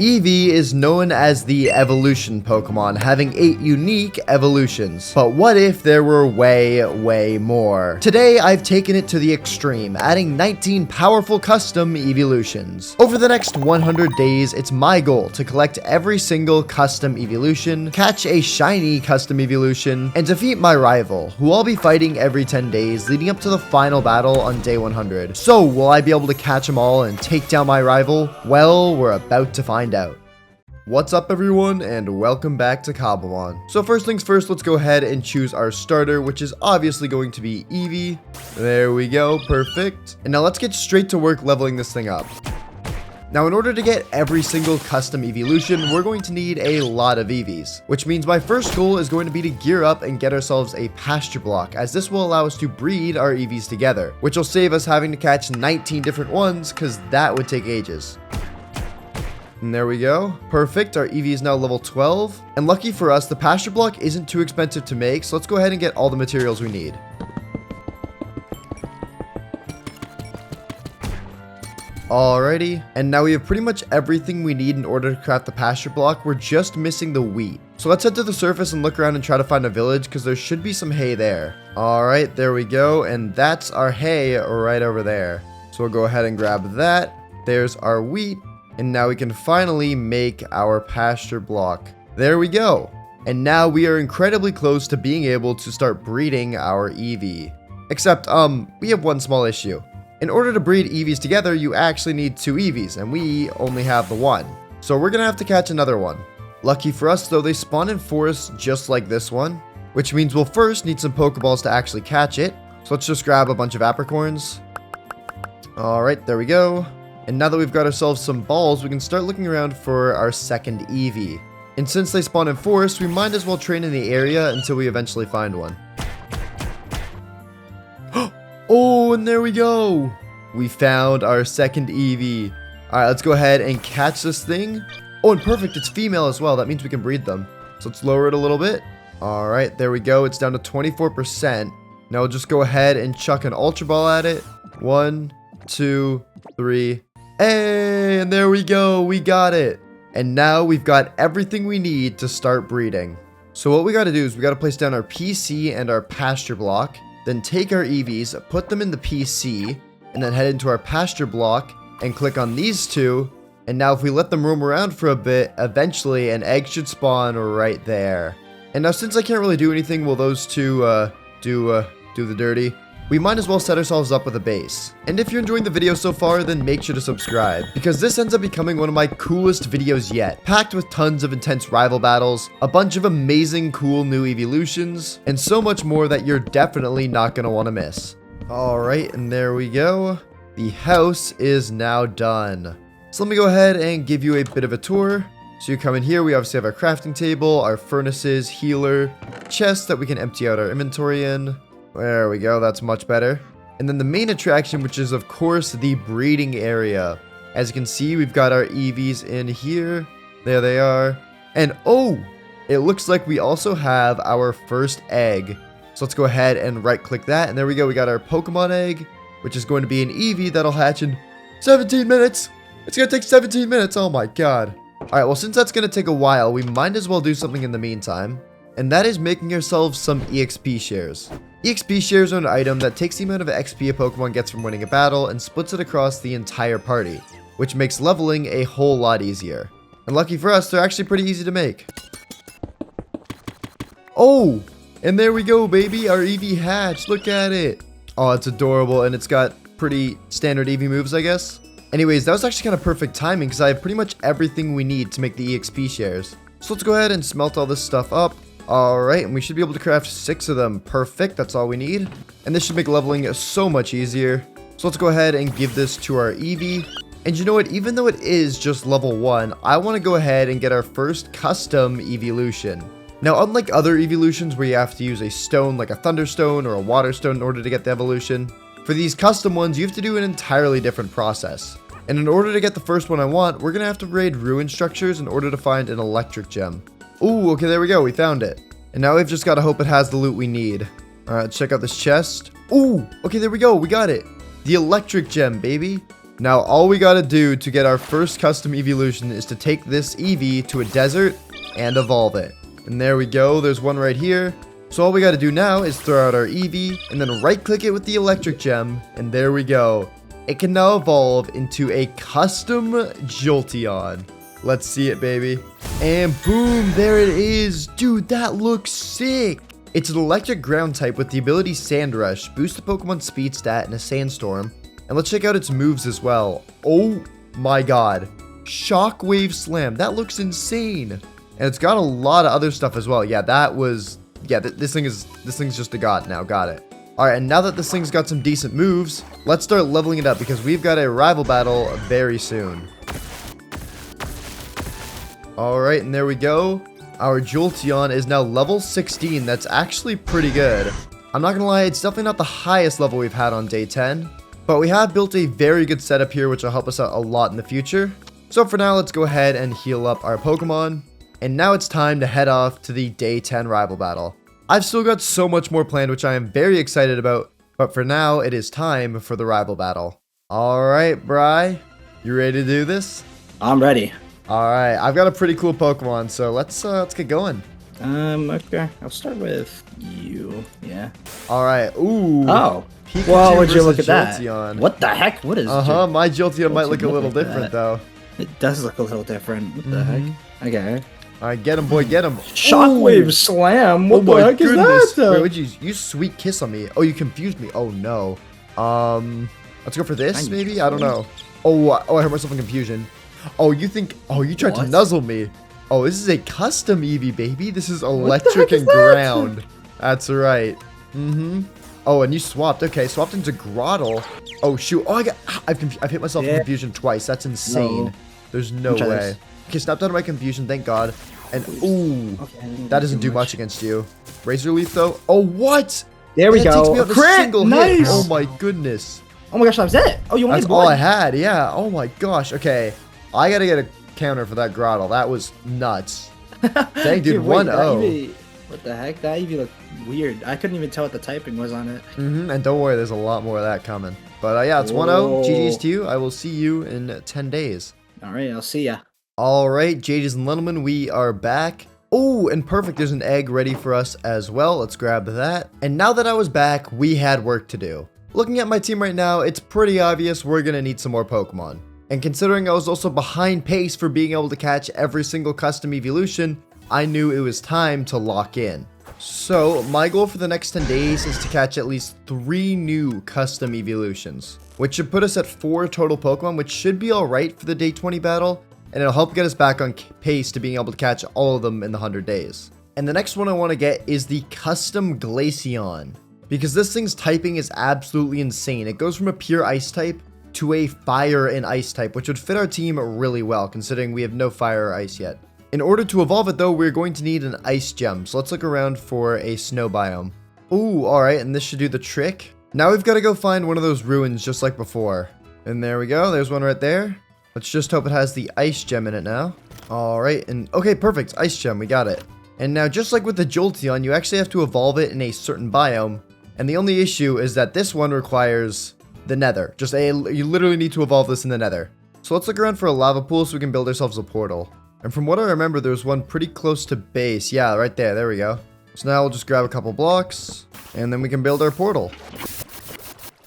Eevee is known as the evolution Pokemon, having 8 unique evolutions. But what if there were way more? Today, I've taken it to the extreme, adding 19 powerful custom evolutions. Over the next 100 days, it's my goal to collect every single custom evolution, catch a shiny custom evolution, and defeat my rival, who I'll be fighting every 10 days leading up to the final battle on day 100. So, will I be able to catch them all and take down my rival? Well, we're about to find out. What's up everyone, and welcome back to Cobblemon. So first things first, let's go ahead and choose our starter, which is obviously going to be Eevee. There we go, perfect. And now let's get straight to work leveling this thing up. Now in order to get every single custom evolution, we're going to need a lot of Eevees, which means my first goal is going to be to gear up and get ourselves a pasture block, as this will allow us to breed our Eevees together, which will save us having to catch 19 different ones, because that would take ages. And there we go. Perfect. Our Eevee is now level 12. And lucky for us, the pasture block isn't too expensive to make, so let's go ahead and get all the materials we need. Alrighty. And now we have pretty much everything we need in order to craft the pasture block. We're just missing the wheat. So let's head to the surface and look around and try to find a village, because there should be some hay there. Alright, there we go. And that's our hay right over there. So we'll go ahead and grab that. There's our wheat. And now we can finally make our pasture block. There we go. And now we are incredibly close to being able to start breeding our Eevee. Except, we have one small issue. In order to breed Eevees together, you actually need 2 Eevees, and we only have the 1. So we're gonna have to catch another one. Lucky for us though, they spawn in forests just like this one, which means we'll first need some Pokeballs to actually catch it. So let's just grab a bunch of apricorns. Alright, there we go. And now that we've got ourselves some balls, we can start looking around for our second Eevee. And since they spawn in forests, we might as well train in the area until we eventually find one. Oh, and there we go! We found our second Eevee. Alright, let's go ahead and catch this thing. Oh, and perfect, it's female as well. That means we can breed them. So let's lower it a little bit. Alright, there we go. It's down to 24%. Now we'll just go ahead and chuck an Ultra Ball at it. 1, 2, 3... Hey, and there we go, we got it. And now we've got everything we need to start breeding. So what we got to do is we got to place down our PC and our pasture block, then take our Eevees, put them in the PC, and then head into our pasture block and click on these two. And now if we let them roam around for a bit, eventually an egg should spawn right there. And now since I can't really do anything while those two do the dirty, we might as well set ourselves up with a base. And if you're enjoying the video so far, then make sure to subscribe, because this ends up becoming one of my coolest videos yet, packed with tons of intense rival battles, a bunch of amazing cool new evolutions, and so much more that you're definitely not going to want to miss. Alright, and there we go. The house is now done. So let me go ahead and give you a bit of a tour. So you come in here, we obviously have our crafting table, our furnaces, healer, chests that we can empty out our inventory in. There we go, that's much better. And then the main attraction, which is of course the breeding area. As you can see, we've got our Eevees in here. There they are. And oh, it looks like we also have our first egg. So let's go ahead and right click that. And there we go, we got our Pokemon egg, which is going to be an Eevee that'll hatch in 17 minutes. It's gonna take 17 minutes, oh my god. Alright, well since that's gonna take a while, we might as well do something in the meantime. And that is making ourselves some EXP shares. EXP shares are an item that takes the amount of XP a Pokemon gets from winning a battle and splits it across the entire party, which makes leveling a whole lot easier. And lucky for us, they're actually pretty easy to make. Oh, and there we go, baby, our Eevee hatched, look at it. Oh, it's adorable, and it's got pretty standard Eevee moves, I guess. Anyways, that was actually kind of perfect timing, because I have pretty much everything we need to make the EXP shares. So let's go ahead and smelt all this stuff up. Alright, and we should be able to craft 6 of them. Perfect, that's all we need. And this should make leveling so much easier. So let's go ahead and give this to our Eevee. And you know what, even though it is just level 1, I want to go ahead and get our first custom evolution. Now, unlike other evolutions where you have to use a stone like a Thunderstone or a Water Stone in order to get the evolution, for these custom ones, you have to do an entirely different process. And in order to get the first one I want, we're going to have to raid ruin structures in order to find an electric gem. Ooh, okay, there we go. We found it. And now we've just got to hope it has the loot we need. All right, let's check out this chest. Ooh, okay, there we go. We got it. The electric gem, baby. Now, all we gotta do to get our first custom evolution is to take this Eevee to a desert and evolve it. And there we go. There's one right here. So all we gotta do now is throw out our Eevee and then right-click it with the electric gem. And there we go. It can now evolve into a custom Jolteon. Let's see it, baby. And boom, there it is. Dude, that looks sick. It's an electric ground type with the ability Sand Rush, boost the Pokemon speed stat in a sandstorm. And let's check out its moves as well. Oh my god. Shockwave Slam. That looks insane. And it's got a lot of other stuff as well. Yeah, that was... Yeah, this thing's just a god now. Got it. Alright, and now that this thing's got some decent moves, let's start leveling it up because we've got a rival battle very soon. Alright, and there we go. Our Jolteon is now level 16. That's actually pretty good. I'm not gonna lie, it's definitely not the highest level we've had on day 10. But we have built a very good setup here, which will help us out a lot in the future. So for now, let's go ahead and heal up our Pokemon. And now it's time to head off to the day 10 rival battle. I've still got so much more planned, which I am very excited about. But for now, it is time for the rival battle. Alright, Bri. You ready to do this? I'm ready. Alright, I've got a pretty cool Pokemon, so let's get going. Okay. I'll start with you. Yeah. Alright, ooh. Oh. Pikachu Well, would you look at Jolteon. that? What the heck? What is my Jolteon might look a little different, though. It does look a little different. What the heck? Okay. Alright, get him, boy, get him. Shockwave Slam? What the heck is that? Wait, would you sweet kiss on me? Oh, you confused me. Oh, no. Let's go for this, maybe? I don't know. Oh, I heard myself in confusion. Oh, you tried to nuzzle me. Oh, this is a custom Eevee, baby. This is electric and ground. That's right. Oh, and you swapped. Okay, swapped into Grottle. Oh, shoot. Oh, I've hit myself in confusion twice. That's insane. No. There's no way. Okay, snapped out of my confusion. Thank God. And, ooh. That doesn't do much against you. Razor Leaf, though. Oh, what? There we go. Takes me out Crit! single hit. Oh, my goodness. Oh, my gosh, that was it. Oh, you only That's all I had. Yeah. Oh, my gosh. Okay. I got to get a counter for that Grottle. That was nuts. Dang, dude. 1-0. What the heck? That Eevee looked weird. I couldn't even tell what the typing was on it. And don't worry, there's a lot more of that coming. But yeah, it's 1-0. GG's to you. I will see you in 10 days. All right, I'll see ya. All right, JJ's and Lindough, we are back. Oh, and perfect. There's an egg ready for us as well. Let's grab that. And now that I was back, we had work to do. Looking at my team right now, it's pretty obvious we're going to need some more Pokemon. And considering I was also behind pace for being able to catch every single custom evolution, I knew it was time to lock in. So my goal for the next 10 days is to catch at least 3 new custom evolutions, which should put us at 4 total Pokemon, which should be alright for the day 20 battle, and it'll help get us back on pace to being able to catch all of them in the 100 days. And the next one I want to get is the custom Glaceon, because this thing's typing is absolutely insane. It goes from a pure ice type to a fire and ice type, which would fit our team really well, considering we have no fire or ice yet. In order to evolve it, though, we're going to need an ice gem, so let's look around for a snow biome. Ooh, alright, and this should do the trick. Now we've got to go find one of those ruins just like before. And there we go, there's one right there. Let's just hope it has the ice gem in it now. Alright, and okay, perfect, ice gem, we got it. And now, just like with the Jolteon, you actually have to evolve it in a certain biome. And the only issue is that this one requires the nether. You literally need to evolve this in the nether. So let's look around for a lava pool so we can build ourselves a portal. And from what I remember, there's one pretty close to base. Yeah, right there. There we go. So now we'll just grab a couple blocks, and then we can build our portal.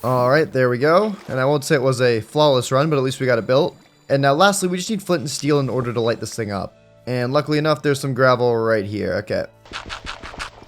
Alright, there we go. And I won't say it was a flawless run, but at least we got it built. And now lastly, we just need flint and steel in order to light this thing up. And luckily enough, there's some gravel right here. Okay.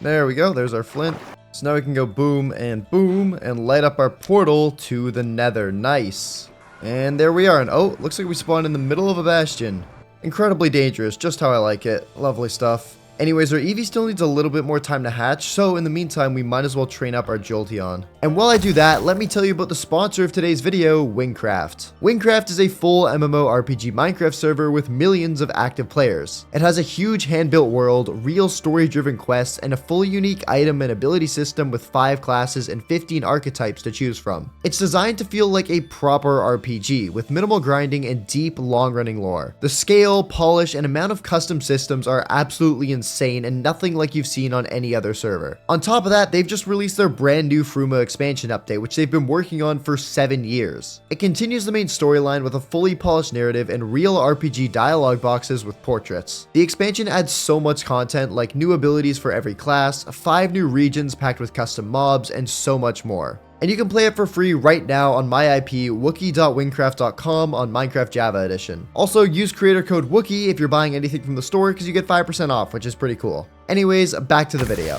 There we go. There's our flint. So now we can go boom and light up our portal to the nether. Nice. And there we are. And oh, looks like we spawned in the middle of a bastion. Incredibly dangerous, just how I like it. Lovely stuff. Anyways, our Eevee still needs a little bit more time to hatch, so in the meantime, we might as well train up our Jolteon. And while I do that, let me tell you about the sponsor of today's video, Wingcraft. Wingcraft is a full MMORPG Minecraft server with millions of active players. It has a huge hand-built world, real story-driven quests, and a fully unique item and ability system with 5 classes and 15 archetypes to choose from. It's designed to feel like a proper RPG, with minimal grinding and deep, long-running lore. The scale, polish, and amount of custom systems are absolutely insane, insane and nothing like you've seen on any other server. On top of that, they've just released their brand new Fruma expansion update, which they've been working on for 7 years. It continues the main storyline with a fully polished narrative and real RPG dialogue boxes with portraits. The expansion adds so much content like new abilities for every class, 5 new regions packed with custom mobs, and so much more. And you can play it for free right now on my IP, wookie.wingcraft.com on Minecraft Java Edition. Also, use creator code Wookie if you're buying anything from the store because you get 5% off, which is pretty cool. Anyways, back to the video.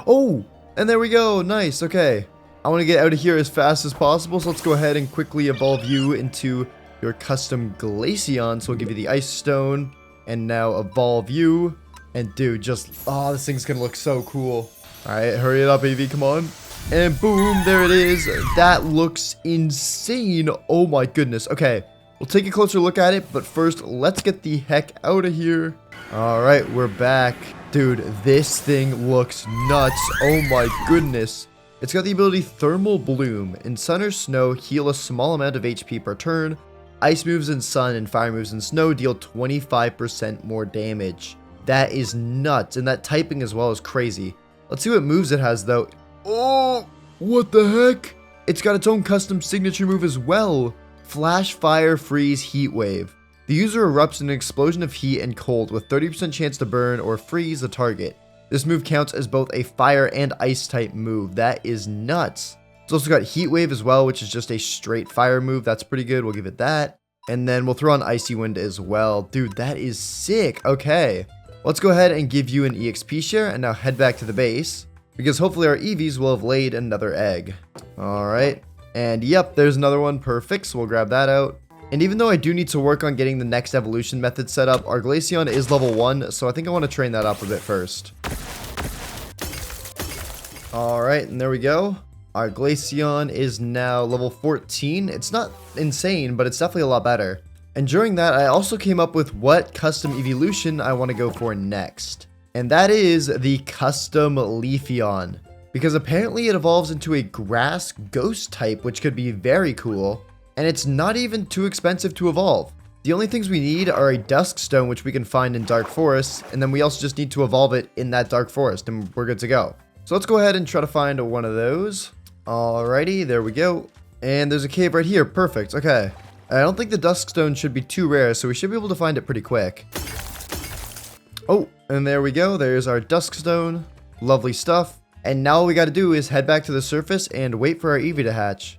Oh, and there we go. Nice. Okay. I want to get out of here as fast as possible, so let's go ahead and quickly evolve you into your custom Glaceon. So we'll give you the Ice Stone, and now evolve you. And dude, just, oh, this thing's going to look so cool. Alright, hurry it up, AV, come on. And boom, there it is. That looks insane. Oh my goodness. Okay, we'll take a closer look at it, but first, let's get the heck out of here. Alright, we're back. Dude, this thing looks nuts. Oh my goodness. It's got the ability Thermal Bloom. In sun or snow, heal a small amount of HP per turn. Ice moves in sun and fire moves in snow deal 25% more damage. That is nuts, and that typing as well is crazy. Let's see what moves it has, though. Oh, what the heck? It's got its own custom signature move as well. Flash, Fire, Freeze, Heat Wave. The user erupts in an explosion of heat and cold with 30% chance to burn or freeze the target. This move counts as both a fire and ice type move. That is nuts. It's also got Heat Wave as well, which is just a straight fire move. That's pretty good. We'll give it that. And then we'll throw on Icy Wind as well. Dude, that is sick. Okay. Let's go ahead and give you an EXP share and now head back to the base because hopefully our EVs will have laid another egg. All right. And yep, there's another one. Perfect. So we'll grab that out. And even though I do need to work on getting the next evolution method set up, our Glaceon is level 1. So I think I want to train that up a bit first. All right. And there we go. Our Glaceon is now level 14. It's not insane, but it's definitely a lot better. And during that, I also came up with what custom evolution I want to go for next. And that is the custom Leafeon. Because apparently it evolves into a grass ghost type, which could be very cool. And it's not even too expensive to evolve. The only things we need are a Dusk Stone, which we can find in Dark Forest. And then we also just need to evolve it in that Dark Forest, and we're good to go. So let's go ahead and try to find one of those. Alrighty, there we go. And there's a cave right here. Perfect. Okay. I don't think the Dusk Stone should be too rare, so we should be able to find it pretty quick. Oh, and there we go. There's our Dusk Stone. Lovely stuff. And now all we got to do is head back to the surface and wait for our Eevee to hatch.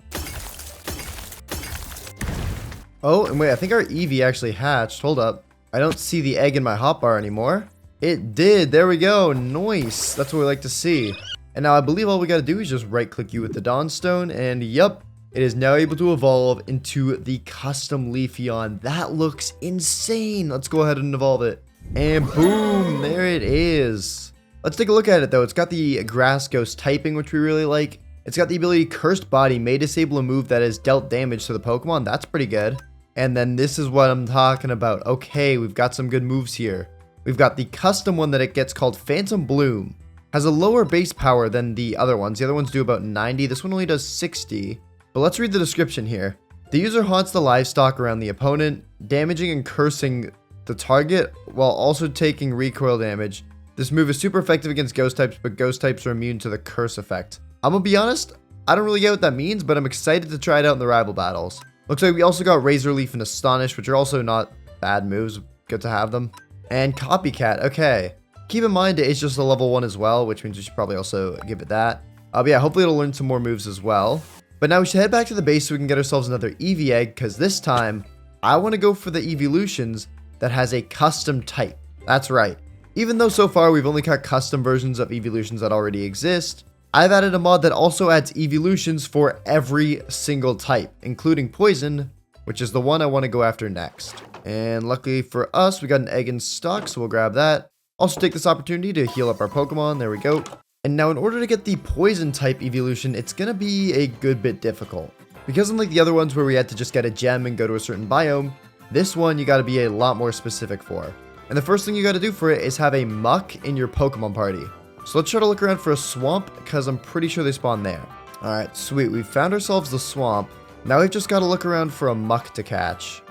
Oh, and wait, I think our Eevee actually hatched. Hold up. I don't see the egg in my hotbar anymore. It did. There we go. Nice. That's what we like to see. And now I believe all we got to do is just right-click you with the Dawnstone, and yep. It is now able to evolve into the custom Leafeon. That looks insane. Let's go ahead and evolve it. And boom, there it is. Let's take a look at it though. It's got the Grass Ghost typing, which we really like. It's got the ability Cursed Body may disable a move that has dealt damage to the Pokemon. That's pretty good. And then this is what I'm talking about. Okay, we've got some good moves here. We've got the custom one that it gets called Phantom Bloom. Has a lower base power than the other ones. The other ones do about 90. This one only does 60. But let's read the description here. The user haunts the livestock around the opponent, damaging and cursing the target while also taking recoil damage. This move is super effective against ghost types, but ghost types are immune to the curse effect. I'm gonna be honest, I don't really get what that means, but I'm excited to try it out in the rival battles. Looks like we also got Razor Leaf and Astonish, which are also not bad moves. Good to have them. And Copycat, okay. Keep in mind it's just a level 1 as well, which means we should probably also give it that. But yeah, hopefully it'll learn some more moves as well. But now we should head back to the base so we can get ourselves another Eevee egg, because this time, I want to go for the EEVEELUTIONs that has a custom type. That's right. Even though so far we've only got custom versions of EEVEELUTIONs that already exist, I've added a mod that also adds EEVEELUTIONs for every single type, including Poison, which is the one I want to go after next. And luckily for us, we got an egg in stock, so we'll grab that. Also take this opportunity to heal up our Pokemon. There we go. And now in order to get the Poison type evolution, it's going to be a good bit difficult. Because unlike the other ones where we had to just get a gem and go to a certain biome, this one you got to be a lot more specific for. And the first thing you got to do for it is have a muck in your Pokemon party. So let's try to look around for a swamp, because I'm pretty sure they spawn there. Alright, sweet. We found ourselves the swamp. Now we've just got to look around for a muck to catch.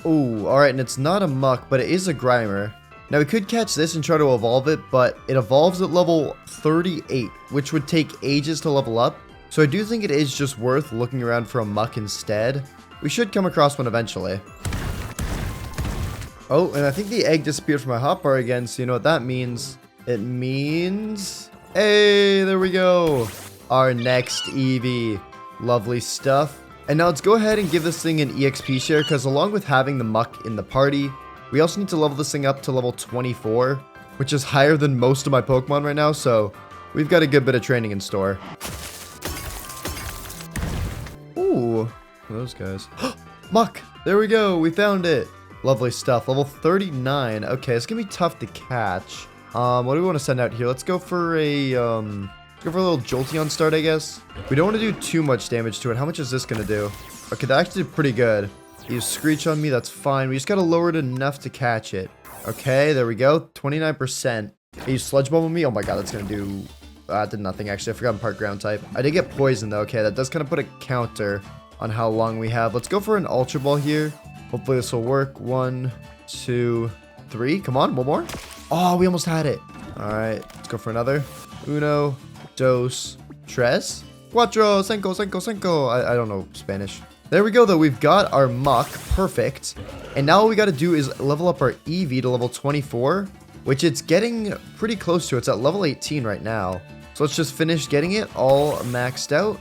Ooh, alright, and it's not a muck, but it is a Grimer. Now we could catch this and try to evolve it, but it evolves at level 38, which would take ages to level up. So I do think it is just worth looking around for a muck instead. We should come across one eventually. Oh, and I think the egg disappeared from my hotbar again, so you know what that means. It means... Hey, there we go. Our next EV. Lovely stuff. And now let's go ahead and give this thing an EXP share, because along with having the muck in the party, we also need to level this thing up to level 24, which is higher than most of my Pokemon right now, so we've got a good bit of training in store. Ooh, those guys. Muck! There we go, we found it. Lovely stuff. Level 39. Okay, it's gonna be tough to catch. What do we want to send out here? Let's go for a little Jolteon start, I guess. We don't want to do too much damage to it. How much is this gonna do? Okay, that actually did pretty good. You Screech on me, that's fine. We just gotta lower it enough to catch it. Okay, there we go. 29%. You Sludge Bomb on me? Oh my god, that's gonna do... did nothing, actually. I forgot I'm part ground type. I did get poison, though. Okay, that does kind of put a counter on how long we have. Let's go for an Ultra Ball here. Hopefully this will work. 1, 2, 3. Come on, one more. Oh, we almost had it. Alright, let's go for another. Uno, dos, tres, cuatro, cinco, cinco, cinco. I don't know Spanish. There we go, though. We've got our muck. Perfect. And now all we got to do is level up our EV to level 24, which it's getting pretty close to. It's at level 18 right now. So let's just finish getting it all maxed out.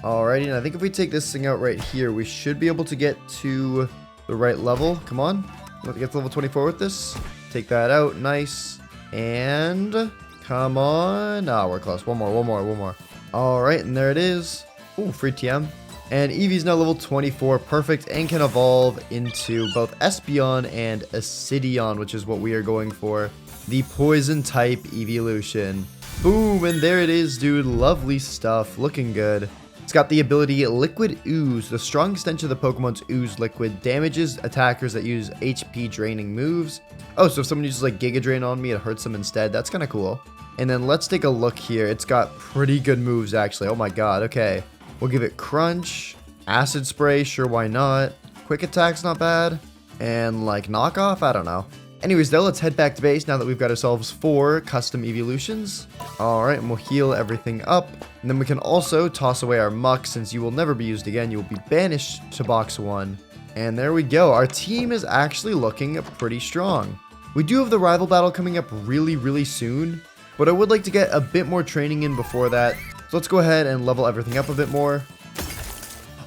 Alrighty, and I think if we take this thing out right here, we should be able to get to the right level. Come on. Let's get to level 24 with this. Take that out. Nice. And come on. Ah, we're close. One more. Alright, and there it is. Ooh, free TM. And Eevee's now level 24, perfect, and can evolve into both Espeon and Acidion, which is what we are going for. The Poison type Eeveelution. Boom, and there it is, dude. Lovely stuff. Looking good. It's got the ability Liquid Ooze. The strong extension of the Pokemon's Ooze Liquid damages attackers that use HP draining moves. Oh, so if someone uses like Giga Drain on me, it hurts them instead. That's kind of cool. And then let's take a look here. It's got pretty good moves, actually. Oh my god, okay. We'll give it Crunch, Acid Spray, sure, why not? Quick Attack's not bad. And like Knockoff, I don't know. Anyways, though, let's head back to base now that we've got ourselves 4 custom evolutions. Alright, and we'll heal everything up. And then we can also toss away our muck, since you will never be used again. You will be banished to box 1. And there we go. Our team is actually looking pretty strong. We do have the rival battle coming up really, really soon, but I would like to get a bit more training in before that. So let's go ahead and level everything up a bit more.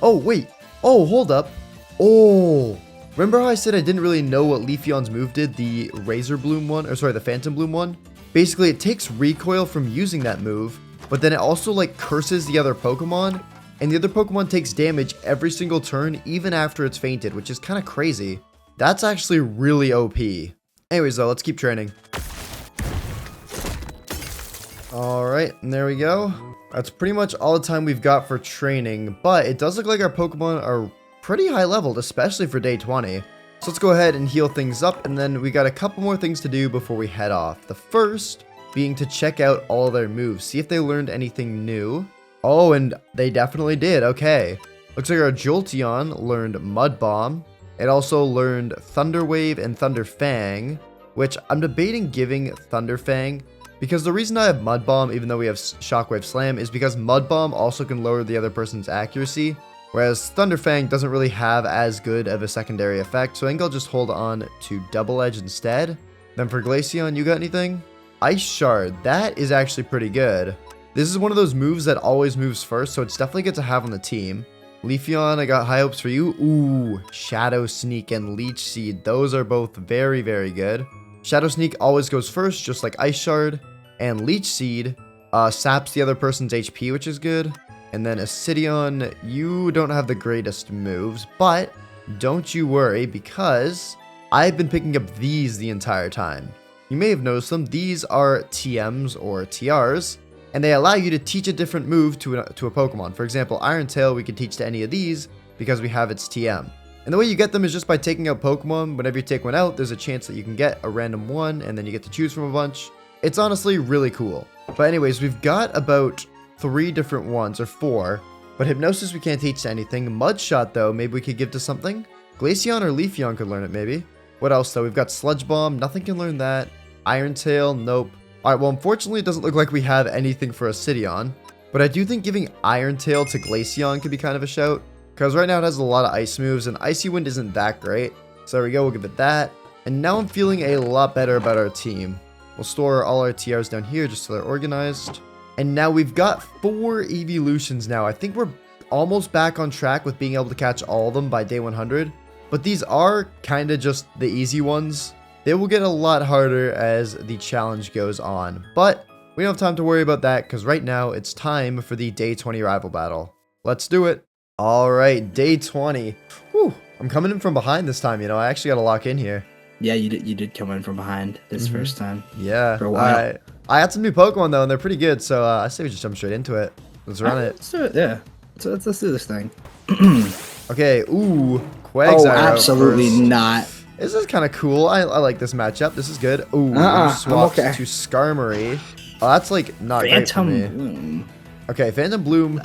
Oh, wait. Oh, hold up. Oh, remember how I said I didn't really know what Leafeon's move did? The Razor Bloom one, or sorry, the Phantom Bloom one? Basically, it takes recoil from using that move, but then it also like curses the other Pokemon, and the other Pokemon takes damage every single turn, even after it's fainted, which is kind of crazy. That's actually really OP. Anyways, though, let's keep training. Alright, and there we go. That's pretty much all the time we've got for training, but it does look like our Pokemon are pretty high leveled, especially for day 20. So let's go ahead and heal things up, and then we got a couple more things to do before we head off. The first being to check out all their moves, see if they learned anything new. Oh, and they definitely did. Okay. Looks like our Jolteon learned Mud Bomb. It also learned Thunder Wave and Thunder Fang, which I'm debating giving Thunder Fang, because the reason I have Mud Bomb, even though we have Shockwave Slam, is because Mud Bomb also can lower the other person's accuracy, whereas Thunder Fang doesn't really have as good of a secondary effect, so I think I'll just hold on to Double Edge instead. Then for Glaceon, you got anything? Ice Shard, that is actually pretty good. This is one of those moves that always moves first, so it's definitely good to have on the team. Leafeon, I got high hopes for you. Ooh, Shadow Sneak and Leech Seed, those are both very, very good. Shadow Sneak always goes first, just like Ice Shard, and Leech Seed saps the other person's HP, which is good. And then Acidion, you don't have the greatest moves, but don't you worry, because I've been picking up these the entire time. You may have noticed them. These are TMs or TRs, and they allow you to teach a different move to a Pokemon. For example, Iron Tail we could teach to any of these because we have its TM. And the way you get them is just by taking out Pokemon. Whenever you take one out, there's a chance that you can get a random one, and then you get to choose from a bunch. It's honestly really cool. But anyways, we've got about 3 different ones, or 4. But Hypnosis we can't teach to anything. Mudshot, though, maybe we could give to something. Glaceon or Leafeon could learn it, maybe. What else, though? We've got Sludge Bomb. Nothing can learn that. Iron Tail. Nope. All right, well, unfortunately, it doesn't look like we have anything for a Cityon. But I do think giving Iron Tail to Glaceon could be kind of a shout. Because right now it has a lot of ice moves, and Icy Wind isn't that great. So there we go, we'll give it that. And now I'm feeling a lot better about our team. We'll store all our TRs down here just so they're organized. And now we've got 4 evolutions now. I think we're almost back on track with being able to catch all of them by day 100. But these are kind of just the easy ones. They will get a lot harder as the challenge goes on. But we don't have time to worry about that because right now it's time for the day 20 rival battle. Let's do it. All right, day 20. Whew, I'm coming in from behind this time, you know. I actually got to lock in here. Yeah, you did come in from behind this first time. Yeah. For a while. I got some new Pokemon, though, and they're pretty good. So I say we just jump straight into it. Let's run it. Let's do it, yeah. Let's do this thing. Okay, ooh. Quagsire absolutely not. This is kind of cool. I like this matchup. This is good. Ooh, swapped to Skarmory. Oh, that's like not great for me. Bloom. Okay, Phantom Bloom.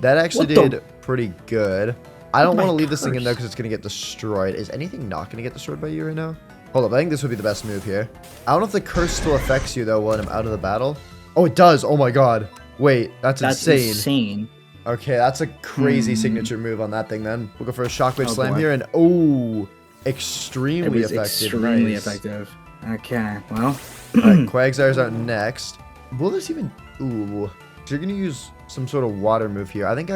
That actually did pretty good. I don't want to leave this thing in there because it's going to get destroyed. Is anything not going to get destroyed by you right now? Hold up, I think this would be the best move here. I don't know if the curse still affects you though when I'm out of the battle. Oh, it does. Oh my god. Wait, that's insane. Okay, that's a crazy signature move on that thing then. We'll go for a Shockwave Slam here and extremely effective. Extremely effective. Okay, well. Alright, Quagsire's out next. Will this even... Ooh. So you're going to use some sort of water move here. I think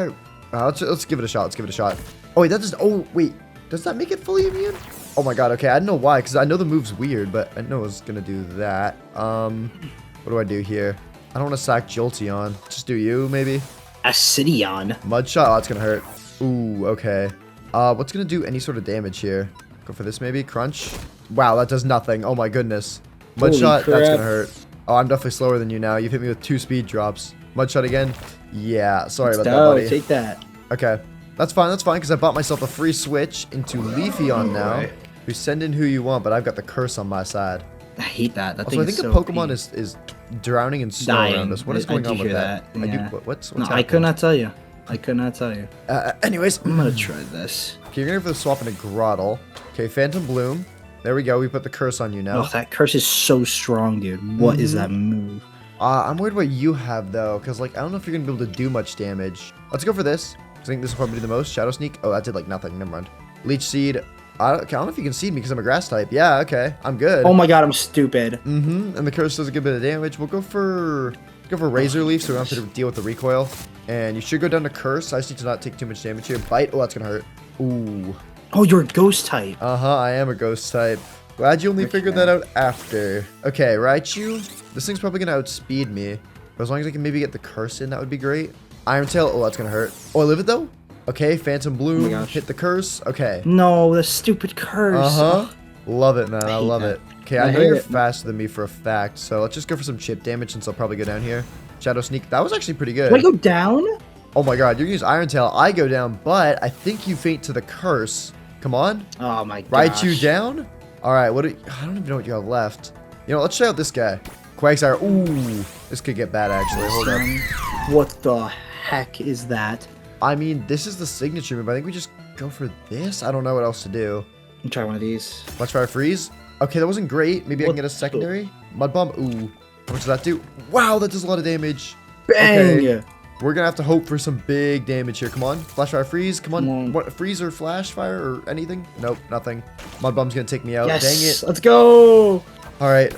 let's give it a shot. Let's give it a shot. Oh, wait, that does... Oh, wait. Does that make it fully immune? Oh my god, okay. I don't know why, because I know the move's weird, but I know it's going to do that. What do I do here? I don't want to sack Jolteon. Just do you, maybe? A Cityon. Mud Shot. Oh, that's going to hurt. Ooh, okay. What's going to do any sort of damage here? Go for this, maybe? Crunch. Wow, that does nothing. Oh my goodness. Mud Shot, that's going to hurt. Oh, I'm definitely slower than you now. You've hit me with 2 speed drops. Mud Shot again. Yeah, sorry about that, buddy. Take that. Okay. That's fine, because I bought myself a free switch into Leafeon now. You send in who you want, but I've got the curse on my side. I hate that. Also, I think a Pokemon is drowning in snow around us. What is going on with that? Yeah. What's no, happening? I could not tell you. I could not tell you. Anyways, I'm gonna try this. Okay, you're gonna go for the swap into Grottle. Okay, Phantom Bloom. There we go. We put the curse on you now. Oh, that curse is so strong, dude. What is that move? I'm worried what you have though, because like I don't know if you're gonna be able to do much damage. Let's go for this. I think this will probably do the most. Shadow Sneak. Oh, that did like nothing. Never mind. Leech Seed. I don't know if you can seed me because I'm a grass type. Yeah, okay. I'm good. Oh my god, I'm stupid. And the curse does a good bit of damage. We'll go for Razor Leaf so we don't have to deal with the recoil. And you should go down to curse. I just need to not take too much damage here. Bite. Oh, that's gonna hurt. Ooh. Oh, you're a ghost type. I am a ghost type. Glad you only figured that out after. Okay, Raichu. This thing's probably gonna outspeed me. But as long as I can maybe get the curse in, that would be great. Iron Tail. Oh, that's gonna hurt. Oh, I live it though? Okay, Phantom Bloom. Hit the curse. Okay. No, the stupid curse. Love it, man. I love it. Okay, I know you're faster than me for a fact, so let's just go for some chip damage since I'll probably go down here. Shadow Sneak. That was actually pretty good. Did I go down? Oh my god, you're gonna use Iron Tail. I go down, but I think you faint to the curse. Come on. Oh my god. Raichu down? Alright, I don't even know what you have left. You know, let's try out this guy. Quagsire. Ooh, this could get bad actually. Hold up. What the heck is that? I mean, this is the signature move. I think we just go for this. I don't know what else to do. I'll try one of these. Let's try a freeze. Okay, that wasn't great. Maybe I can get a secondary. Mud Bomb. Ooh. How much does that do? Wow, that does a lot of damage. Bang! Okay. We're going to have to hope for some big damage here. Come on. Flash Fire Freeze. Come on. What, freeze or Flash Fire or anything? Nope, nothing. Mud Bomb's going to take me out. Yes, dang it. Let's go. All right.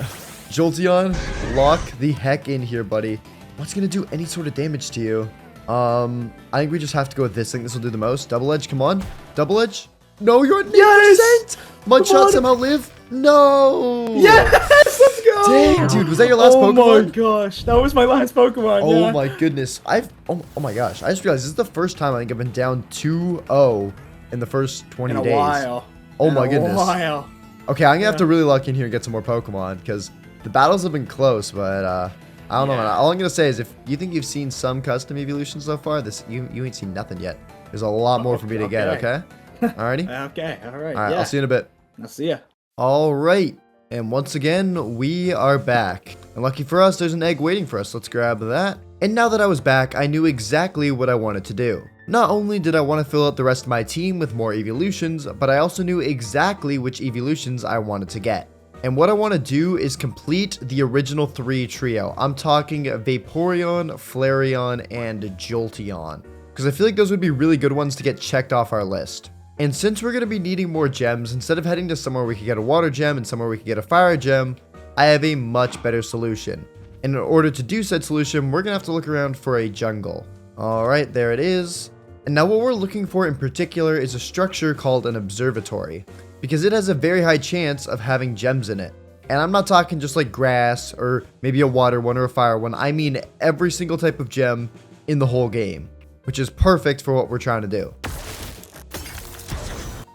Jolteon, lock the heck in here, buddy. What's going to do any sort of damage to you? I think we just have to go with this thing. This will do the most. Double Edge, come on. Double Edge. No, you're at 9%. Yes! Mud Shot somehow live. No. Yes, let's go. Dang, dude, was that your last Pokemon? Oh my gosh, that was my last Pokemon. Oh my goodness. Oh my gosh. I just realized this is the first time I think I've been down 2-0 in the first 20 days. In a while. Oh my goodness. While. Okay, I'm gonna have to really luck in here and get some more Pokemon because the battles have been close, but I don't know, man. All I'm gonna say is if you think you've seen some custom evolutions so far, you ain't seen nothing yet. There's a lot more for me to get, okay? Alrighty? Okay, alright. Alright, I'll see you in a bit. I'll see ya. Alright, and once again, we are back. And lucky for us, there's an egg waiting for us. Let's grab that. And now that I was back, I knew exactly what I wanted to do. Not only did I want to fill out the rest of my team with more evolutions, but I also knew exactly which evolutions I wanted to get. And what I want to do is complete the original 3 trio. I'm talking Vaporeon, Flareon, and Jolteon. Because I feel like those would be really good ones to get checked off our list. And since we're going to be needing more gems, instead of heading to somewhere we could get a water gem and somewhere we could get a fire gem, I have a much better solution. And in order to do said solution, we're going to have to look around for a jungle. Alright, there it is. And now what we're looking for in particular is a structure called an observatory, because it has a very high chance of having gems in it. And I'm not talking just like grass or maybe a water one or a fire one. I mean every single type of gem in the whole game, which is perfect for what we're trying to do.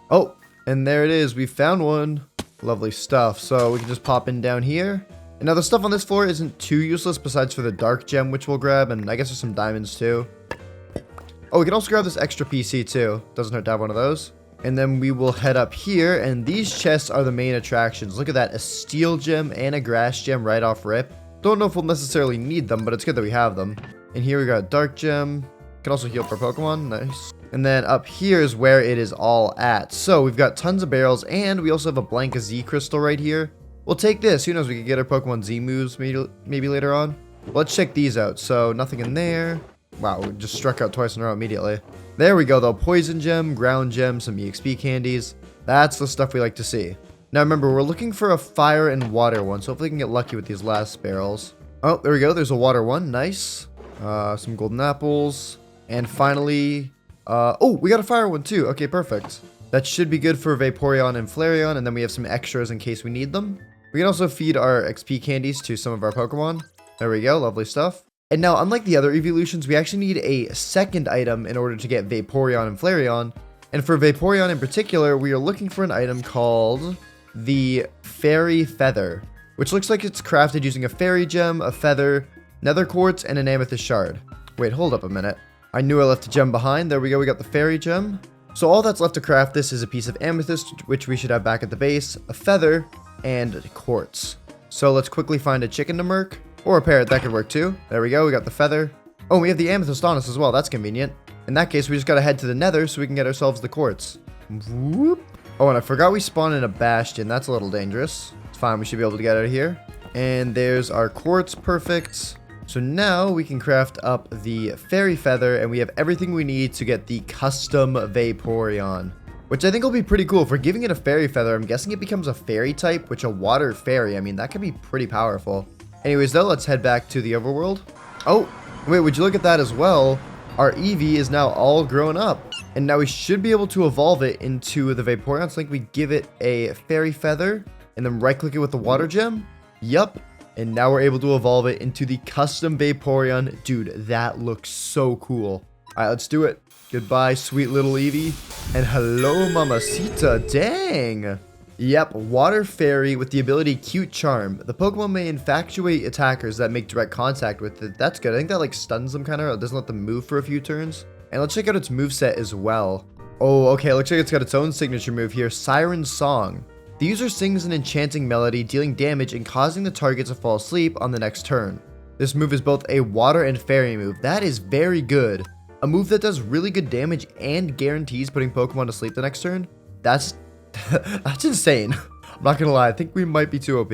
Oh, and there it is. We found one. Lovely stuff. So we can just pop in down here. And now the stuff on this floor isn't too useless besides for the dark gem, which we'll grab. And I guess there's some diamonds too. Oh, we can also grab this extra PC too. Doesn't hurt to have one of those. And then we will head up here. And these chests are the main attractions. Look at that. A steel gem and a grass gem right off rip. Don't know if we'll necessarily need them, but it's good that we have them. And here we got a dark gem. Can also heal for Pokemon. Nice. And then up here is where it is all at. So we've got tons of barrels, and we also have a blank Z crystal right here. We'll take this. Who knows? We could get our Pokemon Z moves maybe later on. Let's check these out. So nothing in there. Wow, we just struck out twice in a row immediately. There we go though. Poison gem, ground gem, some EXP candies. That's the stuff we like to see. Now remember, we're looking for a fire and water one. So hopefully we can get lucky with these last barrels. Oh, there we go. There's a water one. Nice. Some golden apples. And finally... oh, we got a fire one too. Okay, perfect. That should be good for Vaporeon and Flareon, and then we have some extras in case we need them. We can also feed our XP candies to some of our Pokemon. There we go, lovely stuff. And now, unlike the other evolutions, we actually need a second item in order to get Vaporeon and Flareon. And for Vaporeon in particular, we are looking for an item called the Fairy Feather, which looks like it's crafted using a fairy gem, a feather, nether quartz, and an amethyst shard. Wait, hold up a minute. I knew I left a gem behind. There we go. We got the fairy gem. So all that's left to craft this is a piece of amethyst, which we should have back at the base, a feather, and quartz. So let's quickly find a chicken to murk, or a parrot. That could work too. There we go. We got the feather. Oh, we have the amethyst on us as well. That's convenient. In that case, we just got to head to the nether so we can get ourselves the quartz. Whoop. Oh, and I forgot we spawn in a bastion. That's a little dangerous. It's fine. We should be able to get out of here. And there's our quartz. Perfect. So now we can craft up the fairy feather, and we have everything we need to get the custom Vaporeon, which I think will be pretty cool. If we're giving it a fairy feather, I'm guessing it becomes a fairy type, which a water fairy, I mean, that could be pretty powerful. Anyways, though, let's head back to the overworld. Oh, wait, would you look at that as well? Our Eevee is now all grown up, and now we should be able to evolve it into the Vaporeon. So I think we give it a fairy feather, and then right-click it with the water gem. Yup. And now we're able to evolve it into the custom Vaporeon. Dude, that looks so cool. Alright, let's do it. Goodbye, sweet little Eevee. And hello, Mamacita. Dang. Yep, Water Fairy with the ability Cute Charm. The Pokemon may infatuate attackers that make direct contact with it. That's good. I think that like stuns them kind of. It doesn't let them move for a few turns. And let's check out its moveset as well. Oh, okay. Looks like it's got its own signature move here. Siren Song. The user sings an enchanting melody, dealing damage and causing the target to fall asleep on the next turn. This move is both a water and fairy move. That is very good. A move that does really good damage and guarantees putting Pokemon to sleep the next turn. That's insane. I'm not gonna lie, I think we might be too OP.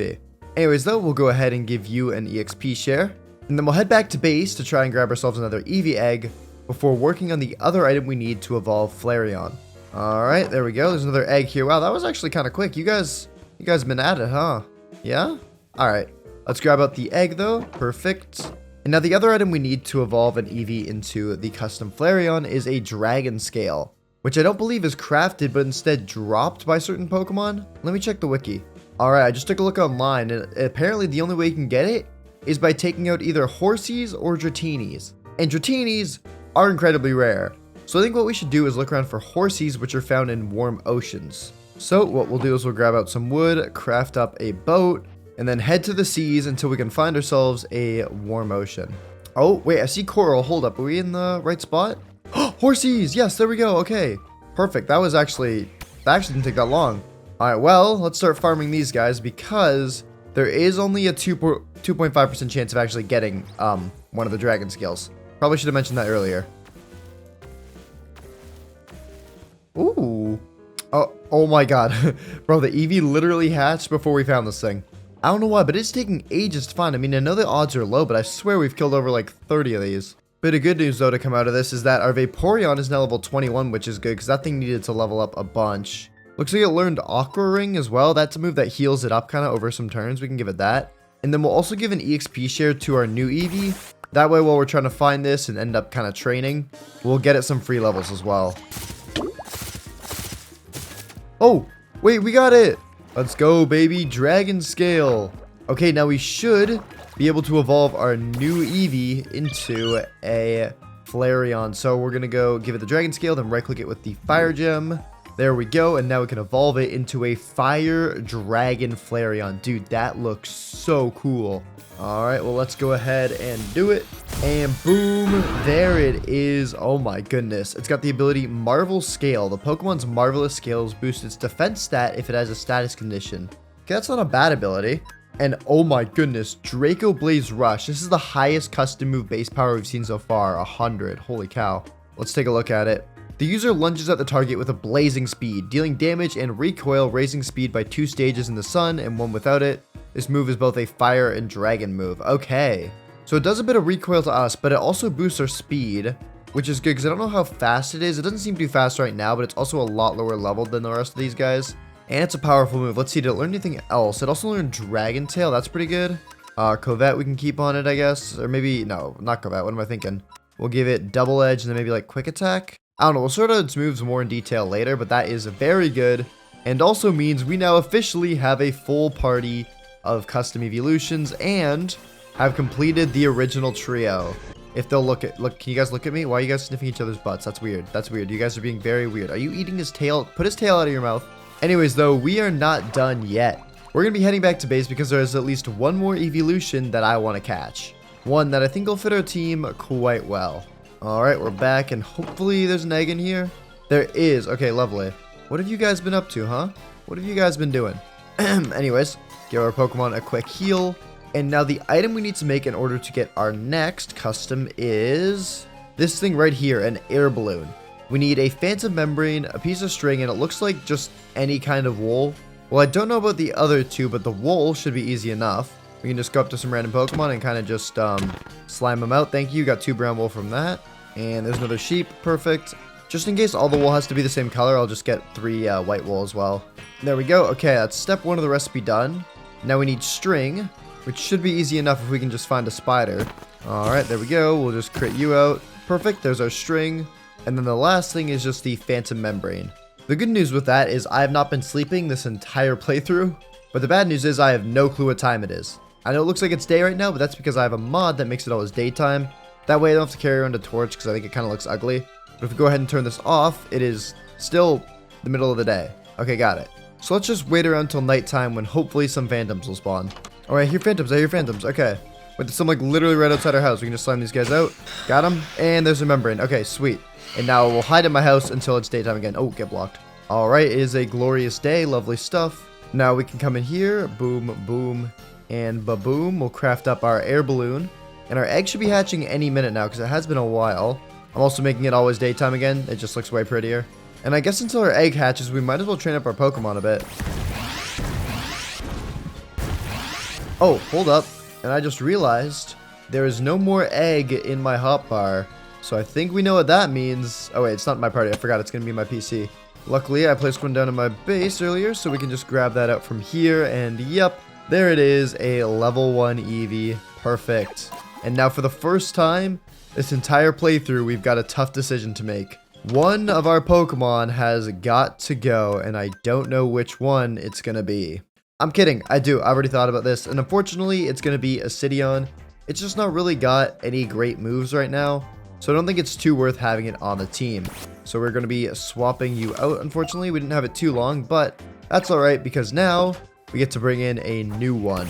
Anyways though, we'll go ahead and give you an EXP share. And then we'll head back to base to try and grab ourselves another Eevee egg before working on the other item we need to evolve Flareon. Alright, there we go. There's another egg here. Wow, that was actually kind of quick. You guys been at it, huh? Yeah? Alright. Let's grab out the egg, though. Perfect. And now the other item we need to evolve an Eevee into the custom Flareon is a Dragon Scale, which I don't believe is crafted, but instead dropped by certain Pokemon. Let me check the wiki. Alright, I just took a look online, and apparently the only way you can get it is by taking out either Horsies or Dratinis. And Dratinis are incredibly rare. So I think what we should do is look around for Horsies, which are found in warm oceans. So what we'll do is we'll grab out some wood, craft up a boat, and then head to the seas until we can find ourselves a warm ocean. Oh, wait, I see coral. Hold up. Are we in the right spot? Horsies! Yes, there we go. Okay. Perfect. That actually didn't take that long. All right, well, let's start farming these guys because there is only a 2.5% chance of actually getting one of the dragon scales. Probably should have mentioned that earlier. Ooh. Oh my god. Bro, the Eevee literally hatched before we found this thing. I don't know why, but it's taking ages to find. I mean, I know the odds are low, but I swear we've killed over like 30 of these. Bit of good news though to come out of this is that our Vaporeon is now level 21, which is good because that thing needed to level up a bunch. Looks like it learned Aqua Ring as well. That's a move that heals it up kind of over some turns. We can give it that. And then we'll also give an EXP share to our new Eevee. That way, while we're trying to find this and end up kind of training, we'll get it some free levels as well. Oh, wait, we got it. Let's go, baby. Dragon Scale. Okay, now we should be able to evolve our new Eevee into a Flareon. So we're going to go give it the Dragon Scale, then right-click it with the Fire Gem. There we go, and now we can evolve it into a Fire Dragon Flareon. Dude, that looks so cool. Alright, well, let's go ahead and do it. And boom, there it is. Oh my goodness. It's got the ability Marvel Scale. The Pokemon's Marvelous Scales boost its defense stat if it has a status condition. Okay, that's not a bad ability. And oh my goodness, Draco Blaze Rush. This is the highest custom move base power we've seen so far, 100. Holy cow. Let's take a look at it. The user lunges at the target with a blazing speed, dealing damage and recoil, raising speed by 2 stages in the sun and 1 without it. This move is both a fire and dragon move. Okay. So it does a bit of recoil to us, but it also boosts our speed, which is good because I don't know how fast it is. It doesn't seem too fast right now, but it's also a lot lower level than the rest of these guys. And it's a powerful move. Let's see, did it learn anything else? It also learned Dragon Tail. That's pretty good. Covet we can keep on it, I guess. Or maybe, no, not Covet. What am I thinking? We'll give it Double Edge and then maybe like Quick Attack. I don't know. We'll sort out its moves more in detail later, but that is very good. And also means we now officially have a full party of custom evolutions and have completed the original trio. If they'll look, can you guys look at me? Why are you guys sniffing each other's butts? That's weird. That's weird. You guys are being very weird. Are you eating his tail? Put his tail out of your mouth. Anyways, though, we are not done yet. We're going to be heading back to base because there's at least one more evolution that I want to catch. One that I think will fit our team quite well. Alright, we're back, and hopefully there's an egg in here. There is. Okay, lovely. What have you guys been up to, huh? What have you guys been doing? Anyways, give our Pokemon a quick heal. And now the item we need to make in order to get our next custom is this thing right here, an air balloon. We need a phantom membrane, a piece of string, and it looks like just any kind of wool. Well, I don't know about the other two, but the wool should be easy enough. We can just go up to some random Pokemon and kind of just slime them out. Thank you. Got 2 brown wool from that. And there's another sheep. Perfect. Just in case all the wool has to be the same color, I'll just get 3 white wool as well. There we go. Okay, that's step 1 of the recipe done. Now we need string, which should be easy enough if we can just find a spider. Alright, there we go. We'll just crit you out. Perfect. There's our string. And then the last thing is just the phantom membrane. The good news with that is I have not been sleeping this entire playthrough. But the bad news is I have no clue what time it is. I know it looks like it's day right now, but that's because I have a mod that makes it always daytime. That way I don't have to carry around a torch because I think it kind of looks ugly. But if we go ahead and turn this off, it is still the middle of the day. Okay, got it. So let's just wait around till nighttime when hopefully some phantoms will spawn. Alright, I hear phantoms. I hear phantoms. Okay. Wait, there's some like literally right outside our house. We can just slime these guys out. Got them. And there's a membrane. Okay, sweet. And now we'll hide in my house until it's daytime again. Oh, get blocked. Alright, it is a glorious day. Lovely stuff. Now we can come in here. Boom, boom, and ba-boom. We'll craft up our air balloon. And our egg should be hatching any minute now because it has been a while. I'm also making it always daytime again. It just looks way prettier. And I guess until our egg hatches, we might as well train up our Pokemon a bit. Oh, hold up. And I just realized there is no more egg in my hotbar. So I think we know what that means. Oh wait, it's not my party. I forgot it's going to be my PC. Luckily, I placed one down in my base earlier, so we can just grab that out from here. And yep, there it is, a level 1 Eevee. Perfect. And now for the first time, this entire playthrough, we've got a tough decision to make. One of our Pokemon has got to go, and I don't know which one it's going to be. I'm kidding, I do. I already thought about this, and unfortunately, it's going to be Acidion. It's just not really got any great moves right now, so I don't think it's too worth having it on the team. So we're going to be swapping you out, unfortunately. We didn't have it too long, but that's alright, because now we get to bring in a new one.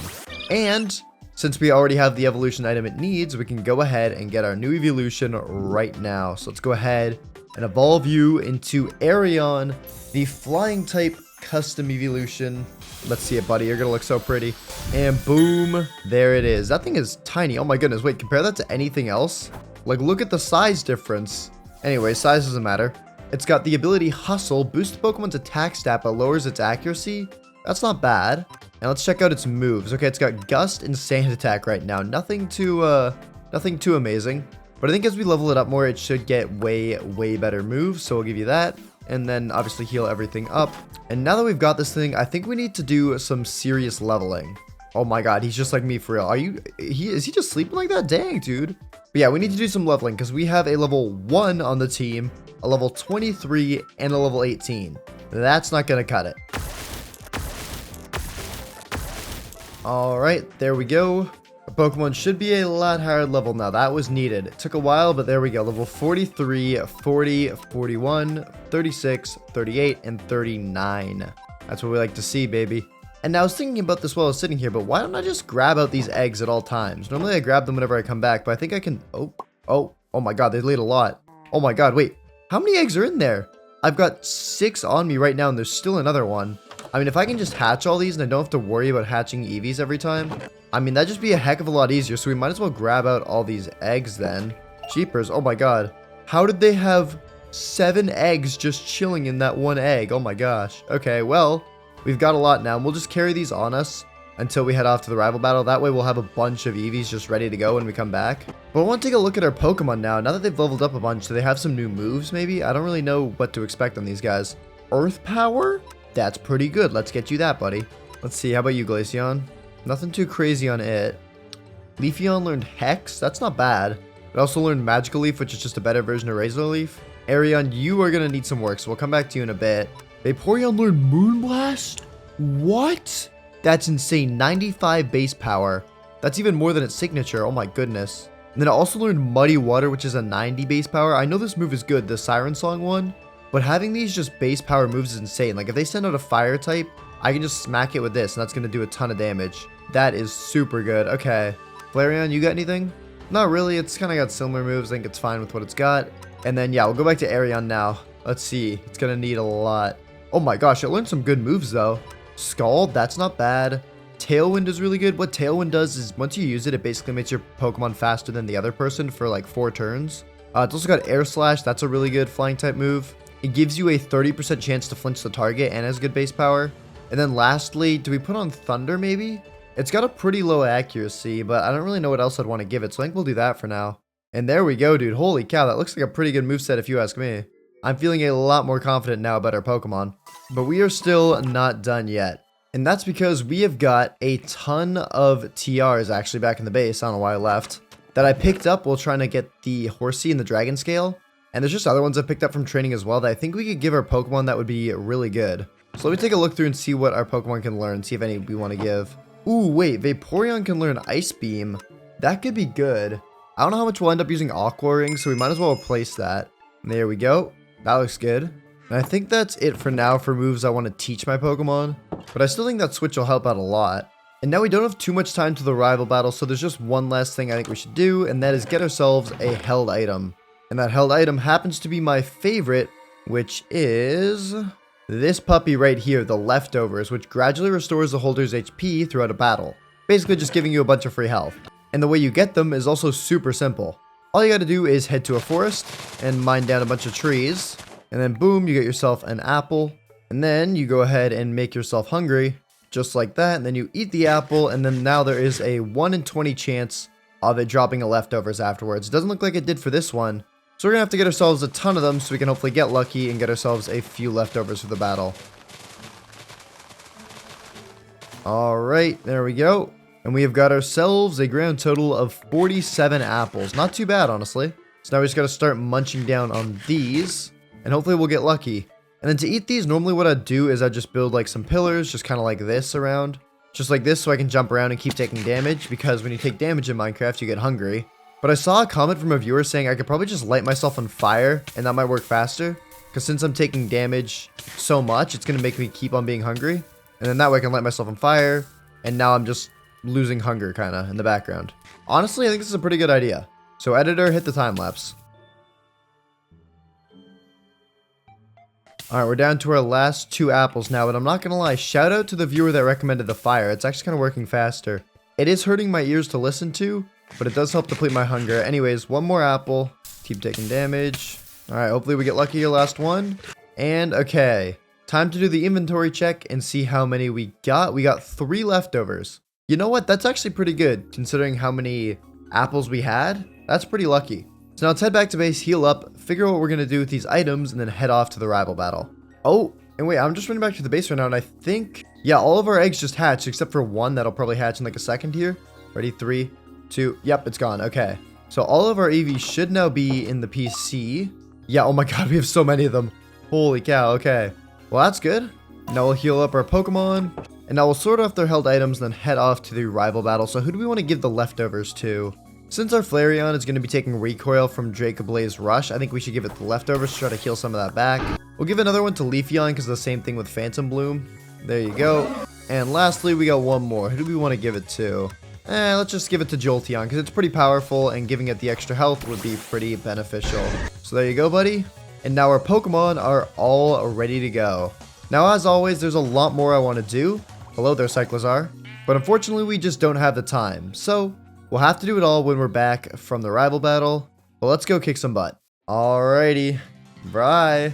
And since we already have the evolution item it needs, we can go ahead and get our new evolution right now. So let's go ahead and evolve you into Arion, the flying type custom evolution. Let's see it, buddy. You're gonna look so pretty. And boom, there it is. That thing is tiny. Oh my goodness. Wait, compare that to anything else. Like, look at the size difference. Anyway, size doesn't matter. It's got the ability Hustle, boosts the Pokemon's attack stat but lowers its accuracy. That's not bad. And let's check out its moves. Okay, it's got Gust and Sand Attack right now. Nothing too amazing. But I think as we level it up more, it should get way better moves. So we'll give you that. And then obviously heal everything up. And now that we've got this thing, I think we need to do some serious leveling. Oh my god, he's just like me for real. Is he just sleeping like that? Dang, dude. But yeah, we need to do some leveling because we have a level 1 on the team, a level 23, and a level 18. That's not going to cut it. Alright, there we go. Our Pokemon should be a lot higher level now. That was needed. It took a while, but there we go. Level 43, 40, 41, 36, 38, and 39. That's what we like to see, baby. And now I was thinking about this while I was sitting here, but why don't I just grab out these eggs at all times? Normally I grab them whenever I come back, but I think I can... Oh my god, they laid a lot. Oh my god, wait. How many eggs are in there? I've got 6 on me right now, and there's still another one. I mean, if I can just hatch all these and I don't have to worry about hatching EVs every time, I mean, that'd just be a heck of a lot easier, so we might as well grab out all these eggs then. Jeepers, oh my god. How did they have 7 eggs just chilling in that one egg? Oh my gosh. Okay, well... We've got a lot now, and we'll just carry these on us until we head off to the rival battle. That way we'll have a bunch of EVs just ready to go when we come back. But I want to take a look at our Pokemon now. Now that they've leveled up a bunch, do they have some new moves maybe? I don't really know what to expect on these guys. Earth Power? That's pretty good. Let's get you that, buddy. Let's see, how about you, Glaceon? Nothing too crazy on it. Leafeon learned Hex? That's not bad. It also learned Magical Leaf, which is just a better version of Razor Leaf. Arion, you are going to need some work, so we'll come back to you in a bit. Vaporeon learned Moonblast? What? That's insane. 95 base power. That's even more than its signature. Oh my goodness. And then I also learned Muddy Water, which is a 90 base power. I know this move is good, the Siren Song one. But having these just base power moves is insane. Like if they send out a fire type, I can just smack it with this and that's going to do a ton of damage. That is super good. Okay. Flareon, you got anything? Not really. It's kind of got similar moves. I think it's fine with what it's got. And then yeah, we'll go back to Arion now. Let's see. It's going to need a lot. Oh my gosh, it learned some good moves though. Scald, that's not bad. Tailwind is really good. What Tailwind does is once you use it, it basically makes your Pokemon faster than the other person for like 4 turns. It's also got Air Slash. That's a really good flying type move. It gives you a 30% chance to flinch the target and has good base power. And then lastly, do we put on Thunder maybe? It's got a pretty low accuracy, but I don't really know what else I'd want to give it. So I think we'll do that for now. And there we go, dude. Holy cow, that looks like a pretty good moveset if you ask me. I'm feeling a lot more confident now about our Pokemon. But we are still not done yet. And that's because we have got a ton of TRs actually back in the base. I don't know why I left. That I picked up while trying to get the Horsey and the Dragon Scale. And there's just other ones I picked up from training as well that I think we could give our Pokemon that would be really good. So let me take a look through and see what our Pokemon can learn. See if any we want to give. Ooh, wait. Vaporeon can learn Ice Beam. That could be good. I don't know how much we'll end up using Aqua Ring, so we might as well replace that. And there we go. That looks good. And I think that's it for now for moves I want to teach my Pokemon. But I still think that switch will help out a lot. And now we don't have too much time to the rival battle, so there's just one last thing I think we should do, and that is get ourselves a held item. And that held item happens to be my favorite, which is this puppy right here, the Leftovers, which gradually restores the holder's HP throughout a battle. Basically just giving you a bunch of free health. And the way you get them is also super simple. All you gotta do is head to a forest and mine down a bunch of trees. And then boom, you get yourself an apple. And then you go ahead and make yourself hungry, just like that. And then you eat the apple, and then now there is a 1 in 20 chance of it dropping a Leftovers afterwards. It doesn't look like it did for this one. So we're gonna have to get ourselves a ton of them so we can hopefully get lucky and get ourselves a few Leftovers for the battle. Alright, there we go. And we have got ourselves a grand total of 47 apples. Not too bad, honestly. So now we just gotta start munching down on these, and hopefully we'll get lucky. And then to eat these, normally what I'd do is I'd just build like some pillars, just kind of like this around. Just like this so I can jump around and keep taking damage, because when you take damage in Minecraft, you get hungry. But I saw a comment from a viewer saying I could probably just light myself on fire, and that might work faster. Because since I'm taking damage so much, it's going to make me keep on being hungry. And then that way I can light myself on fire, and now I'm just losing hunger kind of in the background. Honestly, I think this is a pretty good idea. So editor, hit the time lapse. All right, we're down to our last 2 apples now, but I'm not going to lie. Shout out to the viewer that recommended the fire. It's actually kind of working faster. It is hurting my ears to listen to, but it does help deplete my hunger. Anyways, 1 more apple. Keep taking damage. All right, hopefully we get lucky here. Last one. And okay, time to do the inventory check and see how many we got. We got 3 leftovers. You know what? That's actually pretty good considering how many apples we had. That's pretty lucky. So now let's head back to base, heal up, figure out what we're going to do with these items, and then head off to the rival battle. Oh, and wait, I'm just running back to the base right now, and I think, yeah, all of our eggs just hatched, except for 1 that'll probably hatch in like a second here. Ready? 3, 2, yep, it's gone. Okay. So all of our EVs should now be in the PC. Yeah, oh my god, we have so many of them. Holy cow, okay. Well, that's good. Now we'll heal up our Pokemon, and now we'll sort off their held items, and then head off to the rival battle. So who do we want to give the leftovers to? Since our Flareon is going to be taking recoil from Dracoblaze Rush, I think we should give it the leftovers to try to heal some of that back. We'll give another one to Leafeon because of the same thing with Phantom Bloom. There you go. And lastly, we got 1 more. Who do we want to give it to? Let's just give it to Jolteon because it's pretty powerful and giving it the extra health would be pretty beneficial. So there you go, buddy. And now our Pokemon are all ready to go. Now, as always, there's a lot more I want to do. Hello there, Cyclizar. But unfortunately, we just don't have the time. So we'll have to do it all when we're back from the rival battle. Well, let's go kick some butt. Alrighty. Bye.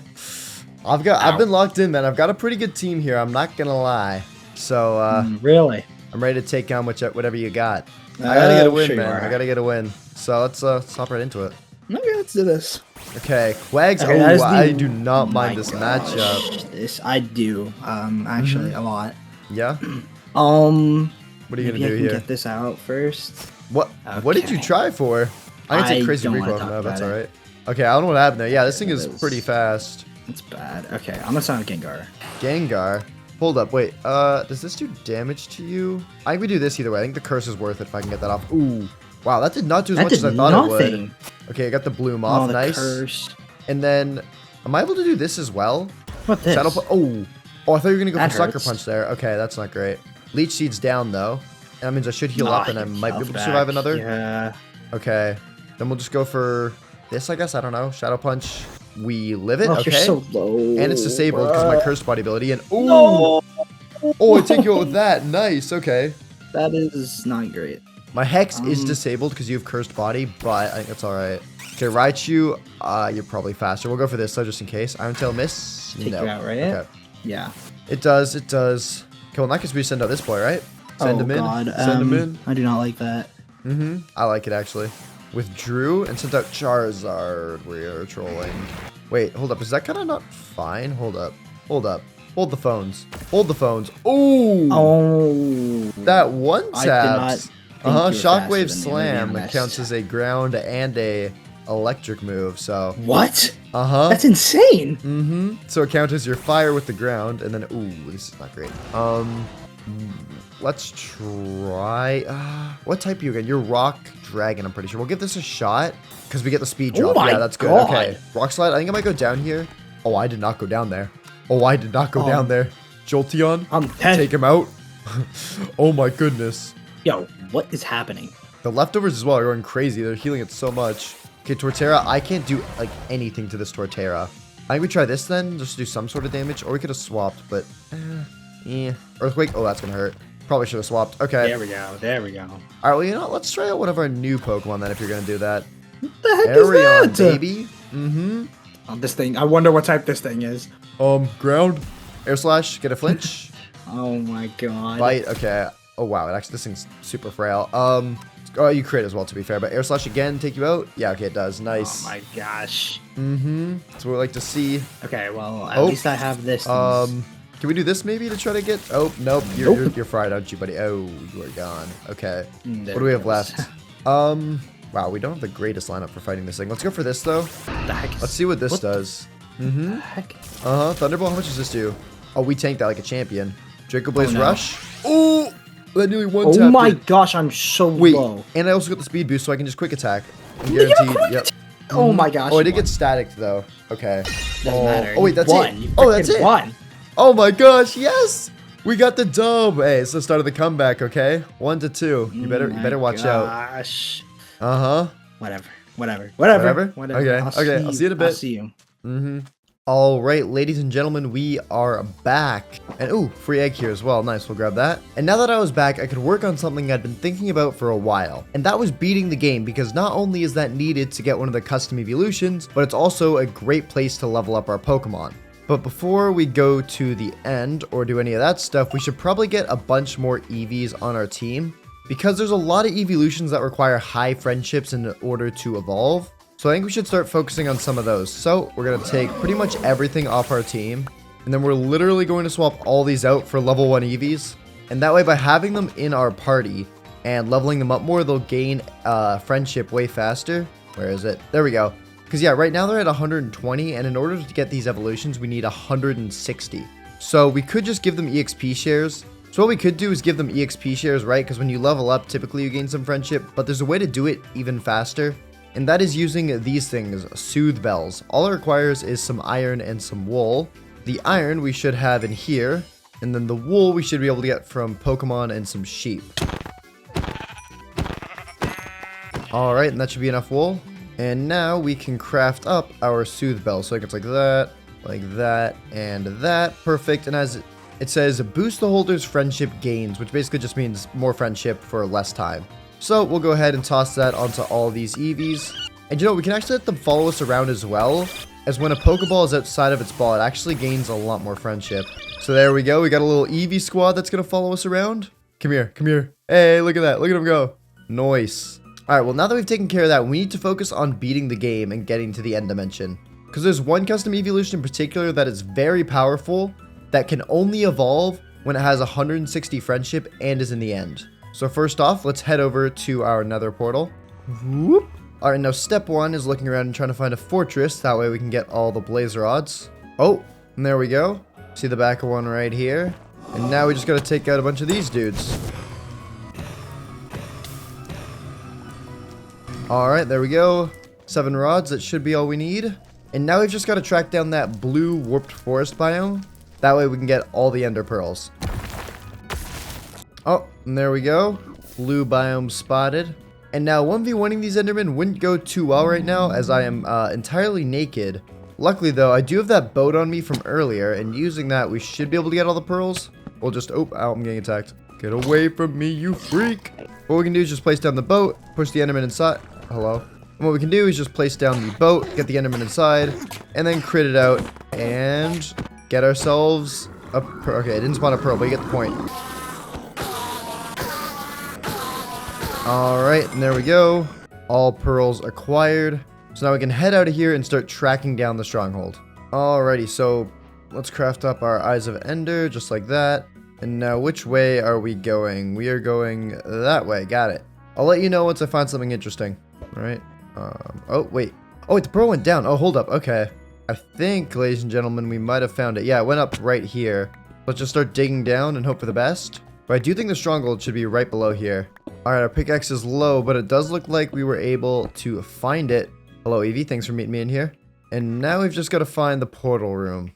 I've been locked in, man. I've got a pretty good team here. I'm not gonna lie. So, really? I'm ready to take on whatever you got. I gotta get a win, man. I gotta get a win. So let's hop right into it. Okay, let's do this. Okay, Quags. Okay, oh, I do not mind this matchup. This I do. Actually, a lot. Yeah. What are you gonna do here? Get this out first. What? Okay. What did you try for? I'm gonna take crazy recoil. No, that's all right. Okay, I don't know what happened there. Yeah, this thing is pretty fast. It's bad. Okay, I'm gonna sound Gengar. Gengar. Hold up, wait. Does this do damage to you? I think we do this either way. I think the curse is worth it if I can get that off. Ooh. Wow, that did not do as much as I thought it would. Okay, I got the bloom off. Nice. Curse. And then, am I able to do this as well? What this? Oh, I thought you were gonna go for Sucker Punch there. Okay, that's not great. Leech Seed's down though. And that means I should heal up and I might be able to survive another. Yeah. Okay. Then we'll just go for this, I guess. I don't know. Shadow Punch. We live it. Oh, okay. You're so low. And it's disabled because of my cursed body ability. And ooh. No. Oh, I take you out with that. Nice. Okay. That is not great. My Hex is disabled because you have cursed body, but I think that's all right. Okay, Raichu, you're probably faster. We'll go for this, though, just in case. Iron Tail miss. Take you out, right? Okay. Yeah. It does. It does. Okay, well, in that case, we send out this boy, right? Send him in. God. Send him in. I do not like that. I like it, actually. Withdrew and sent out Charizard. We are trolling. Wait, hold up. Is that kind of not fine? Hold up. Hold up. Hold the phones. Hold the phones. Ooh. Oh. That one taps. Shockwave Slam that counts as a ground and a electric move, so. What? That's insane. So it counts as your fire with the ground, and then, ooh, this is not great. Let's try, what type are you again? You're Rock Dragon, I'm pretty sure. We'll give this a shot, because we get the speed drop. Yeah, that's good. God. Okay, Rock Slide, I think I might go down here. Oh, I did not go down there. Oh, I did not go down there. Jolteon, take him out. Oh my goodness. Yo, what is happening? The leftovers as well are going crazy. They're healing it so much. Okay, Torterra, I can't do like anything to this Torterra. I think we try this then, just to do some sort of damage, or we could have swapped, but Earthquake, oh, that's gonna hurt. Probably should have swapped. Okay. There we go. There we go. All right, well, you know what? Let's try out one of our new Pokemon then if you're gonna do that. What the heck is that? Baby. Oh, this thing. I wonder what type this thing is. Ground. Air Slash. Get a flinch. Oh my god. Bite. Okay. Oh wow. This thing's super frail. Oh, you crit as well, to be fair. But Air Slash again, take you out. Yeah. Okay, it does. Nice. Oh my gosh. That's what we like to see. Okay. Well, at least I have this. Can we do this maybe to try to get? Oh nope. You're fried, aren't you, buddy? Oh, you are gone. Okay. What do we have left? Wow, we don't have the greatest lineup for fighting this thing. Let's go for this though. Let's see what this does. The heck? Thunderbolt. How much does this do? Oh, we tanked that like a champion. Dracoblaze Rush. Oh, that nearly one-tapped. Oh my gosh, I'm so low. And I also got the speed boost, so I can just quick attack. I'm guaranteed. Yep. Oh my gosh. Oh, I did get static though. Okay. Doesn't matter. Oh wait, that's it. Oh, that's it. Won. Oh my gosh, yes! We got the dub. Hey, it's the start of the comeback, okay? 1-2. You better watch out. Gosh. Whatever. Whatever. Okay. I'll see in a bit. I'll see you. Alright, ladies and gentlemen, we are back. And ooh, free egg here as well. Nice, we'll grab that. And now that I was back, I could work on something I'd been thinking about for a while. And that was beating the game, because not only is that needed to get one of the custom evolutions, but it's also a great place to level up our Pokemon. But before we go to the end or do any of that stuff, we should probably get a bunch more EVs on our team, because there's a lot of evolutions that require high friendships in order to evolve. So I think we should start focusing on some of those. So we're going to take pretty much everything off our team. And then we're literally going to swap all these out for level 1 EVs. And that way, by having them in our party and leveling them up more, they'll gain friendship way faster. Where is it? There we go. Because yeah, right now they're at 120. And in order to get these evolutions, we need 160. So we could just give them EXP shares. So what we could do is give them EXP shares, right? Because when you level up, typically you gain some friendship. But there's a way to do it even faster. And that is using these things, Soothe Bells. All it requires is some iron and some wool. The iron we should have in here, and then the wool we should be able to get from Pokemon and some sheep. Alright, and that should be enough wool. And now we can craft up our Soothe Bells. So it's like that, and that. Perfect. And as it says, boost the holder's friendship gains, which basically just means more friendship for less time. So we'll go ahead and toss that onto all these EVs. And you know, we can actually let them follow us around as well, as when a Pokeball is outside of its ball, it actually gains a lot more friendship. So there we go. We got a little EV squad that's going to follow us around. Come here, come here. Hey, look at that. Look at him go. Nice. All right, well, now that we've taken care of that, we need to focus on beating the game and getting to the end dimension. Because there's one custom evolution in particular that is very powerful that can only evolve when it has 160 friendship and is in the end. So first off, let's head over to our nether portal. Whoop. All right, now step 1 is looking around and trying to find a fortress. That way we can get all the blaze rods. Oh, and there we go. See the back of one right here. And now we just got to take out a bunch of these dudes. All right, there we go. 7 rods, that should be all we need. And now we've just got to track down that blue warped forest biome. That way we can get all the ender pearls. Oh, and there we go. Blue biome spotted. And now 1v1ing these endermen wouldn't go too well right now, as I am entirely naked. Luckily though, I do have that boat on me from earlier, and using that we should be able to get all the pearls. We'll just, oh, I'm getting attacked. Get away from me, you freak. What we can do is just place down the boat, push the enderman inside. Hello. And what we can do is just place down the boat, get the enderman inside, and then crit it out, and get ourselves a pearl. Okay, it didn't spawn a pearl, but you get the point. Alright, and there we go. All pearls acquired. So now we can head out of here and start tracking down the stronghold. Alrighty, so let's craft up our Eyes of Ender, just like that. And now which way are we going? We are going that way, got it. I'll let you know once I find something interesting. Alright. Oh, wait. Oh, wait, the pearl went down. Oh, hold up, okay. I think, ladies and gentlemen, we might have found it. Yeah, it went up right here. Let's just start digging down and hope for the best. But I do think the stronghold should be right below here. Alright, our pickaxe is low, but it does look like we were able to find it. Hello, Evie. Thanks for meeting me in here. And now we've just got to find the portal room.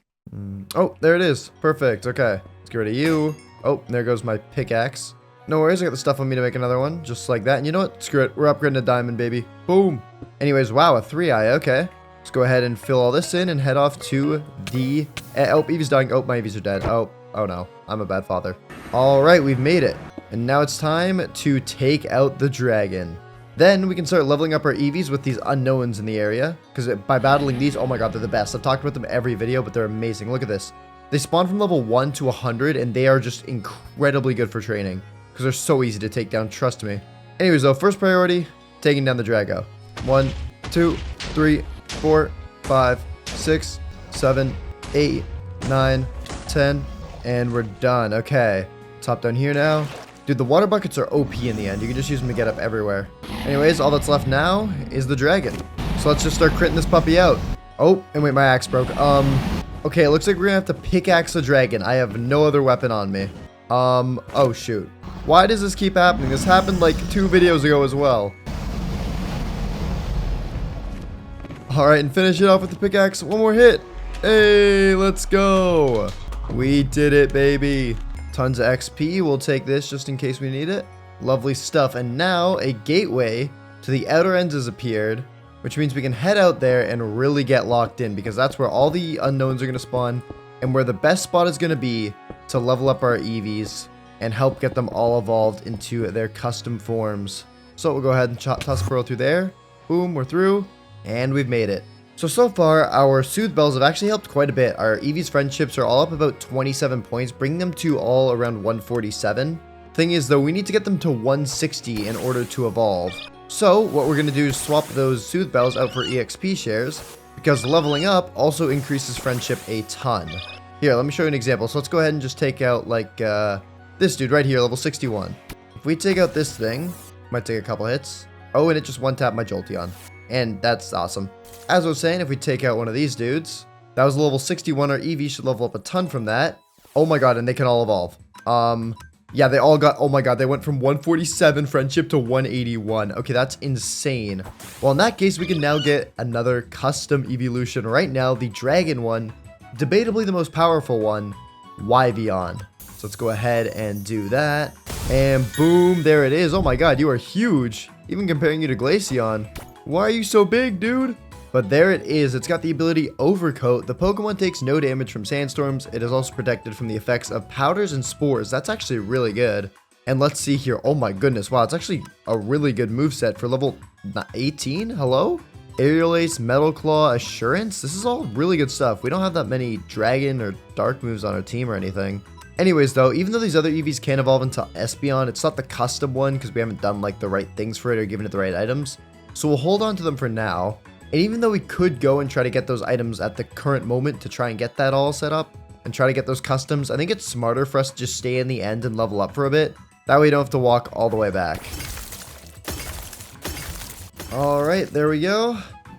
Oh, there it is. Perfect. Okay. Let's get rid of you. Oh, there goes my pickaxe. No worries. I got the stuff on me to make another one. Just like that. And you know what? Screw it. We're upgrading to diamond, baby. Boom. Anyways, wow, a 3-eye. Okay. Let's go ahead and fill all this in and head off to the... Oh, Evie's dying. Oh, my Eevees are dead. Oh no. I'm a bad father. Alright, we've made it. And now it's time to take out the dragon. Then we can start leveling up our EVs with these unknowns in the area. Because by battling these, oh my god, they're the best. I've talked about them every video, but they're amazing. Look at this. They spawn from level 1 to 100, and they are just incredibly good for training. Because they're so easy to take down, trust me. Anyways though, first priority, taking down the Drago. 1, 2, 3, 4, 5, 6, 7, 8, 9, 10, and we're done. Okay. Top down here now. Dude, the water buckets are OP in the end. You can just use them to get up everywhere. Anyways, all that's left now is the dragon. So let's just start critting this puppy out. Oh, and wait, my axe broke. Okay, it looks like we're gonna have to pickaxe the dragon. I have no other weapon on me. Oh shoot. Why does this keep happening? This happened like 2 videos ago as well. Alright, and finish it off with the pickaxe. One more hit. Hey, let's go. We did it, baby. Tons of XP. We'll take this just in case we need it. Lovely stuff. And now a gateway to the outer ends has appeared. which means we can head out there and really get locked in because that's where all the unknowns are going to spawn and where the best spot is going to be to level up our EVs and help get them all evolved into their custom forms. So we'll go ahead and toss Pearl through there. Boom, we're through, and we've made it. So far, our Soothe Bells have actually helped quite a bit. Our Eevee's friendships are all up about 27 points, bringing them to all around 147. Thing is, though, we need to get them to 160 in order to evolve. So what we're going to do is swap those Soothe Bells out for EXP shares, because leveling up also increases friendship a ton. Here, let me show you an example. So let's go ahead and just take out, like, this dude right here, level 61. If we take out this thing, might take a couple hits. Oh, and it just one-tapped my Jolteon. And that's awesome. As I was saying, if we take out one of these dudes, that was level 61. Our Eevee should level up a ton from that. Oh my god, and they can all evolve. Yeah, they all got, oh my god, they went from 147 friendship to 181. Okay, that's insane. Well, in that case, we can now get another custom evolution. Right now, the dragon one, debatably the most powerful one, Wyveon. So let's go ahead and do that. And boom, there it is. Oh my god, you are huge. Even comparing you to Glaceon. Why are you so big, dude? But there it is. It's got the ability Overcoat. The Pokemon takes no damage from sandstorms. It is also protected from the effects of powders and spores. That's actually really good. And let's see here. Oh my goodness. Wow, it's actually a really good moveset for level 18. Hello? Aerial Ace, Metal Claw, Assurance. This is all really good stuff. We don't have that many Dragon or Dark moves on our team or anything. Anyways, though, even though these other Eevees can evolve into Espeon, it's not the custom one because we haven't done like the right things for it or given it the right items. So we'll hold on to them for now. And even though we could go and try to get those items at the current moment to try and get that all set up and try to get those customs, I think it's smarter for us to just stay in the end and level up for a bit. That way we don't have to walk all the way back. Alright, there we go.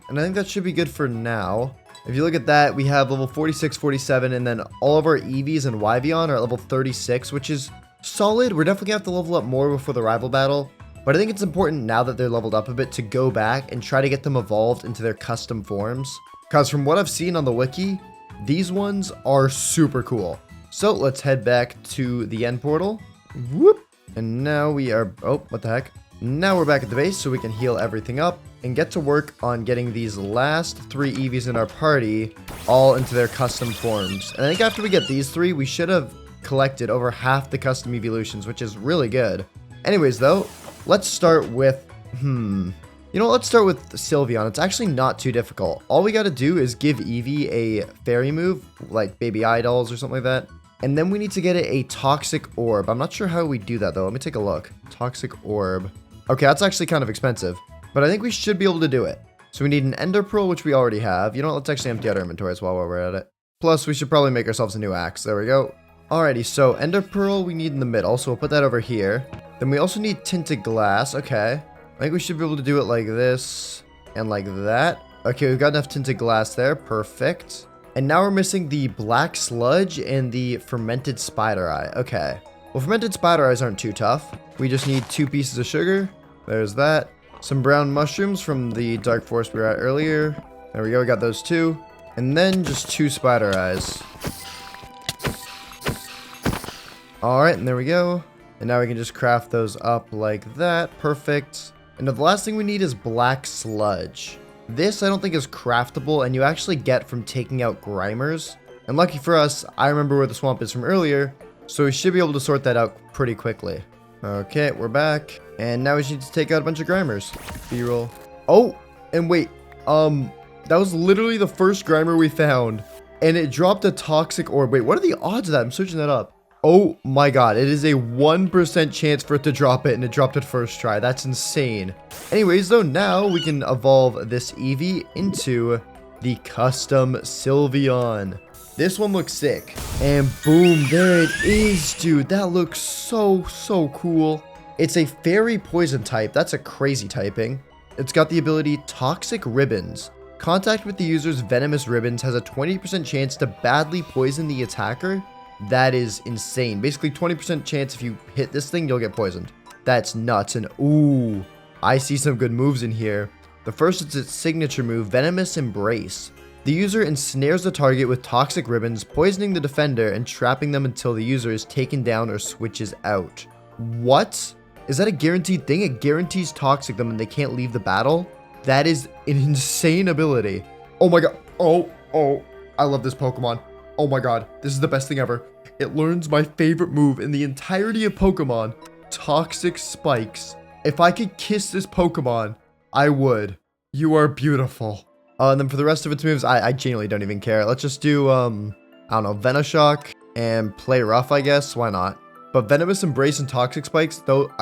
And I think that should be good for now. If you look at that, we have level 46, 47, and then all of our Eevees and Wyveon are at level 36, which is solid. We're definitely going to have to level up more before the rival battle. But I think it's important now that they're leveled up a bit to go back and try to get them evolved into their custom forms. Because from what I've seen on the wiki, these ones are super cool. So let's head back to the end portal. Whoop! And now we are... Oh, what the heck? Now we're back at the base so we can heal everything up and get to work on getting these last 3 Eevees in our party all into their custom forms. And I think after we get these 3, we should have collected over half the custom evolutions, which is really good. Anyways, though, let's start with, let's start with Sylveon. It's actually not too difficult. All we got to do is give Eevee a fairy move, like Baby Idols or something like that. And then we need to get it a Toxic Orb. I'm not sure how we do that, though. Let me take a look. Toxic Orb. Okay, that's actually kind of expensive, but I think we should be able to do it. So we need an Ender Pearl, which we already have. You know what? Let's actually empty out our inventories while we're at it. Plus, we should probably make ourselves a new axe. There we go. Alrighty, so Ender Pearl we need in the middle, so we'll put that over here. Then we also need Tinted Glass. Okay. I think we should be able to do it like this and like that. Okay, we've got enough Tinted Glass there. Perfect. And now we're missing the Black Sludge and the Fermented Spider Eye. Okay. Well, Fermented Spider Eyes aren't too tough. We just need 2 pieces of sugar. There's that. Some brown mushrooms from the Dark Forest we were at earlier. There we go, we got those 2. And then just 2 Spider Eyes. Alright, and there we go. And now we can just craft those up like that. Perfect. And now the last thing we need is Black Sludge. This I don't think is craftable, and you actually get from taking out Grimers. And lucky for us, I remember where the swamp is from earlier, so we should be able to sort that out pretty quickly. Okay, we're back. And now we just need to take out a bunch of Grimers. B-roll. Oh, and wait. That was literally the first Grimer we found. And it dropped a Toxic Orb. Wait, what are the odds of that? I'm searching that up. Oh my god, it is a 1% chance for it to drop it, and it dropped it first try. That's insane. Anyways, though, now we can evolve this Eevee into the custom Sylveon. This one looks sick. And boom, there it is, dude. That looks so cool. It's a fairy poison type. That's a crazy typing. It's got the ability Toxic Ribbons. Contact with the user's venomous ribbons has a 20% chance to badly poison the attacker. That is insane. Basically, 20% chance if you hit this thing, you'll get poisoned. That's nuts. And ooh, I see some good moves in here. The first is its signature move, Venomous Embrace. The user ensnares the target with toxic ribbons, poisoning the defender and trapping them until the user is taken down or switches out. What? Is that a guaranteed thing? It guarantees toxic them and they can't leave the battle? That is an insane ability. Oh my god. Oh, I love this Pokemon. Oh my god, this is the best thing ever. It learns my favorite move in the entirety of Pokemon, Toxic Spikes. If I could kiss this Pokemon, I would. You are beautiful. And then for the rest of its moves, I genuinely don't even care. Let's just do, I don't know, Venoshock and Play Rough, I guess. Why not? But Venomous Embrace and Toxic Spikes, though,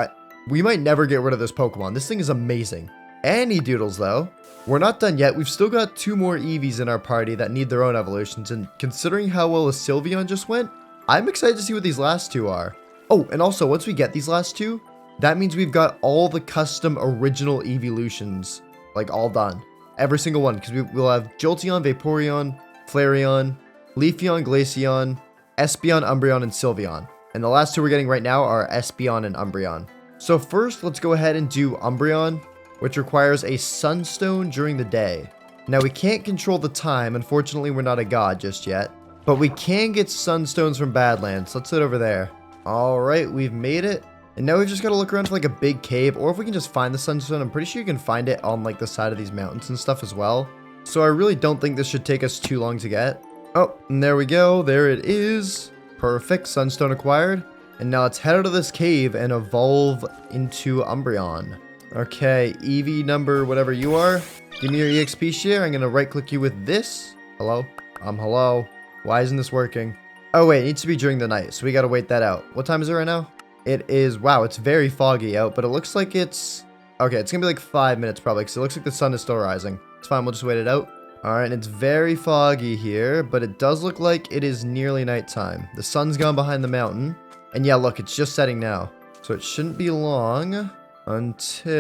we might never get rid of this Pokemon. This thing is amazing. Any Doodles, though. We're not done yet. We've still got 2 more Eevees in our party that need their own evolutions. And considering how well a Sylveon just went, I'm excited to see what these last 2 are. Oh, and also, once we get these last 2, that means we've got all the custom original evolutions, like, all done. Every single one, because we'll have Jolteon, Vaporeon, Flareon, Leafeon, Glaceon, Espeon, Umbreon, and Sylveon. And the last 2 we're getting right now are Espeon and Umbreon. So first, let's go ahead and do Umbreon, which requires a Sunstone during the day. Now, we can't control the time. Unfortunately, we're not a god just yet. But we can get Sunstones from Badlands. Let's sit over there. Alright, we've made it. And now we've just got to look around for like a big cave. Or if we can just find the Sunstone, I'm pretty sure you can find it on like the side of these mountains and stuff as well. So I really don't think this should take us too long to get. Oh, and there we go. There it is. Perfect. Sunstone acquired. And now let's head out of this cave and evolve into Umbreon. Okay, Eevee number whatever you are. Give me your EXP share. I'm going to right click you with this. Hello? Hello. Why isn't this working? Oh wait, it needs to be during the night, so we got to wait that out. What time is it right now? It is, wow, it's very foggy out, but it looks like it's, okay, it's going to be like 5 minutes probably, because it looks like the sun is still rising. It's fine, we'll just wait it out. Alright, and it's very foggy here, but it does look like it is nearly nighttime. The sun's gone behind the mountain, and yeah, look, it's just setting now. So it shouldn't be long until,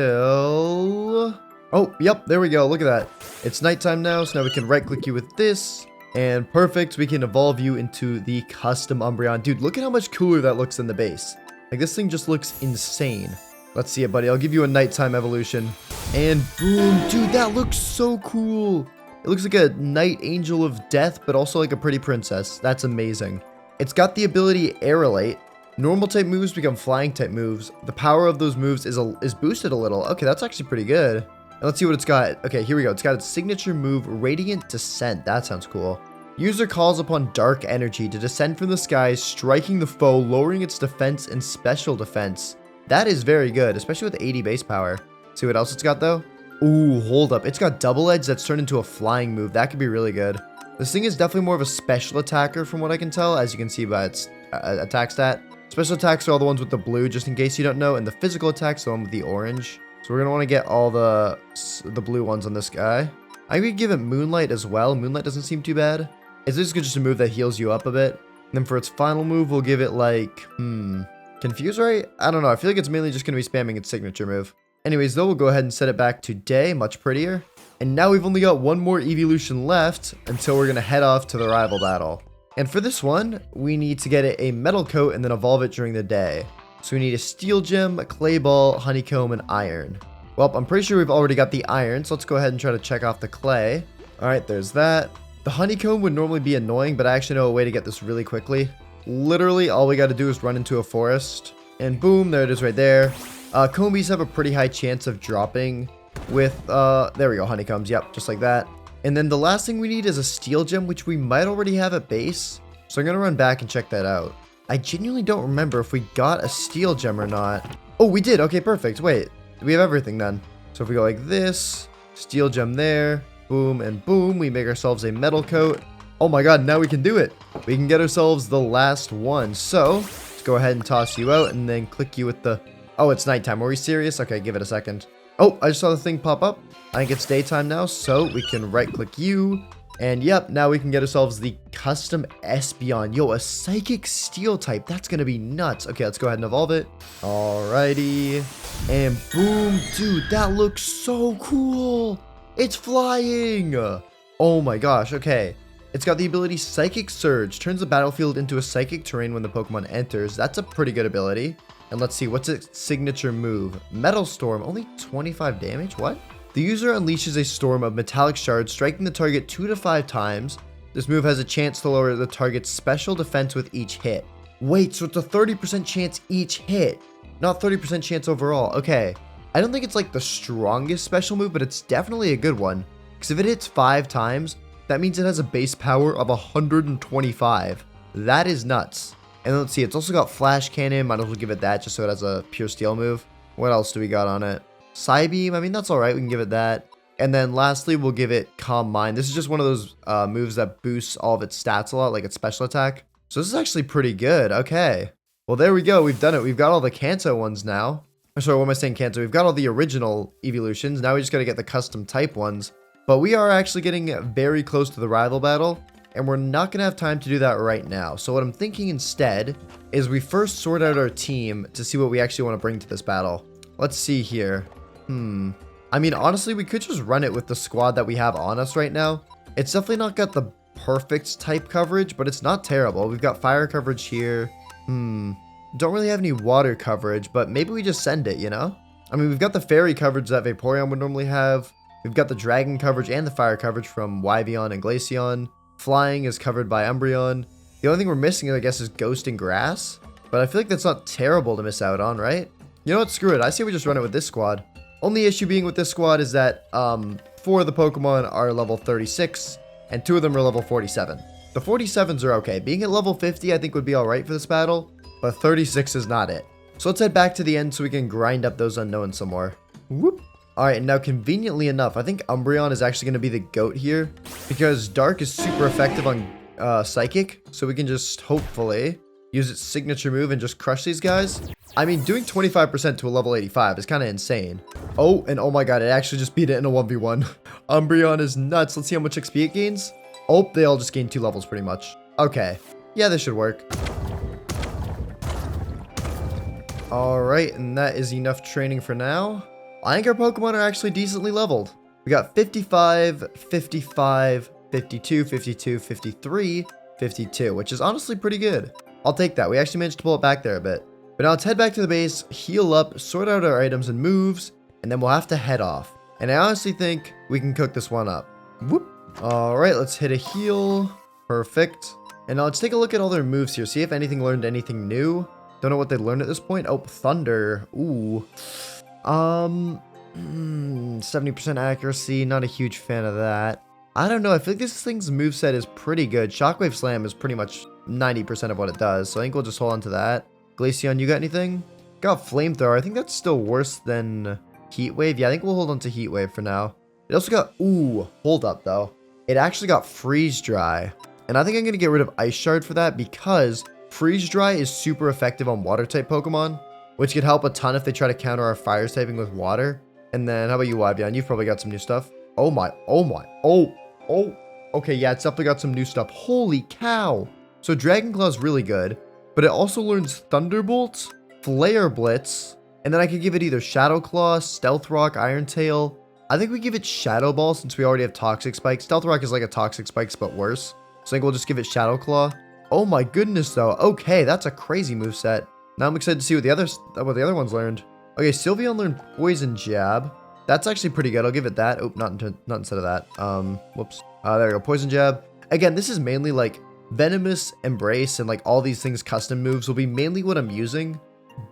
oh, yep, there we go, look at that. It's nighttime now, so now we can right-click you with this, and perfect, we can evolve you into the custom Umbreon. Dude, look at how much cooler that looks than the base. Like, this thing just looks insane. Let's see it, buddy. I'll give you a nighttime evolution. And boom. Dude, that looks so cool. It looks like a night angel of death, but also like a pretty princess. That's amazing. It's got the ability Aerolate. Normal type moves become flying type moves. The power of those moves is boosted a little. Okay, that's actually pretty good. And let's see what it's got. Okay, here we go. It's got its signature move, Radiant Descent. That sounds cool. User calls upon dark energy to descend from the skies, striking the foe, lowering its defense and special defense. That is very good, especially with 80 base power. See what else it's got though? Ooh, hold up. It's got double edge that's turned into a flying move. That could be really good. This thing is definitely more of a special attacker from what I can tell, as you can see by its attack stat. Special attacks are all the ones with the blue, just in case you don't know, and the physical attacks are the one with the orange. So we're going to want to get all the blue ones on this guy. I could give it Moonlight as well. Moonlight doesn't seem too bad. It's basically just a move that heals you up a bit. And then for its final move, we'll give it like, Confuse, right? I don't know. I feel like it's mainly just going to be spamming its signature move. Anyways, though, we'll go ahead and set it back to day. Much prettier. And now we've only got one more evolution left until we're going to head off to the rival battle. And for this one, we need to get it a metal coat and then evolve it during the day. So we need a steel gem, a clay ball, honeycomb, and iron. Well, I'm pretty sure we've already got the iron, so let's go ahead and try to check off the clay. All right, there's that. The honeycomb would normally be annoying, but I actually know a way to get this really quickly. Literally, all we got to do is run into a forest. And boom, there it is right there. Combies have a pretty high chance of dropping with, there we go, honeycombs. Yep, just like that. And then the last thing we need is a steel gem, which we might already have at base. So I'm going to run back and check that out. I genuinely don't remember if we got a steel gem or not. Oh, we did. Okay, perfect. Wait, we have everything then. So if we go like this, steel gem there, boom and boom, we make ourselves a metal coat. Oh my god, now we can do it. We can get ourselves the last one. So let's go ahead and toss you out and then click you with the, oh, it's nighttime. Are we serious? Okay, give it a second. Oh, I just saw the thing pop up. I think it's daytime now, so we can right click you. And yep, now we can get ourselves the custom Espeon. Yo, a psychic steel type. That's going to be nuts. Okay, let's go ahead and evolve it. Alrighty. And boom. Dude, that looks so cool. It's flying. Oh my gosh. Okay. It's got the ability Psychic Surge. Turns the battlefield into a psychic terrain when the Pokemon enters. That's a pretty good ability. And let's see, what's its signature move? Metal Storm. Only 25 damage? What? The user unleashes a storm of metallic shards, striking the target 2 to 5 times. This move has a chance to lower the target's special defense with each hit. Wait, so it's a 30% chance each hit, not 30% chance overall. Okay, I don't think it's like the strongest special move, but it's definitely a good one. Because if it hits 5 times, that means it has a base power of 125. That is nuts. And then let's see, it's also got Flash Cannon. Might as well give it that just so it has a pure steel move. What else do we got on it? Psybeam, I mean, that's alright. We can give it that. And then lastly, we'll give it Calm Mind. This is just one of those moves that boosts all of its stats a lot, like its special attack. So this is actually pretty good. Okay. Well, there we go. We've done it. We've got all the Kanto ones now. Or sorry, what am I saying, Kanto? We've got all the original evolutions. Now we just got to get the custom type ones. But we are actually getting very close to the rival battle. And we're not going to have time to do that right now. So what I'm thinking instead is we first sort out our team to see what we actually want to bring to this battle. Let's see here. I mean, honestly, we could just run it with the squad that we have on us right now. It's definitely not got the perfect type coverage, but it's not terrible. We've got fire coverage here. Don't really have any water coverage, but maybe we just send it, you know? I mean, we've got the fairy coverage that Vaporeon would normally have. We've got the dragon coverage and the fire coverage from Wyveon and Glaceon. Flying is covered by Umbreon. The only thing we're missing, I guess, is Ghost and Grass. But I feel like that's not terrible to miss out on, right? You know what? Screw it. I say we just run it with this squad. Only issue being with this squad is that 4 of the Pokemon are level 36 and 2 of them are level 47. The 47s are okay. Being at level 50 I think would be alright for this battle, but 36 is not it. So let's head back to the end so we can grind up those unknowns some more. Whoop. Alright, and now conveniently enough, I think Umbreon is actually going to be the GOAT here because Dark is super effective on Psychic, so we can just hopefully use its signature move and just crush these guys. I mean, doing 25% to a level 85 is kind of insane. Oh, and oh my god, it actually just beat it in a 1v1. Umbreon is nuts. Let's see how much XP it gains. Oh, they all just gained 2 levels pretty much. Okay. Yeah, this should work. Alright, and that is enough training for now. I think our Pokemon are actually decently leveled. We got 55, 55, 52, 52, 53, 52, which is honestly pretty good. I'll take that. We actually managed to pull it back there a bit. But now let's head back to the base, heal up, sort out our items and moves, and then we'll have to head off. And I honestly think we can cook this one up. Whoop. Alright, let's hit a heal. Perfect. And now let's take a look at all their moves here, see if anything learned anything new. Don't know what they learned at this point. Oh, Thunder. Ooh. 70% accuracy. Not a huge fan of that. I don't know. I feel like this thing's moveset is pretty good. Shockwave Slam is pretty much 90% of what it does. So I think we'll just hold on to that. Glaceon, you got anything? Got Flamethrower. I think that's still worse than Heat Wave. Yeah, I think we'll hold on to Heat Wave for now. It also got... Ooh, hold up, though. It actually got Freeze Dry. And I think I'm going to get rid of Ice Shard for that because Freeze Dry is super effective on Water-type Pokemon, which could help a ton if they try to counter our Fire typing with Water. And then, how about you, Wyveon? You've probably got some new stuff. Oh my, oh my, oh. Okay, yeah, it's definitely got some new stuff. Holy cow. So Dragon Claw is really good, but it also learns Thunderbolt, Flare Blitz, and then I could give it either Shadow Claw, Stealth Rock, Iron Tail. I think we give it Shadow Ball since we already have Toxic Spike. Stealth Rock is like a Toxic Spikes, but worse. So I think we'll just give it Shadow Claw. Oh my goodness, though. Okay, that's a crazy moveset. Now I'm excited to see what the other ones learned. Okay, Sylveon learned Poison Jab. That's actually pretty good. I'll give it that. Oh, not instead of that. Whoops. There we go. Poison Jab. Again, this is mainly like Venomous, Embrace, and like all these things custom moves will be mainly what I'm using.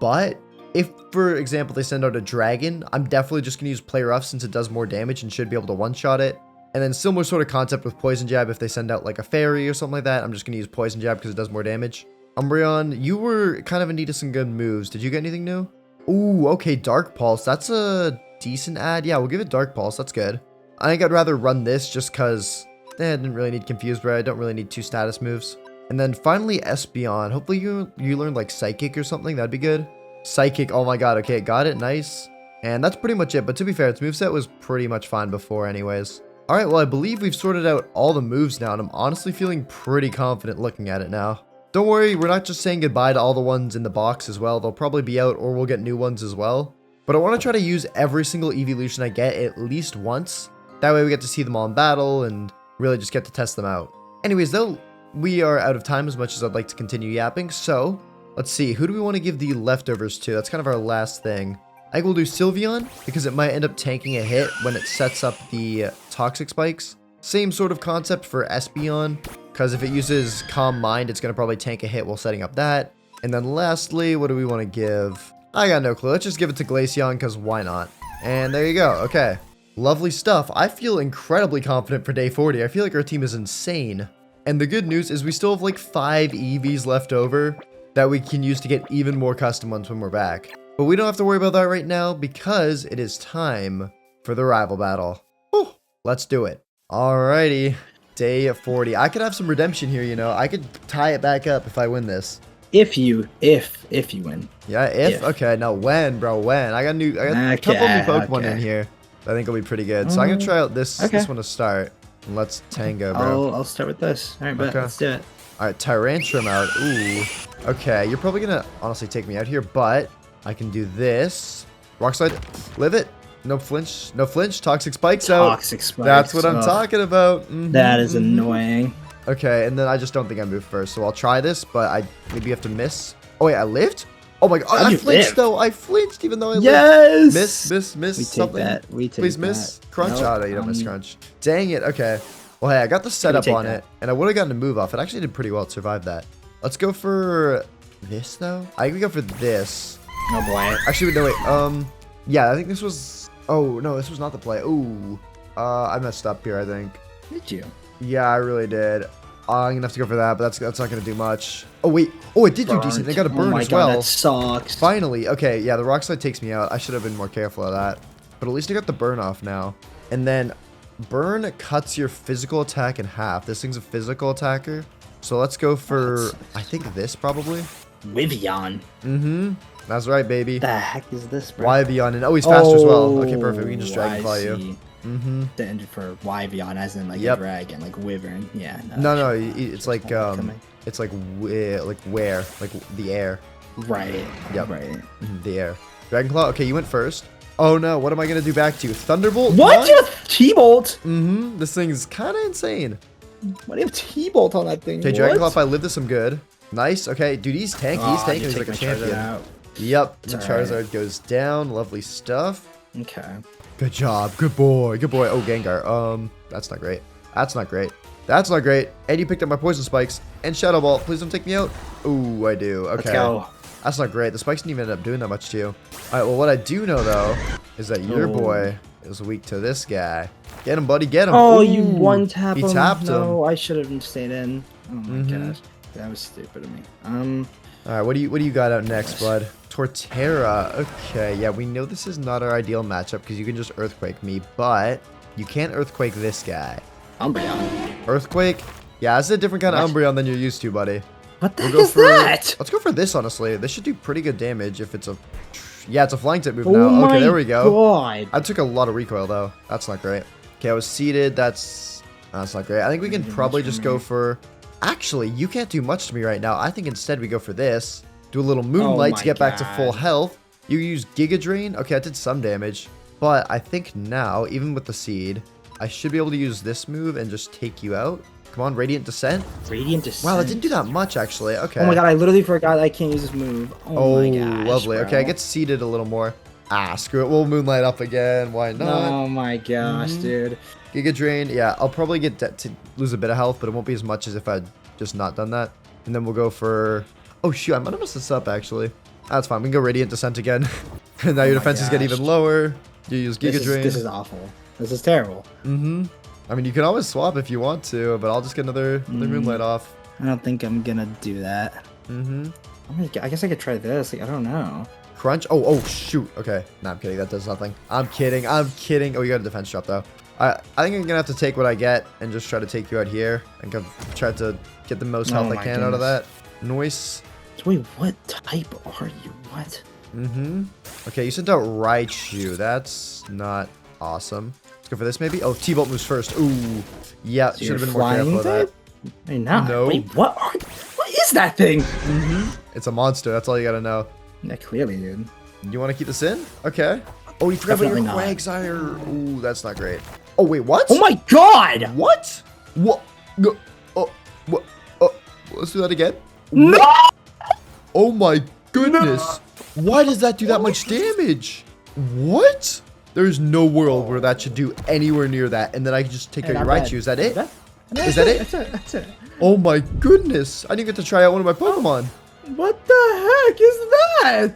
But if, for example, they send out a Dragon, I'm definitely just going to use Play Rough since it does more damage and should be able to one-shot it. And then similar sort of concept with Poison Jab. If they send out like a Fairy or something like that, I'm just going to use Poison Jab because it does more damage. Umbreon, you were kind of in need of some good moves. Did you get anything new? Ooh, okay, Dark Pulse. That's a decent add. Yeah, we'll give it Dark Pulse. That's good. I think I'd rather run this just because I didn't really need Confused Ray. I don't really need 2 status moves. And then finally Espeon. Hopefully you learn like Psychic or something. That'd be good. Psychic. Oh my god. Okay, got it. Nice. And that's pretty much it. But to be fair, its moveset was pretty much fine before anyways. Alright, well, I believe we've sorted out all the moves now, and I'm honestly feeling pretty confident looking at it now. Don't worry, we're not just saying goodbye to all the ones in the box as well. They'll probably be out, or we'll get new ones as well. But I want to try to use every single evolution I get at least once. That way we get to see them all in battle, and really just get to test them out. Anyways, though, we are out of time as much as I'd like to continue yapping, so let's see. Who do we want to give the leftovers to? That's kind of our last thing. I think we'll do Sylveon, because it might end up tanking a hit when it sets up the Toxic Spikes. Same sort of concept for Espeon, because if it uses Calm Mind, it's going to probably tank a hit while setting up that. And then lastly, what do we want to give? I got no clue. Let's just give it to Glaceon, because why not? And there you go. Okay. Lovely stuff. I feel incredibly confident for day 40. I feel like our team is insane. And the good news is we still have like 5 EVs left over that we can use to get even more custom ones when we're back. But we don't have to worry about that right now because it is time for the rival battle. Whew, let's do it. Alrighty, day 40. I could have some redemption here, you know. I could tie it back up if I win this. If you win. Yeah, if? Okay, now when, bro, when? I got a couple new Pokemon in here. I think it'll be pretty good. So I'm gonna try out this one to start. And let's tango, bro. I'll start with this. All right, but let's do it. All right, Tyrantrum out. Ooh. Okay, you're probably gonna honestly take me out here, but I can do this. Rock Slide, live it. No flinch, no flinch. Toxic Spikes out. Toxic Spikes. That's what I'm talking about. That is annoying. Okay, and then I just don't think I moved first, so I'll try this, but I maybe have to miss. Oh wait, I lived? Oh my god, I flinched though. I flinched even though I lived. Miss we something. Take that. We take Please miss. Crunch. Nope. Oh, you don't miss crunch. Dang it. Okay. Well, hey, I got the setup on it, and I would have gotten a move off. It actually did pretty well to survive that. Let's go for this though. I think we go for this. Oh boy. Actually, no wait. Yeah, I think this was. Oh no, this was not the play. Ooh. I messed up here. I think. Did you? Yeah, I really did. I'm gonna have to go for that, but that's not gonna do much. Oh wait, oh it did do decent. They got a burn as well. That sucks. Finally, okay, yeah, the rock slide takes me out. I should have been more careful of that, but at least I got the burn off now. And then burn cuts your physical attack in half. This thing's a physical attacker, so let's go for I think this probably. Wivion. That's right, baby. The heck is this, bro? Wivion, and oh, he's faster as well. Okay, perfect. We can just Dragonfly you. The engine for Wivion, as in like a dragon, like wyvern. Yeah. No, it's like it's like where, like the air. Right. Yep. Right. The air. Dragonclaw. Okay, you went first. Oh no, what am I gonna do back to you? Thunderbolt. What? You have T-Bolt? This thing's kind of insane. What do you have T-Bolt on that thing? Okay, Dragonclaw. If I live this, I'm good. Nice. Okay, dude, he's tanky. He's tanky. He's like a champion. Yep. The Charizard goes down. Lovely stuff. Okay. Good job. Good boy. Good boy. Oh, Gengar. That's not great. That's not great. That's not great. And you picked up my Poison Spikes. And Shadow Ball. Please don't take me out. Ooh, I do. Okay. Let's go. That's not great. The spikes didn't even end up doing that much to you. All right, well, what I do know, though, is that your boy is weak to this guy. Get him, buddy. Get him. Oh, you one-tap him. He tapped him. No, I should have stayed in. Oh, my gosh. That was stupid of me. All right, what do you got out next, bud? Torterra. Okay, yeah, we know this is not our ideal matchup because you can just Earthquake me, but you can't Earthquake this guy. Umbreon. Earthquake? Yeah, this is a different kind of Umbreon than you're used to, buddy. What the heck is that? Let's go for this, honestly. This should do pretty good damage if it's a... Yeah, it's a flying type move now. Okay, there we go. God. I took a lot of recoil, though. That's not great. Okay, I was seated. That's not great. I think we can probably just go for... Actually, you can't do much to me right now. I think instead we go for this. Do a little Moonlight to get back to full health. You use Giga Drain. Okay, I did some damage. But I think now, even with the seed, I should be able to use this move and just take you out. Come on, Radiant Descent. Radiant Descent. Wow, that didn't do that much, actually. Okay. Oh my god, I literally forgot I can't use this move. Oh my gosh, lovely. Bro. Okay, I get seeded a little more. Screw it. We'll Moonlight up again. Why not? Oh my gosh, dude. Giga Drain. Yeah, I'll probably get to lose a bit of health, but it won't be as much as if I'd just not done that. And then we'll go for... Oh, shoot. I might have messed this up, actually. That's fine. We can go Radiant Descent again. And now your defenses get even lower. You use Giga Drain. This is awful. This is terrible. I mean, you can always swap if you want to, but I'll just get another Moonlight off. I don't think I'm gonna do that. I guess I could try this. Like, I don't know. Crunch? Oh, shoot. Okay. No, I'm kidding. That does nothing. I'm kidding. Oh, you got a defense drop, though. I think I'm gonna have to take what I get and just try to take you out here and try to get the most health I can out of that. Noise. Wait, what type are you? What? Okay, you sent out Raichu. That's not awesome. Let's go for this, maybe. Oh, T-Bolt moves first. Ooh. Yeah, So should have been more careful of that. Wait, no. No. Wait, what is that thing? It's a monster. That's all you gotta know. Yeah, clearly, dude. You want to keep this in? Okay. Oh, you forgot about your Quagsire. Ooh, that's not great. Oh, wait, what? Oh my god! What? What? No. Oh, what? Oh, let's do that again. No! Oh my goodness. Why does that do that much damage? What? There's no world where that should do anywhere near that. And then I can just take out your Raichu. Is that it? Is that it? That's it. Oh my goodness. I didn't get to try out one of my Pokemon. What the heck is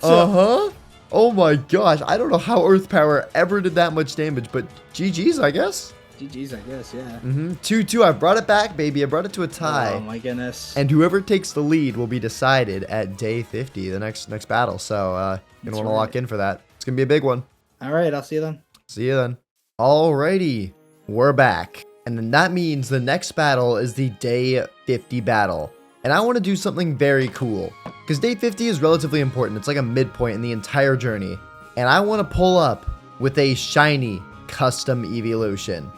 that? Oh my gosh, I don't know how Earth Power ever did that much damage, but GG's, I guess. GG's, I guess, yeah. 2-2, I brought it back, baby. I brought it to a tie. Oh my goodness. And whoever takes the lead will be decided at day 50, the next battle. So you're going to want to lock in for that. It's going to be a big one. All right, I'll see you then. See you then. Alrighty, we're back. And then that means the next battle is the day 50 battle. And I want to do something very cool. Because day 50 is relatively important. It's like a midpoint in the entire journey. And I want to pull up with a shiny custom evolution.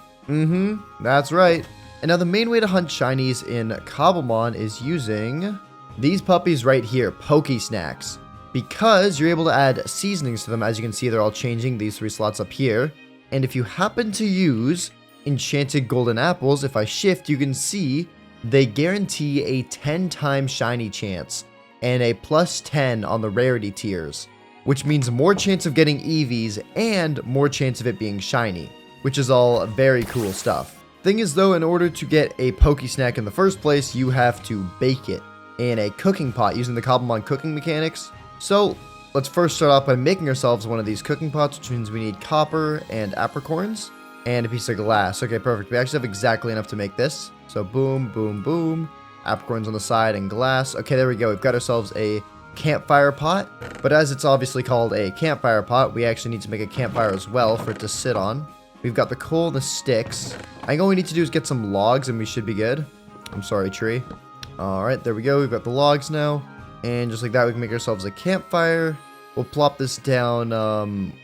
That's right. And now the main way to hunt shinies in Cobblemon is using these puppies right here, Poke Snacks. Because you're able to add seasonings to them. As you can see, they're all changing, these 3 slots up here. And if you happen to use enchanted golden apples, if I shift, you can see they guarantee a 10 times shiny chance and a plus 10 on the rarity tiers, which means more chance of getting EVs and more chance of it being shiny, which is all very cool stuff. Thing is though, in order to get a Poke Snack in the first place, you have to bake it in a cooking pot using the Cobblemon cooking mechanics. So let's first start off by making ourselves one of these cooking pots, which means we need copper and apricorns and a piece of glass. Okay, perfect. We actually have exactly enough to make this. So boom, boom, boom. Apricorns on the side and glass. Okay, there we go. We've got ourselves a campfire pot. But as it's obviously called a campfire pot, we actually need to make a campfire as well for it to sit on. We've got the coal and the sticks. I think all we need to do is get some logs and we should be good. I'm sorry, tree. Alright, there we go. We've got the logs now. And just like that, we can make ourselves a campfire. We'll plop this down.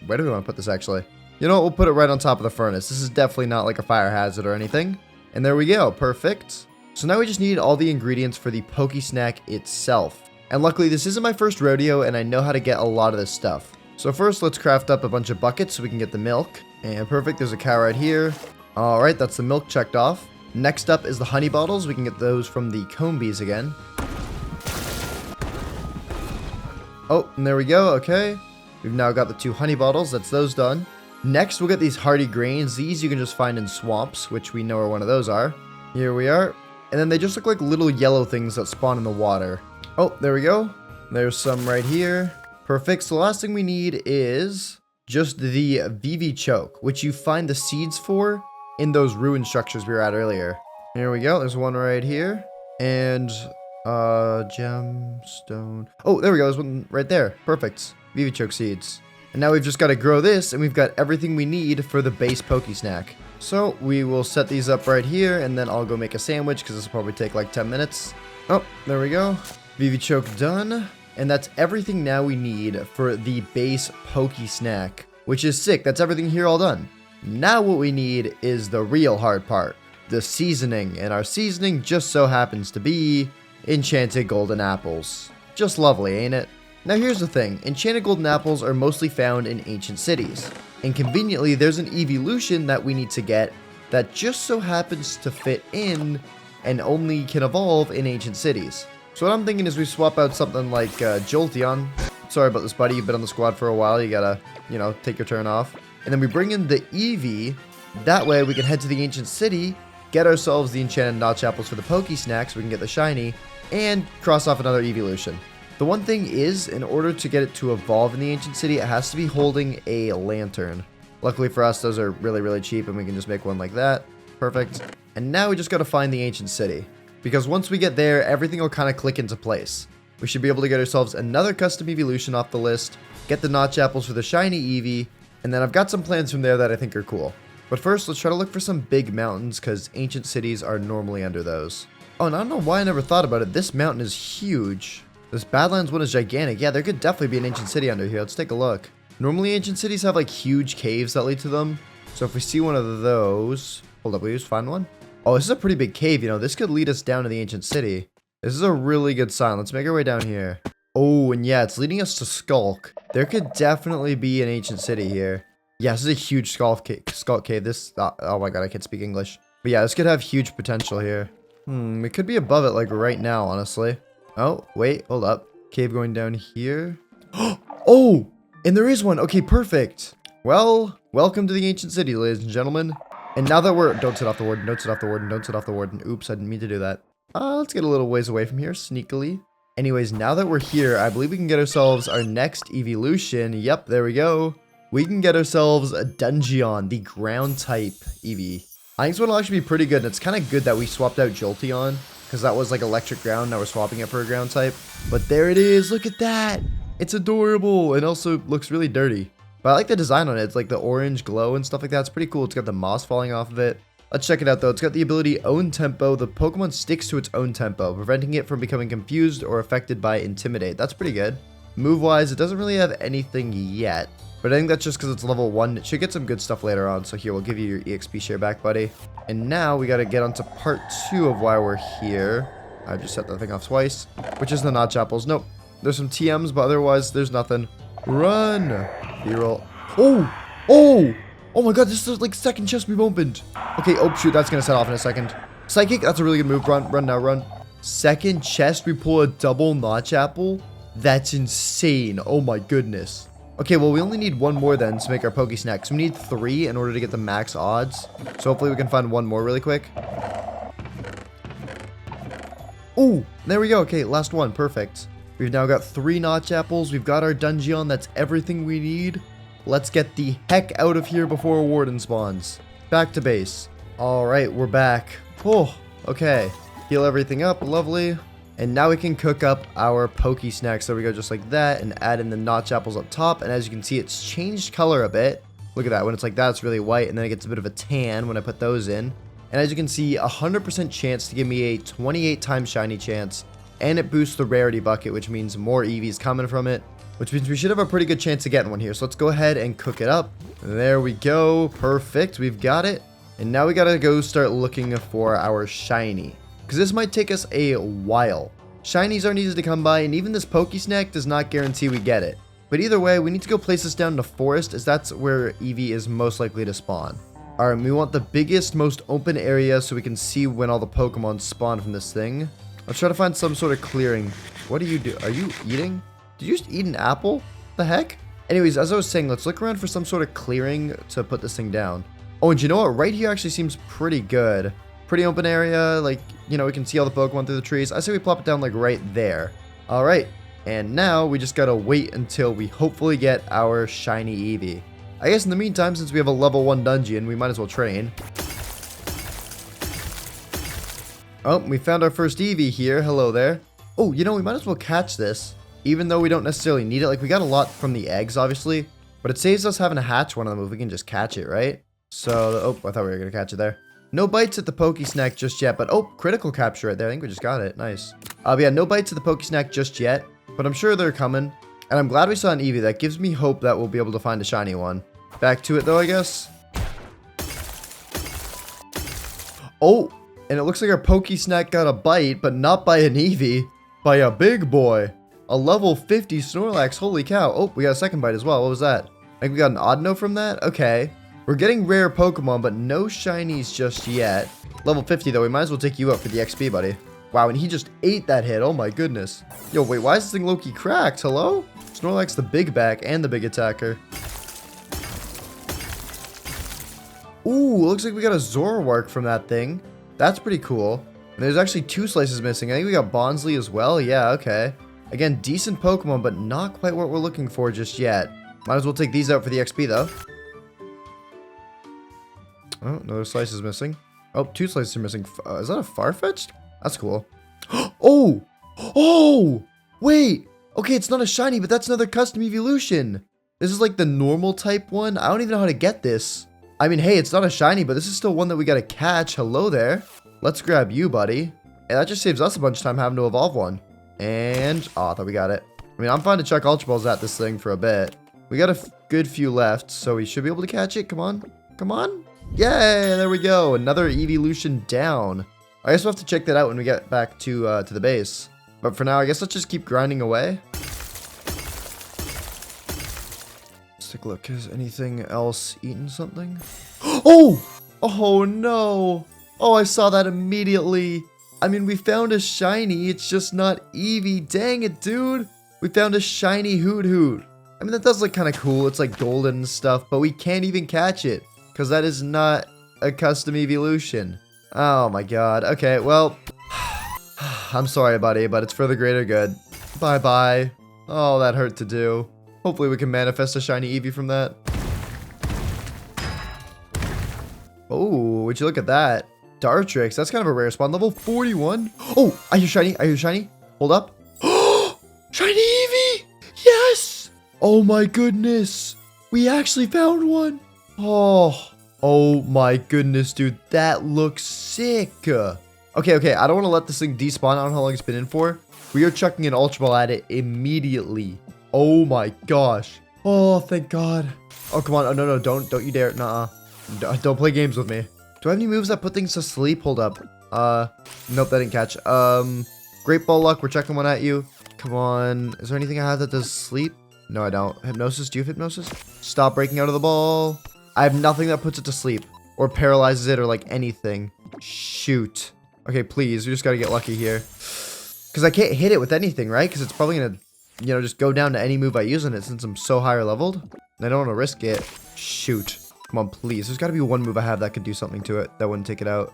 Where do we want to put this actually? You know what? We'll put it right on top of the furnace. This is definitely not like a fire hazard or anything. And there we go. Perfect. So now we just need all the ingredients for the Poke Snack itself. And luckily, this isn't my first rodeo and I know how to get a lot of this stuff. So first, let's craft up a bunch of buckets so we can get the milk. And perfect, there's a cow right here. Alright, that's the milk checked off. Next up is the honey bottles. We can get those from the comb bees again. Oh, and there we go, okay. We've now got the 2 honey bottles, that's those done. Next, we'll get these hardy grains. These you can just find in swamps, which we know where one of those are. Here we are. And then they just look like little yellow things that spawn in the water. Oh, there we go. There's some right here. Perfect, so the last thing we need is just the EEVEE choke, which you find the seeds for in those ruin structures we were at earlier. Here we go, there's one right here. And, gemstone. Oh, there we go, there's one right there. Perfect, EEVEE choke seeds. And now we've just got to grow this, and we've got everything we need for the base Poke Snack. So we will set these up right here, and then I'll go make a sandwich, because this will probably take like 10 minutes. Oh, there we go. EEVEE choke done. And that's everything now we need for the base Poke Snack, which is sick. That's everything here all done. Now what we need is the real hard part, the seasoning. And our seasoning just so happens to be enchanted golden apples. Just lovely, ain't it? Now here's the thing, enchanted golden apples are mostly found in ancient cities. And conveniently, there's an evolution that we need to get that just so happens to fit in and only can evolve in ancient cities. So what I'm thinking is we swap out something like Jolteon. Sorry about this, buddy. You've been on the squad for a while. You gotta, you know, take your turn off. And then we bring in the Eevee. That way we can head to the ancient city, get ourselves the enchanted notch apples for the Poke Snacks, so we can get the shiny, and cross off another evolution. The one thing is, in order to get it to evolve in the ancient city, it has to be holding a lantern. Luckily for us, those are really, really cheap, and we can just make one like that. Perfect. And now we just gotta find the ancient city. Because once we get there, everything will kind of click into place. We should be able to get ourselves another custom evolution off the list, get the notch apples for the shiny Eevee, and then I've got some plans from there that I think are cool. But first, let's try to look for some big mountains, because ancient cities are normally under those. Oh, and I don't know why I never thought about it. This mountain is huge. This Badlands one is gigantic. Yeah, there could definitely be an ancient city under here. Let's take a look. Normally, ancient cities have like huge caves that lead to them. So if we see one of those... Hold up, we just find one? Oh, this is a pretty big cave, you know. This could lead us down to the ancient city. This is a really good sign. Let's make our way down here. Oh, and yeah, it's leading us to Skulk. There could definitely be an ancient city here. Yeah, this is a huge Skulk cave. This... oh my god, I can't speak English. But yeah, this could have huge potential here. We could be above it like right now, honestly. Oh, wait, hold up. Cave going down here. Oh, and there is one. Okay, perfect. Well, welcome to the ancient city, ladies and gentlemen. And now that we're... Don't sit off the warden. Don't sit off the warden. Don't sit off the warden. Oops, I didn't mean to do that. Let's get a little ways away from here, sneakily. Anyways, now that we're here, I believe we can get ourselves our next evolution. Yep, there we go. We can get ourselves a Dungeon, the ground type Eevee. I think this one will actually be pretty good, and it's kind of good that we swapped out Jolteon, because that was like electric ground, now we're swapping it for a ground type. But there it is, look at that! It's adorable, and also looks really dirty. But I like the design on it, it's like the orange glow and stuff like that, it's pretty cool. It's got the moss falling off of it. Let's check it out though. It's got the ability Own Tempo. The Pokemon sticks to its own tempo, preventing it from becoming confused or affected by Intimidate. That's pretty good. Move-wise, it doesn't really have anything yet, but I think that's just because it's level 1. It should get some good stuff later on. So here, we'll give you your EXP share back, buddy. And now we got to get onto part 2 of why we're here. I just set that thing off twice, which is the Notch Apples. Nope. There's some TMs, but otherwise, there's nothing. Run! B-roll. Oh! Oh! Oh my god, this is like second chest we've opened. Okay, oh shoot, that's gonna set off in a second. Psychic, that's a really good move. Run, run now, run. Second chest, we pull a double Notch Apple. That's insane. Oh my goodness. Okay, well, we only need one more then to make our Poke Snacks. We need 3 in order to get the max odds. So hopefully we can find one more really quick. Oh, there we go. Okay, last one. Perfect. We've now got 3 Notch Apples. We've got our Dungeon. That's everything we need. Let's get the heck out of here before a Warden spawns. Back to base. Alright, we're back. Oh, okay. Heal everything up. Lovely. And now we can cook up our Poke Snacks. There we go, just like that. And add in the Notch Apples up top. And as you can see, it's changed color a bit. Look at that. When it's like that, it's really white. And then it gets a bit of a tan when I put those in. And as you can see, 100% chance to give me a 28 times shiny chance. And it boosts the rarity bucket, which means more Eevees coming from it. Which means we should have a pretty good chance of getting one here. So let's go ahead and cook it up. There we go. Perfect. We've got it. And now we gotta go start looking for our shiny. Because this might take us a while. Shinies aren't easy to come by, and even this Poke Snack does not guarantee we get it. But either way, we need to go place this down in the forest, as that's where Eevee is most likely to spawn. Alright, we want the biggest, most open area so we can see when all the Pokemon spawn from this thing. Let's try to find some sort of clearing. What do you do? Are you eating? Did you just eat an apple? The heck? Anyways, as I was saying, let's look around for some sort of clearing to put this thing down. Oh, and you know what? Right here actually seems pretty good. Pretty open area, like, you know, we can see all the Pokemon through the trees. I say we plop it down, like, right there. Alright, and now we just gotta wait until we hopefully get our shiny Eevee. I guess in the meantime, since we have a level 1 dungeon, we might as well train. Oh, we found our first Eevee here. Hello there. Oh, you know, we might as well catch this. Even though we don't necessarily need it. Like, we got a lot from the eggs, obviously. But it saves us having to hatch one of them if we can just catch it, right? So, oh, I thought we were going to catch it there. No bites at the Poke Snack just yet. But, oh, critical capture right there. I think we just got it. Nice. But yeah, no bites at the Poke Snack just yet. But I'm sure they're coming. And I'm glad we saw an Eevee. That gives me hope that we'll be able to find a shiny one. Back to it, though, I guess. Oh, and it looks like our Poke Snack got a bite, but not by an Eevee. By a big boy. A level 50 Snorlax, holy cow. Oh, we got a second bite as well. What was that? I think we got an Audino from that? Okay. We're getting rare Pokemon, but no shinies just yet. Level 50 though, we might as well take you up for the XP, buddy. Wow, and he just ate that hit. Oh my goodness. Yo, wait, why is this thing low-key cracked? Hello? Snorlax the big back and the big attacker. Ooh, looks like we got a Zoroark from that thing. That's pretty cool. And there's actually 2 slices missing. I think we got Bonsly as well. Yeah, okay. Again, decent Pokemon, but not quite what we're looking for just yet. Might as well take these out for the XP, though. Oh, another slice is missing. Oh, 2 slices are missing. Is that a Farfetch'd? That's cool. Oh! Oh! Wait! Okay, it's not a shiny, but that's another custom evolution. This is like the normal type one. I don't even know how to get this. I mean, hey, it's not a shiny, but this is still one that we gotta catch. Hello there. Let's grab you, buddy. And that just saves us a bunch of time having to evolve one. And, oh, I thought we got it. I mean, I'm fine to chuck Ultra Balls at this thing for a bit. We got a good few left, so we should be able to catch it. Come on. Come on. Yay, there we go. Another evolution down. I guess we'll have to check that out when we get back to the base. But for now, I guess let's just keep grinding away. Let's take a look. Has anything else eaten something? Oh! Oh, no. Oh, I saw that immediately. I mean, we found a shiny, it's just not Eevee. Dang it, dude. We found a shiny Hoot Hoot. I mean, that does look kind of cool. It's like golden and stuff, but we can't even catch it because that is not a custom evolution. Oh my god. Okay, well, I'm sorry, buddy, but it's for the greater good. Bye-bye. Oh, that hurt to do. Hopefully we can manifest a shiny Eevee from that. Oh, would you look at that? Dartrix, that's kind of a rare spawn. Level 41. Oh, I hear shiny. I hear shiny. Hold up. Oh, shiny Eevee. Yes. Oh my goodness. We actually found one. Oh my goodness, dude. That looks sick. Okay. I don't want to let this thing despawn. I don't know how long it's been in for. We are chucking an Ultra Ball at it immediately. Oh my gosh. Oh, thank God. Oh, come on. Oh, no. Don't you dare. Nuh-uh. Don't play games with me. Do I have any moves that put things to sleep? Hold up. Nope, that didn't catch. Great Ball Luck. We're checking one at you. Come on. Is there anything I have that does sleep? No, I don't. Hypnosis. Do you have Hypnosis? Stop breaking out of the ball. I have nothing that puts it to sleep or paralyzes it or like anything. Shoot. Okay, please. We just got to get lucky here. Because I can't hit it with anything, right? Because it's probably going to, just go down to any move I use on it since I'm so higher leveled. And I don't want to risk it. Shoot. Come on, please. There's got to be one move I have that could do something to it that wouldn't take it out.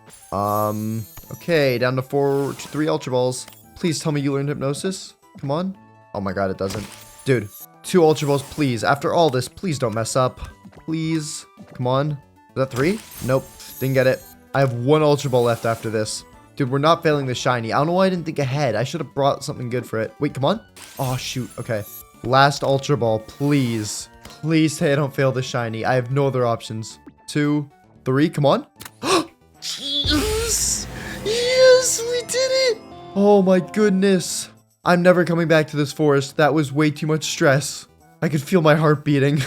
Okay, down to 3 Ultra Balls. Please tell me you learned Hypnosis. Come on. Oh my God, it doesn't. Dude, 2 Ultra Balls, please. After all this, please don't mess up. Please. Come on. Is that 3? Nope. Didn't get it. I have 1 Ultra Ball left after this. Dude, we're not failing the shiny. I don't know why I didn't think ahead. I should have brought something good for it. Wait, come on. Oh, shoot. Okay. Last Ultra Ball, please. Please say I don't fail the shiny. I have no other options. 2, 3, come on. Yes! Yes, we did it! Oh my goodness. I'm never coming back to this forest. That was way too much stress. I could feel my heart beating.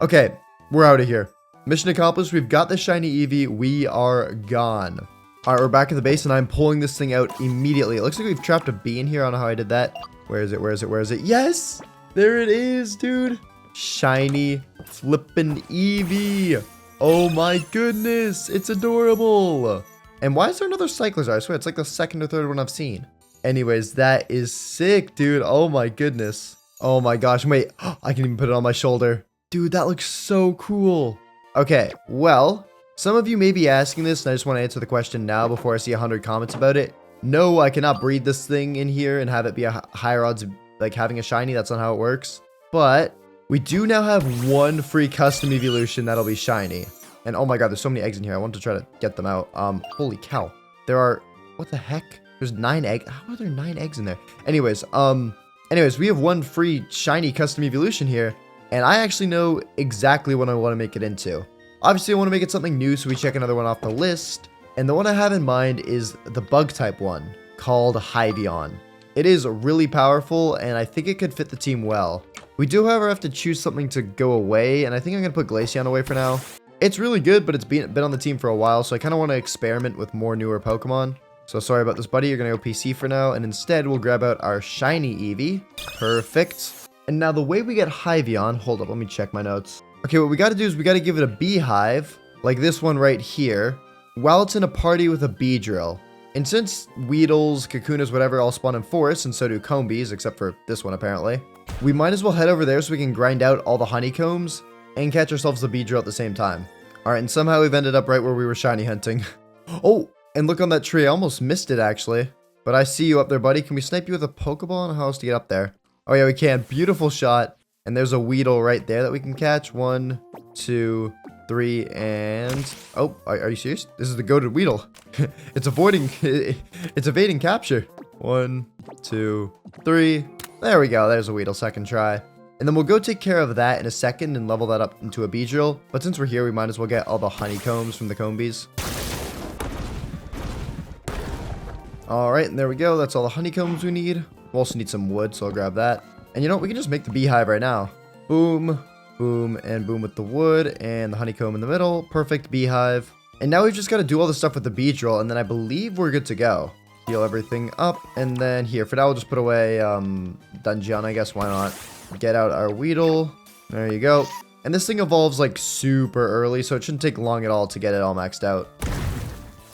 Okay, we're out of here. Mission accomplished. We've got the shiny Eevee. We are gone. All right, we're back at the base, and I'm pulling this thing out immediately. It looks like we've trapped a bee in here. I don't know how I did that. Where is it? Yes! There it is, dude. Shiny flippin' Eevee. Oh my goodness. It's adorable. And why is there another Cyclizar? I swear, it's like the second or third one I've seen. Anyways, that is sick, dude. Oh my goodness. Oh my gosh. Wait, I can even put it on my shoulder. Dude, that looks so cool. Okay, well, some of you may be asking this, and I just want to answer the question now before I see 100 comments about it. No, I cannot breed this thing in here and have it be a higher odds of like having a shiny. That's not how it works. But we do now have 1 free custom evolution that'll be shiny. And oh my God, there's so many eggs in here. I want to try to get them out. Holy cow. There are, what the heck? There's 9 eggs. How are there 9 eggs in there? Anyways, we have 1 free shiny custom evolution here. And I actually know exactly what I want to make it into. Obviously, I want to make it something new, so we check another one off the list. And the one I have in mind is the bug type one, called Hyveon. It is really powerful, and I think it could fit the team well. We do, however, have to choose something to go away, and I think I'm going to put Glaceon away for now. It's really good, but it's been on the team for a while, so I kind of want to experiment with more newer Pokemon. So sorry about this, buddy. You're going to go PC for now, and instead we'll grab out our shiny Eevee. Perfect. And now the way we get Hyveon, hold up, let me check my notes. Okay, what we got to do is we got to give it a beehive, like this one right here, while it's in a party with a Beedrill. And since Weedles, Kakunas, whatever, all spawn in forests, and so do Combees, except for this one apparently, we might as well head over there so we can grind out all the honeycombs and catch ourselves the Beedrill at the same time. Alright, and somehow we've ended up right where we were shiny hunting. Oh, and look on that tree, I almost missed it actually. But I see you up there, buddy. Can we snipe you with a Pokeball? I don't know how else to get up there. Oh yeah, we can. Beautiful shot. And there's a Weedle right there that we can catch. 1, 2, 3, and... Oh, are you serious? This is the goated Weedle. It's evading capture. 1, 2, 3. There we go. There's a Weedle. Second try. And then we'll go take care of that in a second and level that up into a Beedrill. But since we're here, we might as well get all the honeycombs from the Combees. Alright, and there we go. That's all the honeycombs we need. We also need some wood, so I'll grab that. And you know what? We can just make the beehive right now. Boom, boom, and boom with the wood and the honeycomb in the middle. Perfect beehive. And now we've just got to do all the stuff with the Beedrill, and then I believe we're good to go. Heal everything up, and then here, for now, we'll just put away Dungeon, I guess. Why not? Get out our Weedle. There you go. And this thing evolves like super early, so it shouldn't take long at all to get it all maxed out.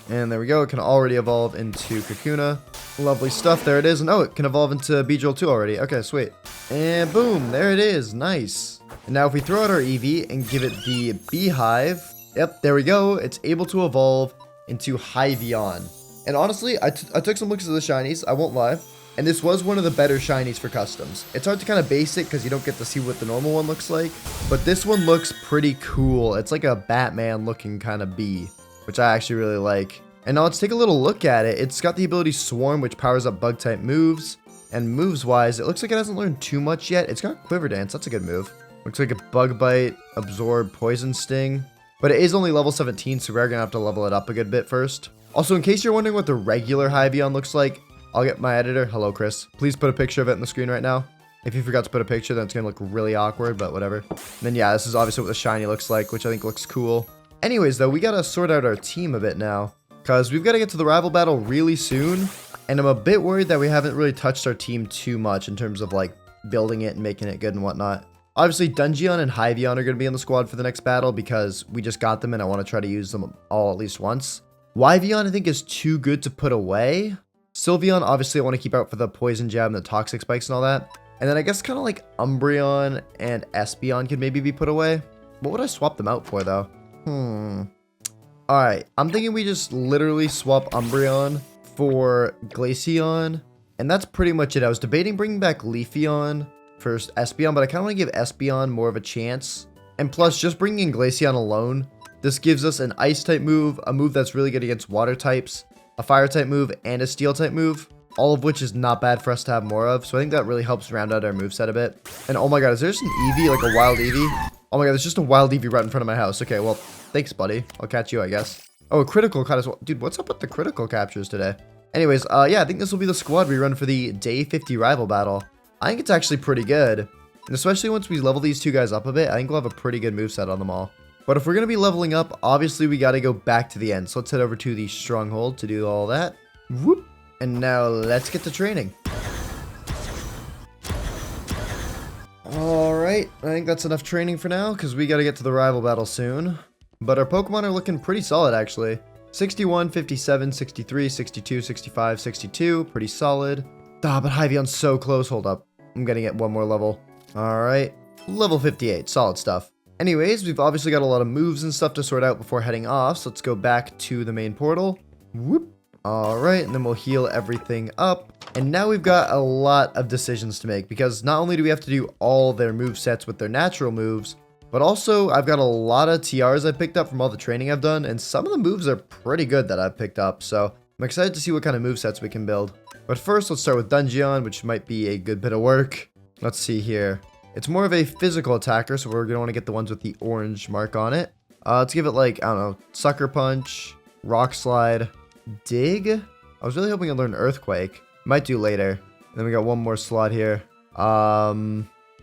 And there we go. It can already evolve into Kakuna. Lovely stuff. There it is. And oh, it can evolve into Beedrill too already. Okay, sweet. And boom. There it is. Nice. And now if we throw out our Eevee and give it the beehive. Yep, there we go. It's able to evolve into Hyveon. And honestly, I took some looks at the shinies. I won't lie. And this was one of the better shinies for customs. It's hard to kind of base it because you don't get to see what the normal one looks like. But this one looks pretty cool. It's like a Batman looking kind of bee, which I actually really like. And now let's take a little look at it. It's got the ability Swarm, which powers up bug type moves. And moves wise, it looks like it hasn't learned too much yet. It's got Quiver Dance. That's a good move. Looks like a Bug Bite, Absorb, Poison Sting. But it is only level 17, so we're going to have to level it up a good bit first. Also, in case you're wondering what the regular Hyveon looks like, I'll get my editor. Hello, Chris. Please put a picture of it on the screen right now. If you forgot to put a picture, then it's going to look really awkward, but whatever. And then, yeah, this is obviously what the shiny looks like, which I think looks cool. Anyways, though, we got to sort out our team a bit now, because we've got to get to the rival battle really soon. And I'm a bit worried that we haven't really touched our team too much in terms of, like, building it and making it good and whatnot. Obviously, Dungeon and Hyveon are going to be in the squad for the next battle because we just got them and I want to try to use them all at least once. Wyveon, I think, is too good to put away. Sylveon, obviously, I want to keep out for the Poison Jab and the Toxic Spikes and all that. And then I guess kind of like Umbreon and Espeon could maybe be put away. What would I swap them out for, though? Alright, I'm thinking we just literally swap Umbreon for Glaceon. And that's pretty much it. I was debating bringing back Leafeon for Espeon, but I kind of want to give Espeon more of a chance. And plus, just bringing in Glaceon alone, this gives us an Ice-type move, a move that's really good against Water types, a Fire-type move, and a Steel-type move, all of which is not bad for us to have more of. So I think that really helps round out our moveset a bit. And oh my god, is there just an Eevee, like a wild Eevee? Oh my god, there's just a wild Eevee right in front of my house. Okay, well, thanks, buddy. I'll catch you, I guess. Oh, a critical cut as well. Dude, what's up with the critical captures today? Anyways, yeah, I think this will be the squad we run for the Day 50 rival battle. I think it's actually pretty good. And especially once we level these two guys up a bit, I think we'll have a pretty good moveset on them all. But if we're going to be leveling up, obviously we got to go back to the end. So let's head over to the Stronghold to do all that. Whoop. And now let's get to training. Alright, I think that's enough training for now because we got to get to the rival battle soon. But our Pokemon are looking pretty solid actually. 61, 57, 63, 62, 65, 62. Pretty solid. Ah, but Hyveon's so close. Hold up. I'm going to get one more level. Alright. Level 58. Solid stuff. Anyways, we've obviously got a lot of moves and stuff to sort out before heading off. So let's go back to the main portal. Whoop. Alright, and then we'll heal everything up. And now we've got a lot of decisions to make. Because not only do we have to do all their movesets with their natural moves, but also I've got a lot of TRs I picked up from all the training I've done. And some of the moves are pretty good that I've picked up. So I'm excited to see what kind of movesets we can build. But first, let's start with Dungeon, which might be a good bit of work. Let's see here. It's more of a physical attacker, so we're going to want to get the ones with the orange mark on it. Let's give it like, I don't know, Sucker Punch, Rock Slide, Dig. I was really hoping to learn Earthquake. Might do later. And then we got one more slot here. I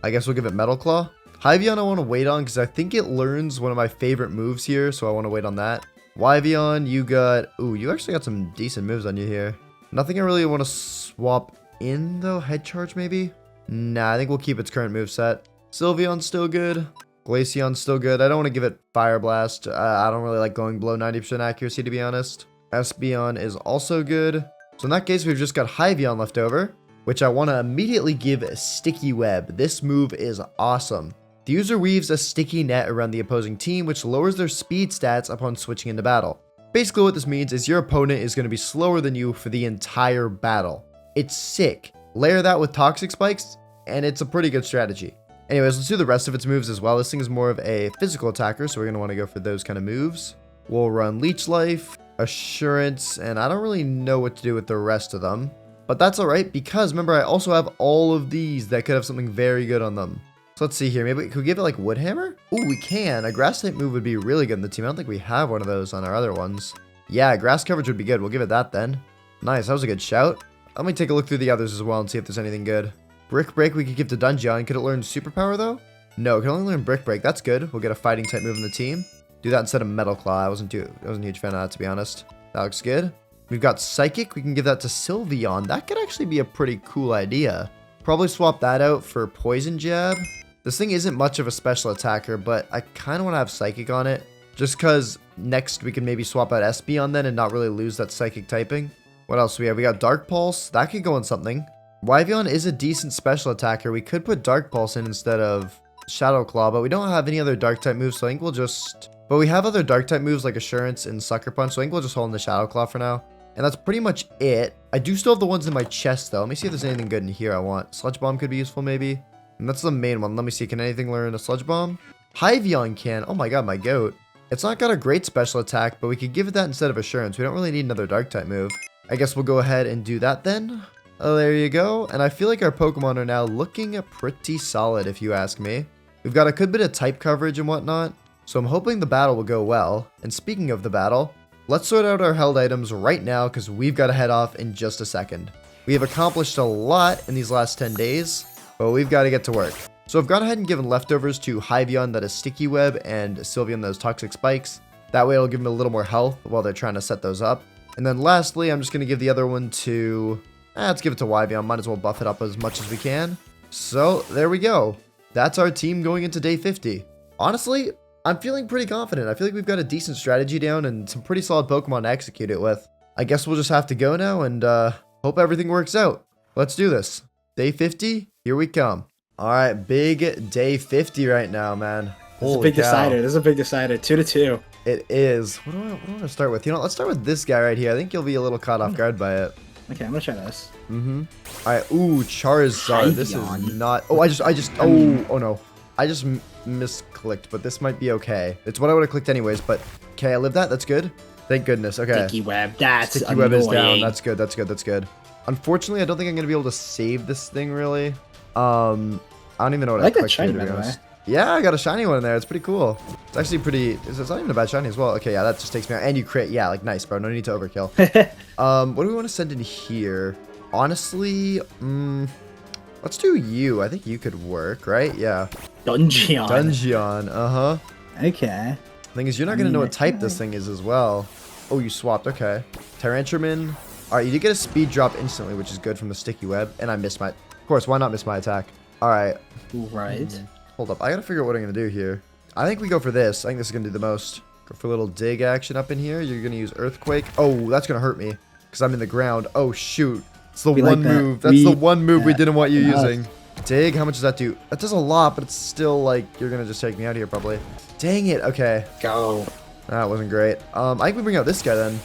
guess we'll give it Metal Claw. Hyveon I want to wait on because I think it learns one of my favorite moves here, so I want to wait on that. Wyveon, you got... Ooh, you actually got some decent moves on you here. Nothing I really want to swap in, though. Head Charge, maybe? Nah, I think we'll keep its current moveset. Sylveon's still good. Glaceon's still good. I don't want to give it Fire Blast. I don't really like going below 90% accuracy, to be honest. Espeon is also good. So in that case, we've just got Hyveon left over, which I want to immediately give Sticky Web. This move is awesome. The user weaves a sticky net around the opposing team, which lowers their speed stats upon switching into battle. Basically what this means is your opponent is going to be slower than you for the entire battle. It's sick. Layer that with Toxic Spikes, and it's a pretty good strategy. Anyways, let's do the rest of its moves as well. This thing is more of a physical attacker, so we're going to want to go for those kind of moves. We'll run Leech Life, Assurance, and I don't really know what to do with the rest of them. But that's alright, because remember, I also have all of these that could have something very good on them. So let's see here. Maybe could we give it like Wood Hammer? Ooh, we can. A grass type move would be really good in the team. I don't think we have one of those on our other ones. Yeah, grass coverage would be good. We'll give it that then. Nice. That was a good shout. Let me take a look through the others as well and see if there's anything good. Brick Break we could give to Dungeon. Could it learn Superpower though? No, it can only learn Brick Break. That's good. We'll get a fighting type move in the team. Do that instead of Metal Claw. I wasn't a huge fan of that, to be honest. That looks good. We've got Psychic. We can give that to Sylveon. That could actually be a pretty cool idea. Probably swap that out for Poison Jab. This thing isn't much of a special attacker, but I kind of want to have Psychic on it. Just because next we can maybe swap out Espeon then and not really lose that Psychic typing. What else do we have? We got Dark Pulse. That could go on something. Wyveon is a decent special attacker. We could put Dark Pulse in instead of Shadow Claw, but we don't have any other Dark type moves, so I think we'll just... But we have other Dark type moves like Assurance and Sucker Punch, so I think we'll just hold in the Shadow Claw for now. And that's pretty much it. I do still have the ones in my chest, though. Let me see if there's anything good in here I want. Sludge Bomb could be useful, maybe. And that's the main one. Let me see. Can anything learn a Sludge Bomb? Hyvion can. Oh my god, my goat. It's not got a great special attack, but we could give it that instead of Assurance. We don't really need another Dark-type move. I guess we'll go ahead and do that then. Oh, there you go. And I feel like our Pokemon are now looking pretty solid, if you ask me. We've got a good bit of type coverage and whatnot, so I'm hoping the battle will go well. And speaking of the battle, let's sort out our held items right now because we've got to head off in just a second. We have accomplished a lot in these last 10 days, but we've got to get to work. So I've gone ahead and given leftovers to Hyvion that is Sticky Web and Sylveon that is Toxic Spikes. That way it'll give them a little more health while they're trying to set those up. And then lastly, I'm just going to give the other one to... let's give it to Wyvion. Might as well buff it up as much as we can. So there we go. That's our team going into day 50. Honestly, I'm feeling pretty confident. I feel like we've got a decent strategy down and some pretty solid Pokemon to execute it with. I guess we'll just have to go now and hope everything works out. Let's do this. Day 50, here we come. All right, big day 50 right now, man. This is a big decider. This is a big decider. 2-2. It is. What do I want to start with? You know, let's start with this guy right here. I think you'll be a little caught off guard by it. Okay, I'm gonna try this. All right. Ooh, Charizard. This is not. Oh, oh no. I just misclicked, but this might be okay. It's what I would have clicked anyways. But okay, I lived that. That's good. Thank goodness. Okay. Sticky Web. That's Sticky Web is down. That's good. That's good. That's good. Unfortunately, I don't think I'm gonna be able to save this thing really. I don't even know what I clicked here, to be honest. Yeah, I got a shiny one in there. It's pretty cool. It's actually pretty... It's not even a bad shiny as well. Okay, yeah, that just takes me out. And you crit. Yeah, like, nice, bro. No need to overkill. What do we want to send in here? Honestly, let's do you. I think you could work, right? Yeah. Dungeon. Dungeon, uh-huh. Okay. Thing is, you're not going to know what type this thing is as well. Oh, you swapped. Okay. Tarantraman. All right, you did get a speed drop instantly, which is good from the Sticky Web. And I missed my... Of course, why not miss my attack? All right. Right. Hold up. I got to figure out what I'm going to do here. I think we go for this. I think this is going to do the most. Go for a little dig action up in here. You're going to use Earthquake. Oh, that's going to hurt me because I'm in the ground. Oh, shoot. It's the one move. That's the one move we didn't want you using. Dig. How much does that do? That does a lot, but it's still like you're going to just take me out here probably. Dang it. Okay. Go. That wasn't great. I think we bring out this guy then.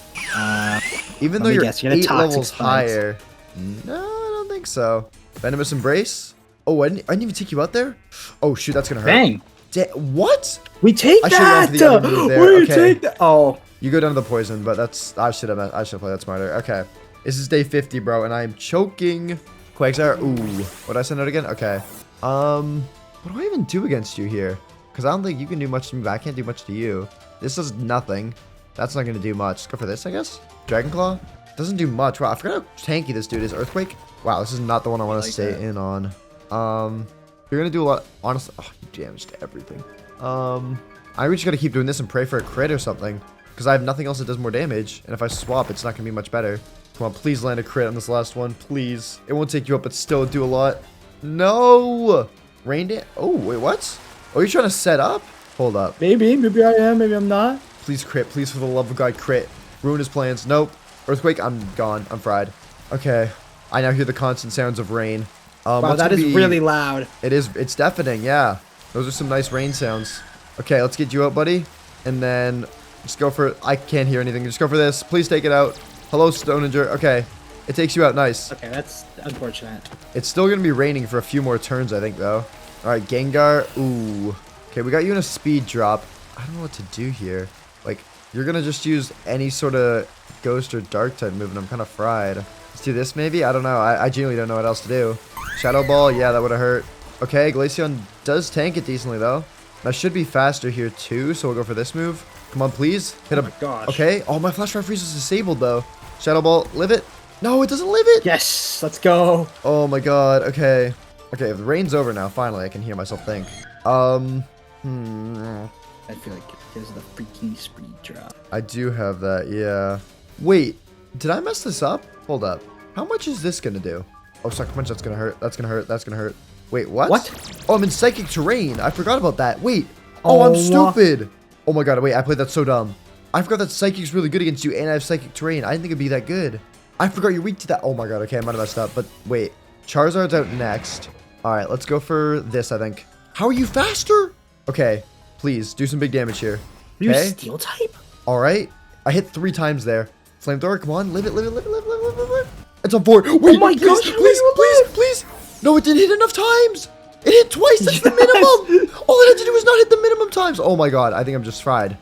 Even though you're 8 levels higher. No, I don't think so. Venomous Embrace. Oh, I didn't even take you out there? Oh, shoot, that's going to hurt. Dang. What? We take that! The other move there. We take that! Oh. You go down to the poison, but that's... I should have played that smarter. Okay. This is day 50, bro, and I'm choking. Quagsire. Ooh. What did I send out again? Okay. What do I even do against you here? Because I don't think you can do much to me, but I can't do much to you. This does nothing. That's not going to do much. Let's go for this, I guess. Dragon Claw. Doesn't do much. Wow, I forgot how tanky this dude is. Earthquake. Wow, this is not the one I want to stay in on. You're gonna do a lot. Honestly, oh, you damaged everything. I just gotta keep doing this and pray for a crit or something, because I have nothing else that does more damage. And if I swap, it's not gonna be much better. Come on, please land a crit on this last one, please. It won't take you up, but still do a lot. No, rain dance. Oh wait, what? Oh, you're trying to set up? Hold up. Maybe I am. Maybe I'm not. Please crit. Please, for the love of God, crit. Ruin his plans. Nope. Earthquake. I'm gone. I'm fried. Okay. I now hear the constant sounds of rain. Wow, that is really loud. It is. It's deafening, yeah. Those are some nice rain sounds. Okay, let's get you out, buddy. And then just go for... I can't hear anything. Just go for this. Please take it out. Hello, Stoninger. Okay. It takes you out. Nice. Okay, that's unfortunate. It's still going to be raining for a few more turns, I think, though. All right, Gengar. Ooh. Okay, we got you in a speed drop. I don't know what to do here. Like, you're going to just use any sort of ghost or dark type move, and I'm kind of fried. Let's do this, maybe? I don't know. I genuinely don't know what else to do. Shadow Ball, yeah, that would have hurt. Okay, Glaceon does tank it decently, though. I should be faster here, too, so we'll go for this move. Come on, please. Hit oh my gosh. Okay. Oh, my Flash Fire Freeze is disabled, though. Shadow Ball, live it. No, it doesn't live it. Yes, let's go. Oh, my God. Okay. Okay, if the rain's over now, finally, I can hear myself think. I feel like there's the freaking speed drop. I do have that, yeah. Wait, did I mess this up? Hold up. How much is this going to do? Oh, Sucker Punch, that's going to hurt. That's going to hurt. That's going to hurt. Wait, what? What? Oh, I'm in Psychic Terrain. I forgot about that. Wait. Oh, I'm stupid. Oh my God. Wait, I played that so dumb. I forgot that Psychic's really good against you, and I have Psychic Terrain. I didn't think it'd be that good. I forgot you're weak to that. Oh my God. Okay, I might have messed up. But wait. Charizard's out next. All right, let's go for this, I think. How are you faster? Okay, please, do some big damage here. Are you Steel type? All right. I hit 3 times there. Flamethrower, come on. Live it, live it, live it, live it, live it, live it. It's on 4. Wait, my please, gosh, please, please, please. No, it didn't hit enough times. It hit twice. That's the minimum. All it had to do was not hit the minimum times. Oh my god, I think I'm just fried.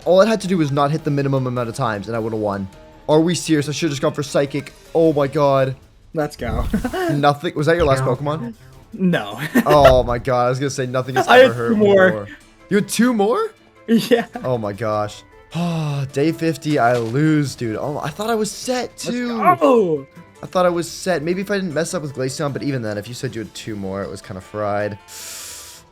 All it had to do was not hit the minimum amount of times, and I would have won. Are we serious? I should have just gone for Psychic. Oh my god. Let's go. Nothing. Was that your last Pokemon? No. Oh my god, I was gonna say nothing has I ever had hurt 2 me more. more. You had 2 more? Yeah. Oh my gosh. Oh, day 50, I lose, dude. Oh, I thought I was set too. Oh. I thought I was set. Maybe if I didn't mess up with Glaceon, but even then, if you said you had 2 more, it was kind of fried.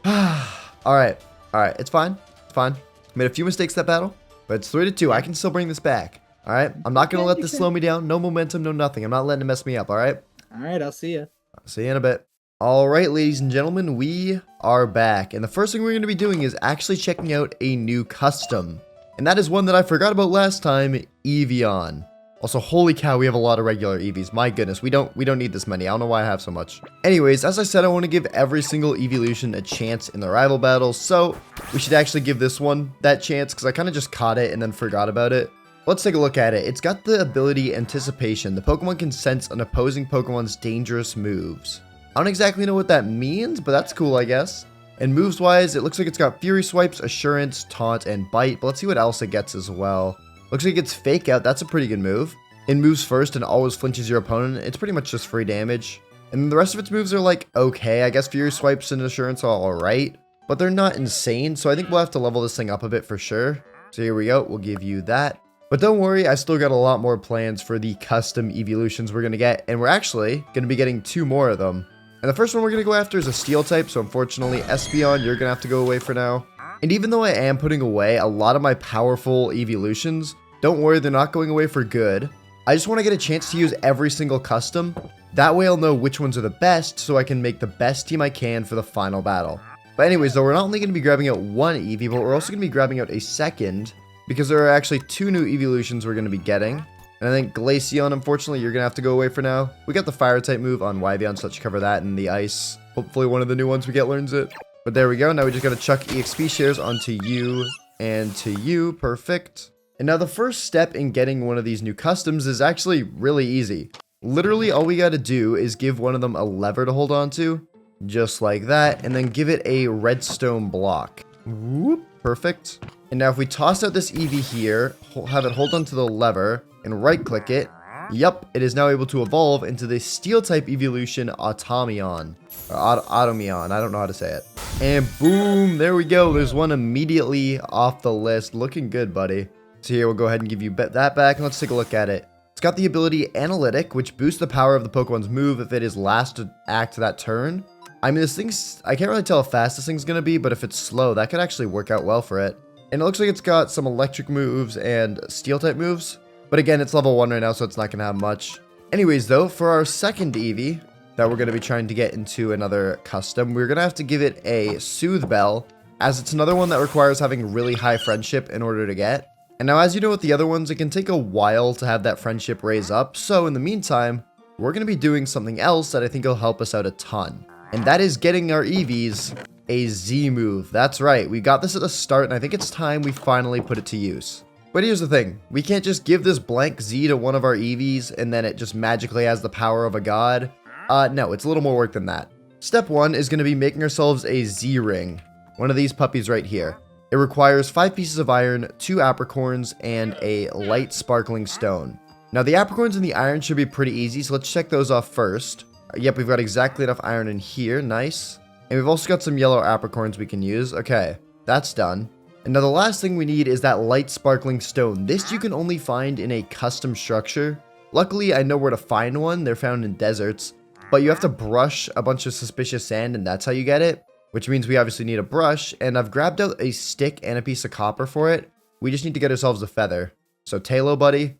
Alright. Alright, it's fine. It's fine. Made a few mistakes that battle, but it's 3-2. I can still bring this back. Alright? I'm not gonna let this slow me down. No momentum, no nothing. I'm not letting it mess me up, alright? Alright, I'll see ya. See you in a bit. Alright, ladies and gentlemen, we are back. And the first thing we're going to be doing is actually checking out a new custom. And that is one that I forgot about last time, Eevee. Also, holy cow, we have a lot of regular Eevees. My goodness, we don't need this many. I don't know why I have so much. Anyways, as I said, I want to give every single EEVEELUTION a chance in the rival battles. So, we should actually give this one that chance because I kind of just caught it and then forgot about it. Let's take a look at it. It's got the ability Anticipation. The Pokemon can sense an opposing Pokemon's dangerous moves. I don't exactly know what that means, but that's cool, I guess. And moves-wise, it looks like it's got Fury Swipes, Assurance, Taunt, and Bite, but let's see what else it gets as well. Looks like it gets Fake Out. That's a pretty good move. It moves first and always flinches your opponent. It's pretty much just free damage. And then the rest of its moves are like, okay, I guess Fury Swipes and Assurance are alright, but they're not insane, so I think we'll have to level this thing up a bit for sure. So here we go, we'll give you that. But don't worry, I still got a lot more plans for the custom evolutions we're going to get, and we're actually going to be getting 2 more of them. And the first one we're going to go after is a Steel type, so unfortunately, Espeon, you're going to have to go away for now. And even though I am putting away a lot of my powerful evolutions, don't worry, they're not going away for good. I just want to get a chance to use every single custom. That way I'll know which ones are the best, so I can make the best team I can for the final battle. But anyways, though, we're not only going to be grabbing out 1 Eevee, but we're also going to be grabbing out a second, because there are actually 2 new evolutions we're going to be getting. And I think Glaceon, unfortunately, you're going to have to go away for now. We got the Fire-type move on Wyvern, so let's cover that in the Ice. Hopefully one of the new ones we get learns it. But there we go. Now we just got to chuck EXP shares onto you and to you. Perfect. And now the first step in getting one of these new customs is actually really easy. Literally, all we got to do is give one of them a lever to hold on to, just like that, and then give it a redstone block. Whoop. Perfect. And now if we toss out this Eevee here, have it hold onto the lever, and right-click it, yep, it is now able to evolve into the Steel-type evolution Automion. Or Automion, I don't know how to say it. And boom, there we go. There's one immediately off the list. Looking good, buddy. So here, we'll go ahead and give you that back, and let's take a look at it. It's got the ability Analytic, which boosts the power of the Pokemon's move if it is last to act that turn. I mean, this thing's, I can't really tell how fast this thing's going to be, but if it's slow, that could actually work out well for it. And it looks like it's got some electric moves and Steel-type moves. But again, it's level 1 right now, so it's not going to have much. Anyways, though, for our second Eevee that we're going to be trying to get into another custom, we're going to have to give it a Soothe Bell, as it's another one that requires having really high friendship in order to get. And now, as you know with the other ones, it can take a while to have that friendship raise up. So in the meantime, we're going to be doing something else that I think will help us out a ton. And that is getting our Eevees a Z move. That's right, we got this at the start, and I think it's time we finally put it to use. But here's the thing, we can't just give this blank Z to one of our Eevees and then it just magically has the power of a god. No, it's a little more work than that. Step 1 is going to be making ourselves a Z ring. One of these puppies right here. It requires 5 pieces of iron, 2 apricorns, and a light sparkling stone. Now the apricorns and the iron should be pretty easy, so let's check those off first. Yep, we've got exactly enough iron in here, nice. And we've also got some yellow apricorns we can use. Okay, that's done. And now the last thing we need is that light sparkling stone. This you can only find in a custom structure. Luckily, I know where to find one. They're found in deserts. But you have to brush a bunch of suspicious sand, and that's how you get it. Which means we obviously need a brush. And I've grabbed out a stick and a piece of copper for it. We just need to get ourselves a feather. So, Talo, buddy.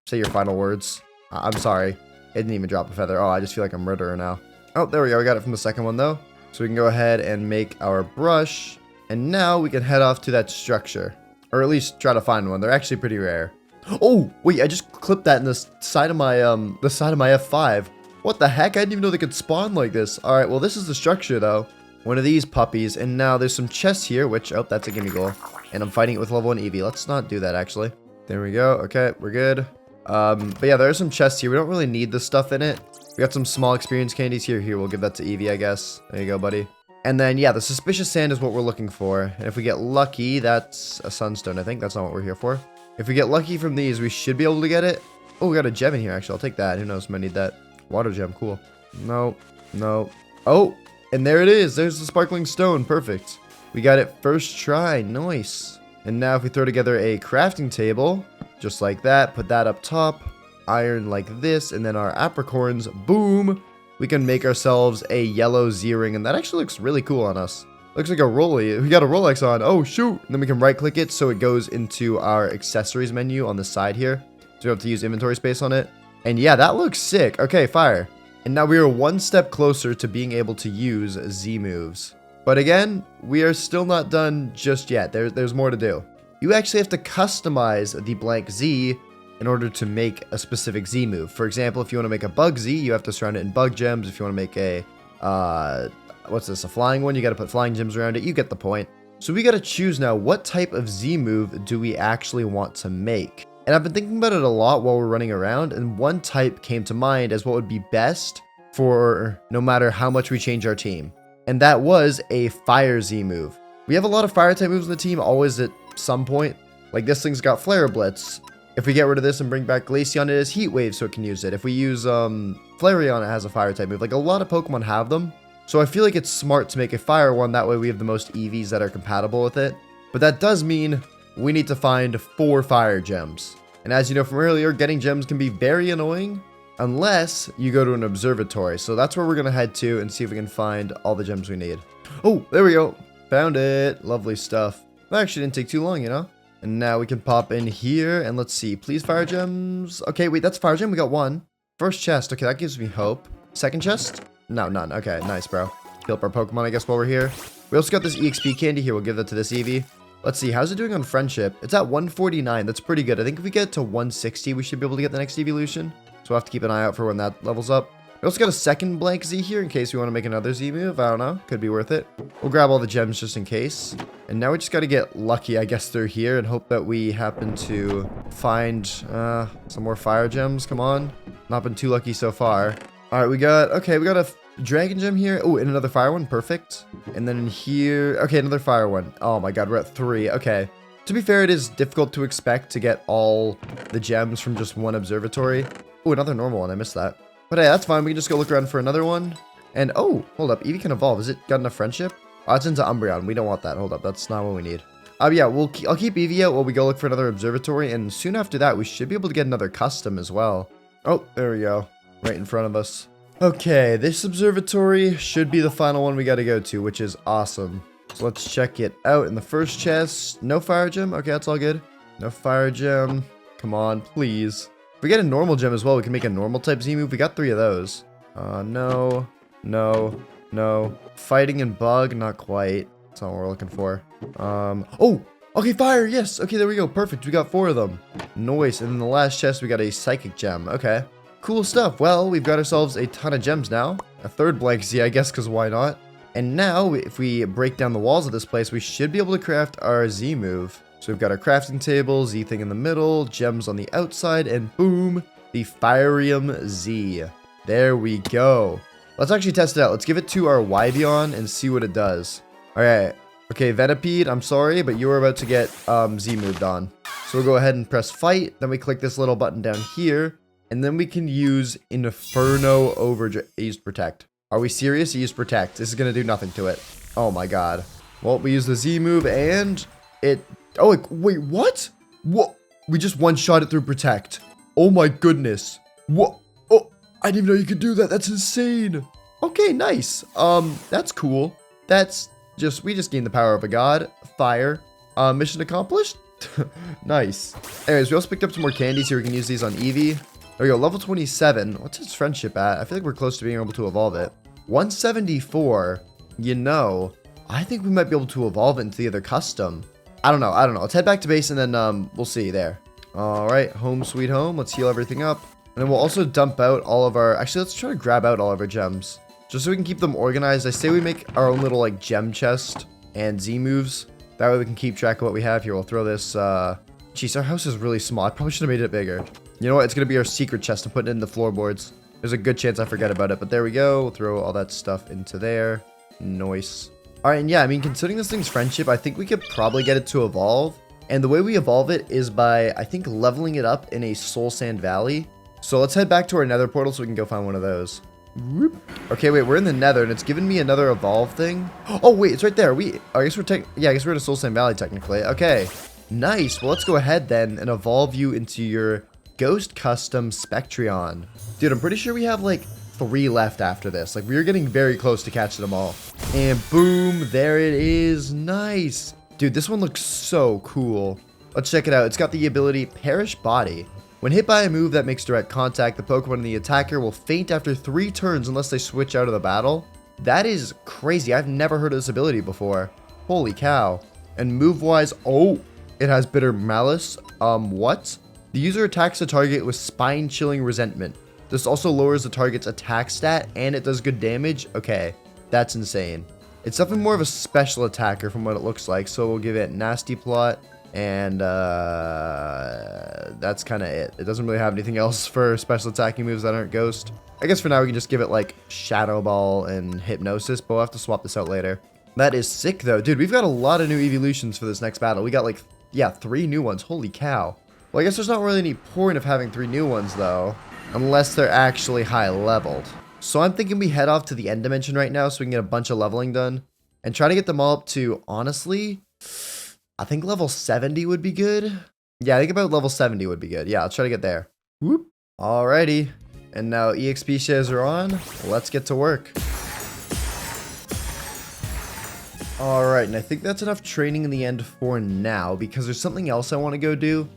Say your final words. I'm sorry. It didn't even drop a feather. Oh, I just feel like I'm murderer now. Oh, there we go. We got it from the second one, though. So we can go ahead and make our brush. And now we can head off to that structure. Or at least try to find one. They're actually pretty rare. Oh, wait, I just clipped that in the side of my F5. What the heck? I didn't even know they could spawn like this. Alright, well, this is the structure, though. One of these puppies. And now there's some chests here, which, oh, that's a gimme goal. And I'm fighting it with level 1 Eevee. Let's not do that, actually. There we go. Okay, we're good. But yeah, there are some chests here. We don't really need this stuff in it. We got some small experience candies here. Here, we'll give that to Evie, I guess. There you go, buddy. And then, yeah, the suspicious sand is what we're looking for. And if we get lucky, that's a sunstone, I think. That's not what we're here for. If we get lucky from these, we should be able to get it. Oh, we got a gem in here, actually. I'll take that. Who knows? Might need that. Water gem. Cool. No. No. Oh, and there it is. There's the sparkling stone. Perfect. We got it first try. Nice. And now if we throw together a crafting table, just like that, put that up top, iron like this, and then our apricorns, boom, we can make ourselves a yellow Z-ring, and that actually looks really cool on us. Looks like a Rolly. We got a Rolex on. Oh, shoot. And then we can right-click it so it goes into our accessories menu on the side here. So we don't have to use inventory space on it. And yeah, that looks sick. Okay, fire. And now we are one step closer to being able to use Z moves. But again, we are still not done just yet. There's more to do. You actually have to customize the blank Z in order to make a specific Z move. For example, if you want to make a bug Z, you have to surround it in bug gems. If you want to make a, what's this, a flying one, you got to put flying gems around it. You get the point. So we got to choose now, what type of Z move do we actually want to make? And I've been thinking about it a lot while we're running around, and one type came to mind as what would be best for no matter how much we change our team. And that was a fire Z move. We have a lot of fire type moves in the team always at some point. Like this thing's got Flare Blitz. If we get rid of this and bring back Glaceon, it has Heat Wave, so it can use it. If we use Flareon, it has a fire type move. Like a lot of Pokemon have them. So I feel like it's smart to make a fire one. That way we have the most EVs that are compatible with it. But that does mean we need to find 4 fire gems. And as you know from earlier, getting gems can be very annoying unless you go to an observatory. So that's where we're going to head to and see if we can find all the gems we need. Oh, there we go. Found it. Lovely stuff. That actually didn't take too long, you know? And now we can pop in here and let's see. Please fire gems. Okay, wait, that's fire gem. We got 1. First chest. Okay, that gives me hope. Second chest? No, none. Okay, nice, bro. Heal up our Pokemon, I guess, while we're here. We also got this EXP candy here. We'll give that to this Eevee. Let's see. How's it doing on friendship? It's at 149. That's pretty good. I think if we get to 160, we should be able to get the next evolution. So we'll have to keep an eye out for when that levels up. We also got a second blank Z here in case we want to make another Z move. I don't know. Could be worth it. We'll grab all the gems just in case. And now we just got to get lucky, I guess, through here and hope that we happen to find some more fire gems. Come on. Not been too lucky so far. All right, we got a dragon gem here. Oh, and another fire one. Perfect. And then in here, okay, another fire one. Oh my God, we're at 3. Okay. To be fair, it is difficult to expect to get all the gems from just one observatory. Oh, another normal one. I missed that. But hey, that's fine. We can just go look around for another one. And oh, hold up. Eevee can evolve. Is it got enough friendship? Oh, it's into Umbreon. We don't want that. Hold up. That's not what we need. Yeah, I'll keep Eevee out while we go look for another observatory. And soon after that, we should be able to get another custom as well. Oh, there we go. Right in front of us. Okay, this observatory should be the final one we got to go to, which is awesome. So let's check it out. In the first chest, no fire gem. Okay, that's all good. No fire gem. Come on, please. If we get a normal gem as well, we can make a normal type Z move. We got 3 of those. No. Fighting and bug, not quite. That's not what we're looking for. Oh, okay, fire, yes. Okay, there we go, perfect. We got 4 of them. Nice, and in the last chest, we got a psychic gem. Okay, cool stuff. Well, we've got ourselves a ton of gems now. A third blank Z, I guess, because why not? And now, if we break down the walls of this place, we should be able to craft our Z move. So we've got our crafting table, Z thing in the middle, gems on the outside, and boom, the Firium Z. There we go. Let's actually test it out. Let's give it to our Wyveon and see what it does. All right. Okay, Venipede, I'm sorry, but you were about to get Z moved on. So we'll go ahead and press fight. Then we click this little button down here, and then we can use Inferno Overdrive. Used Protect. Are we serious? Use Protect. This is going to do nothing to it. Oh my God. Well, we use the Z move and it... Oh, wait, what? What? We just one-shot it through Protect. Oh my goodness. What? Oh, I didn't even know you could do that. That's insane. Okay, nice. That's cool. That's just, we just gained the power of a god. Fire. Mission accomplished? Nice. Anyways, we also picked up some more candies here. We can use these on Eevee. There we go, level 27. What's his friendship at? I feel like we're close to being able to evolve it. 174. You know, I think we might be able to evolve it into the other custom. I don't know. Let's head back to base and then we'll see there. All right, home sweet home. Let's heal everything up. And then we'll also dump out all of our... Actually, let's try to grab out all of our gems. Just so we can keep them organized. I say we make our own little like gem chest and Z moves. That way we can keep track of what we have here. We'll throw this Jeez, our house is really small. I probably should have made it bigger. You know what? It's going to be our secret chest to put in the floorboards. There's a good chance I forget about it, but there we go. We'll throw all that stuff into there. Nice. All right, and yeah, I mean, considering this thing's friendship, I think we could probably get it to evolve. And the way we evolve it is by, I think, leveling it up in a Soul Sand Valley. So let's head back to our nether portal so we can go find one of those. Whoop. Okay, wait, we're in the nether, and it's giving me another evolve thing. Oh, wait, it's right there. I guess we're in a Soul Sand Valley, technically. Okay, nice. Well, let's go ahead, then, and evolve you into your Ghost Custom Spectreon. Dude, I'm pretty sure we have, like, 3 left after this. Like, we're getting very close to catching them all. And boom, there it is. Nice. Dude, this one looks so cool. Let's check it out. It's got the ability Perish Body. When hit by a move that makes direct contact, the Pokemon and the attacker will faint after 3 turns unless they switch out of the battle. That is crazy. I've never heard of this ability before. Holy cow. And move-wise, oh, it has Bitter Malice. What? The user attacks the target with spine-chilling resentment. This also lowers the target's attack stat, and it does good damage. Okay, that's insane. It's definitely more of a special attacker from what it looks like, so we'll give it Nasty Plot, and that's kind of it. It doesn't really have anything else for special attacking moves that aren't Ghost. I guess for now we can just give it like Shadow Ball and Hypnosis, but we'll have to swap this out later. That is sick though. Dude, we've got a lot of new evolutions for this next battle. We got like, yeah, 3 new ones. Holy cow. Well, I guess there's not really any point of having 3 new ones though, unless they're actually high leveled. So I'm thinking we head off to the end dimension right now so we can get a bunch of leveling done and try to get them all up to, honestly, I think level 70 would be good. Yeah, I think about level 70 would be good. Yeah, I'll try to get there. Whoop. Alrighty. And now EXP shares are on. Let's get to work. Alright, and I think that's enough training in the end for now because there's something else I want to go do.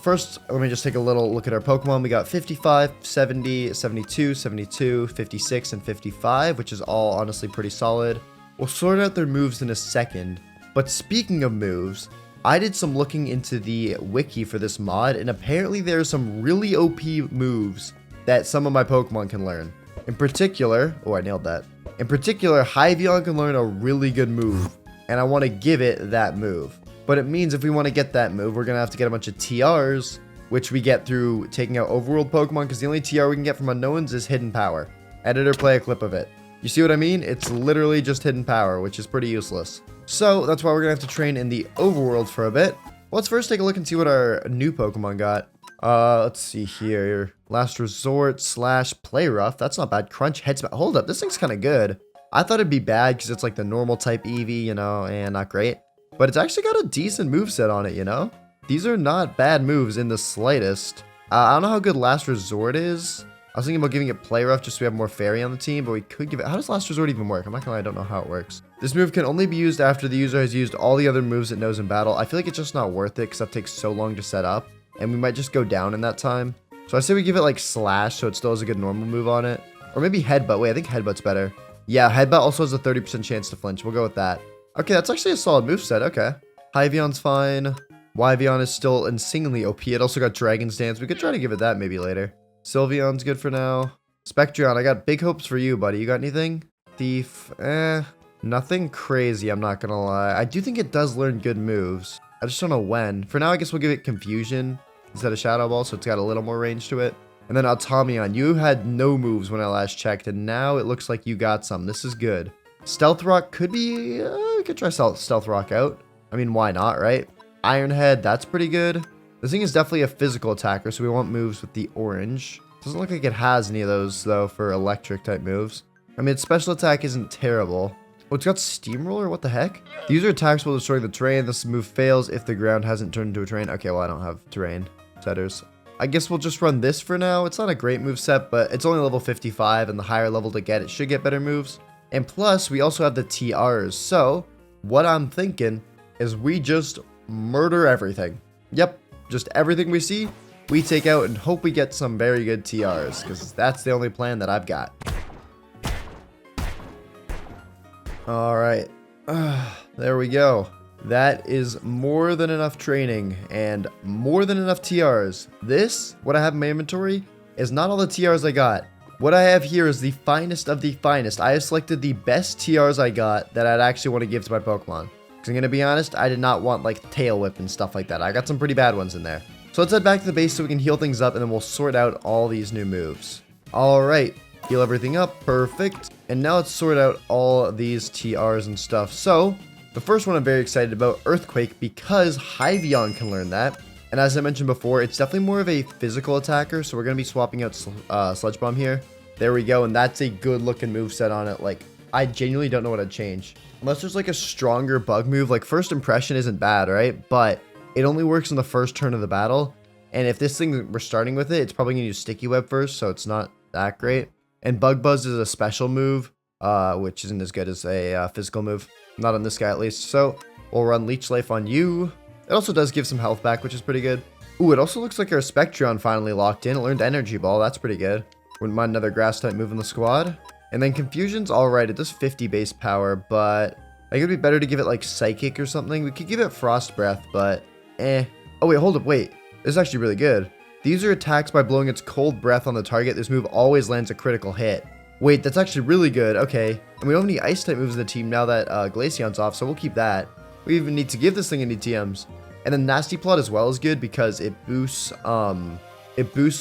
First, let me just take a little look at our Pokemon. We got 55, 70, 72, 72, 56, and 55, which is all honestly pretty solid. We'll sort out their moves in a second. But speaking of moves, I did some looking into the wiki for this mod, and apparently there are some really OP moves that some of my Pokemon can learn. In particular, oh, I nailed that. In particular, Hyveon can learn a really good move, and I want to give it that move. But it means if we want to get that move, we're going to have to get a bunch of TRs, which we get through taking out overworld Pokemon, because the only TR we can get from unknowns is Hidden Power. Editor, play a clip of it. You see what I mean? It's literally just Hidden Power, which is pretty useless. So that's why we're going to have to train in the overworld for a bit. Let's first take a look and see what our new Pokemon got. Let's see here. Last Resort / Play Rough. That's not bad. Crunch, Head Smash. Hold up, this thing's kind of good. I thought it'd be bad because it's like the normal type Eevee, you know, and not great. But it's actually got a decent moveset on it, you know? These are not bad moves in the slightest. I don't know how good Last Resort is. I was thinking about giving it Play Rough just so we have more Fairy on the team, but we could give it... How does Last Resort even work? I'm not gonna lie, I don't know how it works. This move can only be used after the user has used all the other moves it knows in battle. I feel like it's just not worth it because that takes so long to set up, and we might just go down in that time. So I say we give it like Slash so it still has a good normal move on it. Or maybe Headbutt. Wait, I think Headbutt's better. Yeah, Headbutt also has a 30% chance to flinch. We'll go with that. Okay, that's actually a solid moveset. Okay. Hyveon's fine. Wyveon is still insanely OP. It also got Dragon's Dance. We could try to give it that maybe later. Sylveon's good for now. Spectreon, I got big hopes for you, buddy. You got anything? Thief, nothing crazy, I'm not gonna lie. I do think it does learn good moves. I just don't know when. For now, I guess we'll give it Confusion instead of Shadow Ball, so it's got a little more range to it. And then Automion, you had no moves when I last checked, and now it looks like you got some. This is good. Stealth Rock could be... we could try Stealth Rock out. I mean, why not, right? Iron Head, that's pretty good. This thing is definitely a physical attacker, so we want moves with the orange. Doesn't look like it has any of those, though, for electric type moves. I mean, its special attack isn't terrible. Oh, it's got Steamroller? What the heck? The user attacks while destroying the terrain. This move fails if the ground hasn't turned into a terrain. Okay, well, I don't have terrain setters. I guess we'll just run this for now. It's not a great move set, but it's only level 55, and the higher level to get it should get better moves. And plus, we also have the TRs. So, what I'm thinking is we just murder everything. Yep, just everything we see, we take out and hope we get some very good TRs, because that's the only plan that I've got. Alright, there we go. That is more than enough training and more than enough TRs. This, what I have in my inventory, is not all the TRs I got. What I have here is the finest of the finest. I have selected the best TRs I got that I'd actually want to give to my Pokemon. Because I'm going to be honest, I did not want like tail whip and stuff like that. I got some pretty bad ones in there. So let's head back to the base so we can heal things up, and then we'll sort out all these new moves. All right, heal everything up, perfect. And now let's sort out all these TRs and stuff. So the first one I'm very excited about, Earthquake, because Hyveon can learn that. And as I mentioned before, it's definitely more of a physical attacker, so we're going to be swapping out Sludge Bomb here. There we go, and that's a good looking moveset on it. Like, I genuinely don't know what I'd change. Unless there's like a stronger bug move, like First Impression isn't bad, right? But it only works in the first turn of the battle. And if this thing, we're starting with it, it's probably going to use Sticky Web first, so it's not that great. And Bug Buzz is a special move, which isn't as good as a physical move. Not on this guy, at least. So we'll run Leech Life on you. It also does give some health back, which is pretty good. Ooh, it also looks like our Spectreon finally locked in. It learned Energy Ball. That's pretty good. Wouldn't mind another Grass-type move in the squad. And then Confusion's alright. It does 50 base power, but I think it'd be better to give it like Psychic or something. We could give it Frost Breath, but eh. Oh, wait, hold up. Wait. This is actually really good. These are attacks by blowing its cold breath on the target. This move always lands a critical hit. Wait, that's actually really good. Okay. And we don't have any Ice-type moves in the team now that Glaceon's off, so we'll keep that. We even need to give this thing any TMs. And then Nasty Plot as well is good because it boosts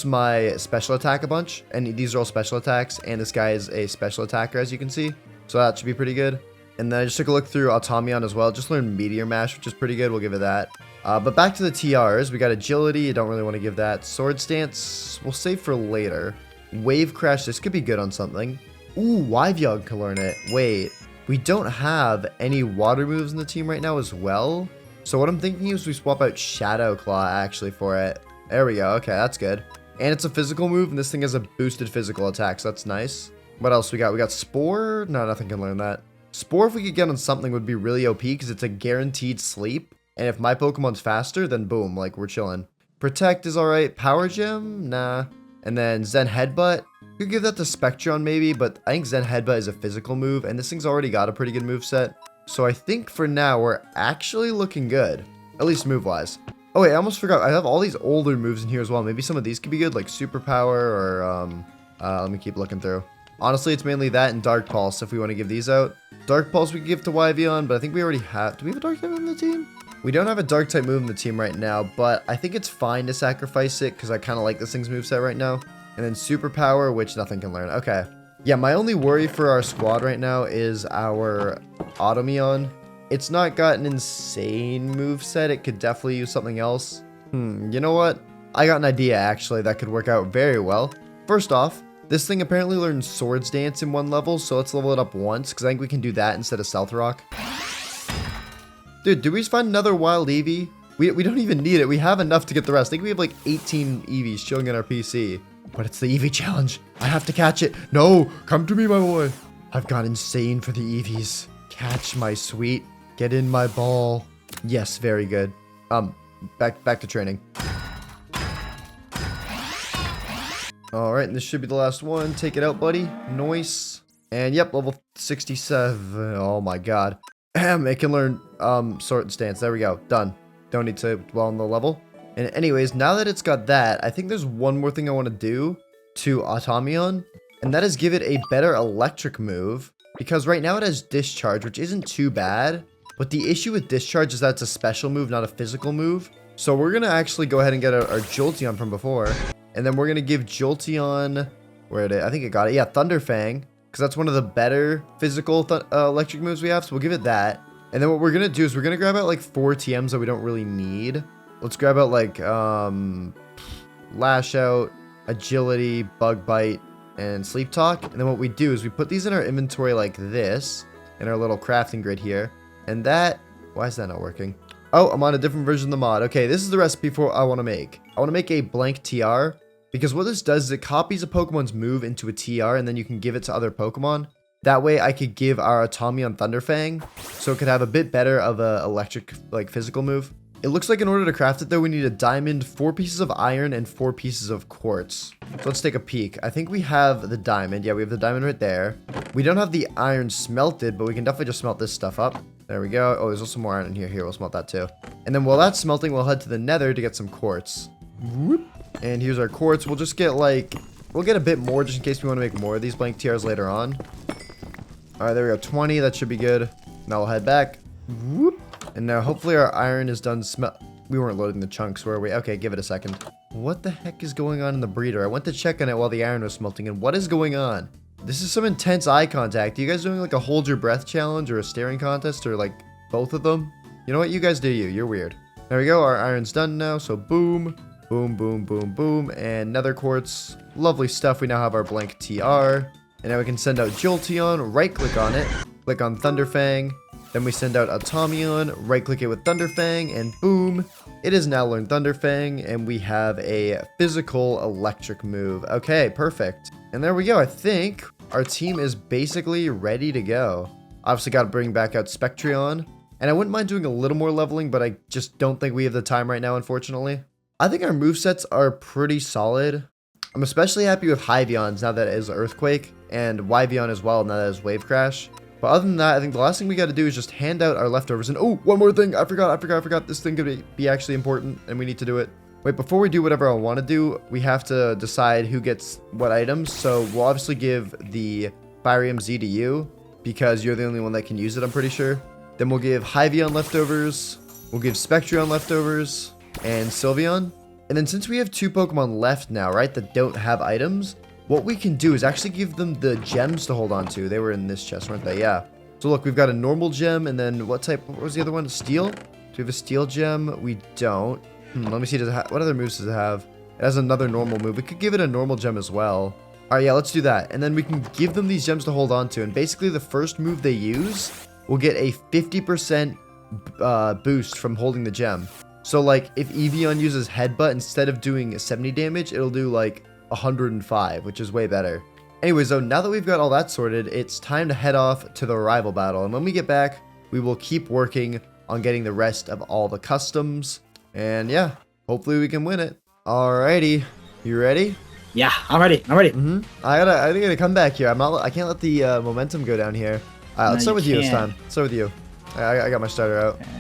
my special attack a bunch. And these are all special attacks. And this guy is a special attacker, as you can see. So that should be pretty good. And then I just took a look through Automion as well. Just learned Meteor Mash, which is pretty good. We'll give it that. But back to the TRs. We got Agility. I don't really want to give that. Sword Stance, we'll save for later. Wave Crash, this could be good on something. Ooh, Wyvyog can learn it. Wait, we don't have any water moves in the team right now as well. So what I'm thinking is we swap out Shadow Claw actually for it. There we go. Okay, that's good. And it's a physical move, and this thing has a boosted physical attack, so that's nice. What else we got? We got Spore. No, nothing can learn that. Spore, if we could get on something, would be really OP because it's a guaranteed sleep. And if my Pokemon's faster, then boom, like we're chilling. Protect is alright. Power Gem? Nah. And then Zen Headbutt. You could give that to Spectreon maybe, but I think Zen Headbutt is a physical move, and this thing's already got a pretty good moveset. So I think for now, we're actually looking good. At least move-wise. Oh wait, I almost forgot. I have all these older moves in here as well. Maybe some of these could be good, like Superpower or, let me keep looking through. Honestly, it's mainly that and Dark Pulse if we want to give these out. Dark Pulse we could give to Wyveon, but I think we already have... Do we have a Dark type move in the team? We don't have a Dark type move in the team right now, but I think it's fine to sacrifice it because I kind of like this thing's moveset right now. And then Superpower, which nothing can learn. Okay. Yeah, my only worry for our squad right now is our Automion. It's not got an insane moveset. It could definitely use something else. You know what? I got an idea, actually, that could work out very well. First off, this thing apparently learns Swords Dance in one level, so let's level it up once, because I think we can do that instead of Stealth Rock. Dude, did we just find another wild Eevee? We don't even need it. We have enough to get the rest. I think we have like 18 Eevees chilling in our PC. But it's the Eevee challenge. I have to catch it. No, come to me, my boy. I've gone insane for the Eevees. Catch my sweet. Get in my ball. Yes, very good. Back to training. All right, and this should be the last one. Take it out, buddy. Nice. And yep, level 67. Oh my god. It can learn Sword Stance. There we go. Done. Don't need to dwell on the level. And anyways, now that it's got that, I think there's one more thing I want to do to Automion, and that is give it a better electric move, because right now it has Discharge, which isn't too bad, but the issue with Discharge is that it's a special move, not a physical move. So we're going to actually go ahead and get our Jolteon from before, and then we're going to give Jolteon, where did I think it got it? Yeah, Thunderfang, because that's one of the better physical electric moves we have, so we'll give it that. And then what we're going to do is we're going to grab out like 4 TMs that we don't really need. Let's grab out like Lash Out, Agility, Bug Bite, and Sleep Talk. And then what we do is we put these in our inventory like this, in our little crafting grid here. And that, why is that not working? Oh, I'm on a different version of the mod. Okay, this is the recipe for what I want to make. I want to make a blank TR, because what this does is it copies a Pokemon's move into a TR, and then you can give it to other Pokemon. That way I could give our Automion Thunderfang, so it could have a bit better of a electric, like, physical move. It looks like in order to craft it though, we need a diamond, 4 pieces of iron, and 4 pieces of quartz. So let's take a peek. I think we have the diamond. Yeah, we have the diamond right there. We don't have the iron smelted, but we can definitely just smelt this stuff up. There we go. Oh, there's also more iron in here. Here, we'll smelt that too. And then while that's smelting, we'll head to the nether to get some quartz. Whoop. And here's our quartz. We'll just get like, we'll get a bit more just in case we want to make more of these blank TRs later on. All right, there we go. 20. That should be good. Now we'll head back. Whoop. And now hopefully our iron is done we weren't loading the chunks, were we? Okay, give it a second. What the heck is going on in the breeder? I went to check on it while the iron was smelting, and what is going on? This is some intense eye contact. Are you guys doing like a hold your breath challenge or a staring contest or like both of them? You know what? You guys do you. You're weird. There we go. Our iron's done now. So boom, boom, boom, boom, boom. And nether quartz. Lovely stuff. We now have our blank TR. And now we can send out Jolteon. Right click on it. Click on Thunderfang. Then we send out Atomion. Right click it with Thunderfang. And boom. It has now learned Thunderfang. And we have a physical electric move. Okay, perfect. And there we go. I think our team is basically ready to go. Obviously got to bring back out Spectreon. And I wouldn't mind doing a little more leveling, but I just don't think we have the time right now, unfortunately. I think our movesets are pretty solid. I'm especially happy with Hyveon's now that it is Earthquake, and Wyveon as well now that it is Wave Crash. But other than that, I think the last thing we got to do is just hand out our leftovers. And oh, one more thing. I forgot. This thing could be actually important, and we need to do it. Wait, before we do whatever I want to do, we have to decide who gets what items. So we'll obviously give the Barium Z to you, because you're the only one that can use it, I'm pretty sure. Then we'll give Hyveon leftovers, we'll give Spectreon leftovers, and Sylveon. And then since we have 2 Pokemon left now, right, that don't have items, what we can do is actually give them the gems to hold on to. They were in this chest, weren't they? Yeah. So look, we've got a normal gem, and then what was the other one? Steel? Do we have a steel gem? We don't. Let me see, what other moves does it have? It has another normal move. We could give it a normal gem as well. All right, yeah, let's do that. And then we can give them these gems to hold on to. And basically the first move they use will get a 50% boost from holding the gem. So like if Eevee uses Headbutt, instead of doing 70 damage, it'll do like 105, which is way better. Anyways, though, now that we've got all that sorted, it's time to head off to the rival battle. And when we get back, we will keep working on getting the rest of all the customs. And yeah, hopefully we can win it. Alrighty, you ready? Yeah, I'm ready. I think I gotta come back here. I can't let the momentum go down here. Alright, let's start with you this time. Start with you. I got my starter out. Okay.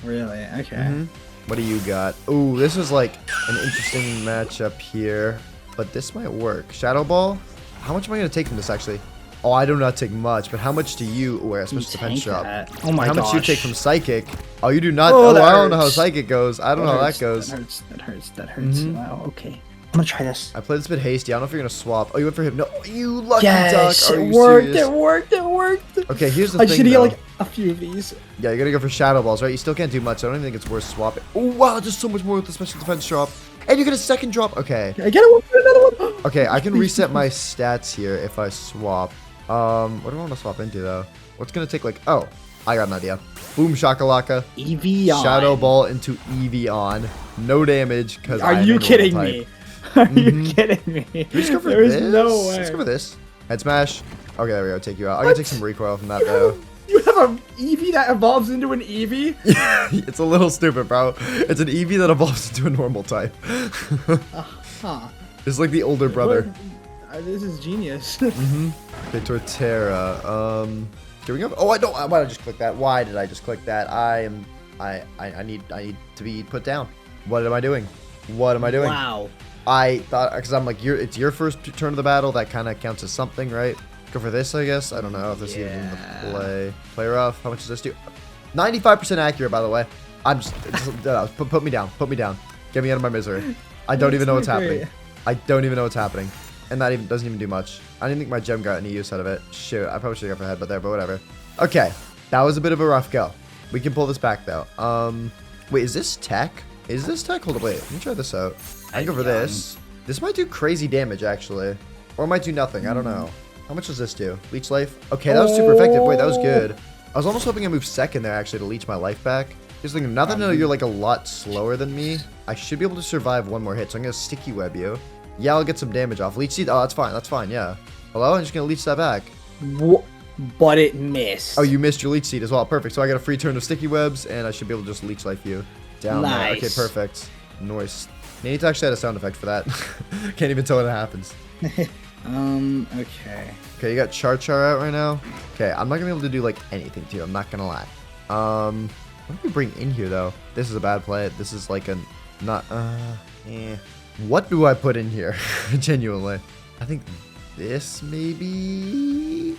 Really? Okay. What do you got? Ooh, this is like an interesting matchup here, but this might work. Shadow Ball? How much am I gonna take from this actually? Oh, I do not take much, but how much do you? Oh, I special defense shop. Oh my gosh. How much you take from Psychic? Oh, you do not. Oh, I don't know how Psychic goes. I don't know how that goes. That hurts. Wow, okay. I'm gonna try this. I played this a bit hasty. I don't know if you're gonna swap. Oh, you went for him. No, you lucky duck. Are It you worked. serious? It worked. Okay, here's the I thing. just need to get like a few of these. Yeah, you gotta go for Shadow Balls, right? You still can't do much. I don't even think it's worth swapping. Oh, wow, just so much more with the special defense drop. And you get a second drop. Okay. I get another one. Okay, I can reset my stats here if I swap. What do I want to swap into though? What's gonna take like? Oh, I got an idea. Boom shakalaka. Eevee. Shadow Ball into Eevee. No damage because. Are you kidding me? Are you kidding me? Just go for this. There's no way. Let's go for this. Head smash. Okay, there we go. Take you out. I'm gonna take some recoil from that though. You have an Eevee that evolves into an Eevee? It's a little stupid, bro. It's an Eevee that evolves into a normal type. It's like the older brother. This is genius. Okay, Torterra. Here we go. Oh, why did I just click that? Why did I just click that? I need to be put down. What am I doing? Wow. I thought, because I'm like, it's your first turn of the battle. That kind of counts as something, right? Go for this, I guess. I don't know if this is even in the play. Play rough. How much does this do? 95% accurate, by the way. I'm just put me down. Get me out of my misery. I don't even know what's happening. And that doesn't even do much. I didn't think my gem got any use out of it. Shoot, I probably should have gone for headbutt there, but whatever. Okay, that was a bit of a rough go. We can pull this back though. Wait, is this tech? Hold up, wait. Let me try this out. I can go for this. This might do crazy damage actually, or it might do nothing. I don't know. How much does this do? Leech life? Okay, that was super effective. Wait, that was good. I was almost hoping I moved second there actually to leech my life back. Just thinking, now that I know you're like a lot slower than me, I should be able to survive one more hit. So I'm gonna sticky web you. Yeah, I'll get some damage off. Leech seed. Oh, that's fine. Yeah. Hello? I'm just gonna leech that back. But it missed. Oh, you missed your leech seed as well. Perfect. So I got a free turn of sticky webs, and I should be able to just leech life you down there. Okay, perfect. Nice. You need to actually add a sound effect for that. Can't even tell when it happens. Okay. Okay, you got Char out right now. Okay, I'm not gonna be able to do like anything to you. I'm not gonna lie. What do we bring in here though? This is a bad play. This is like a not. What do I put in here? Genuinely, I think this maybe.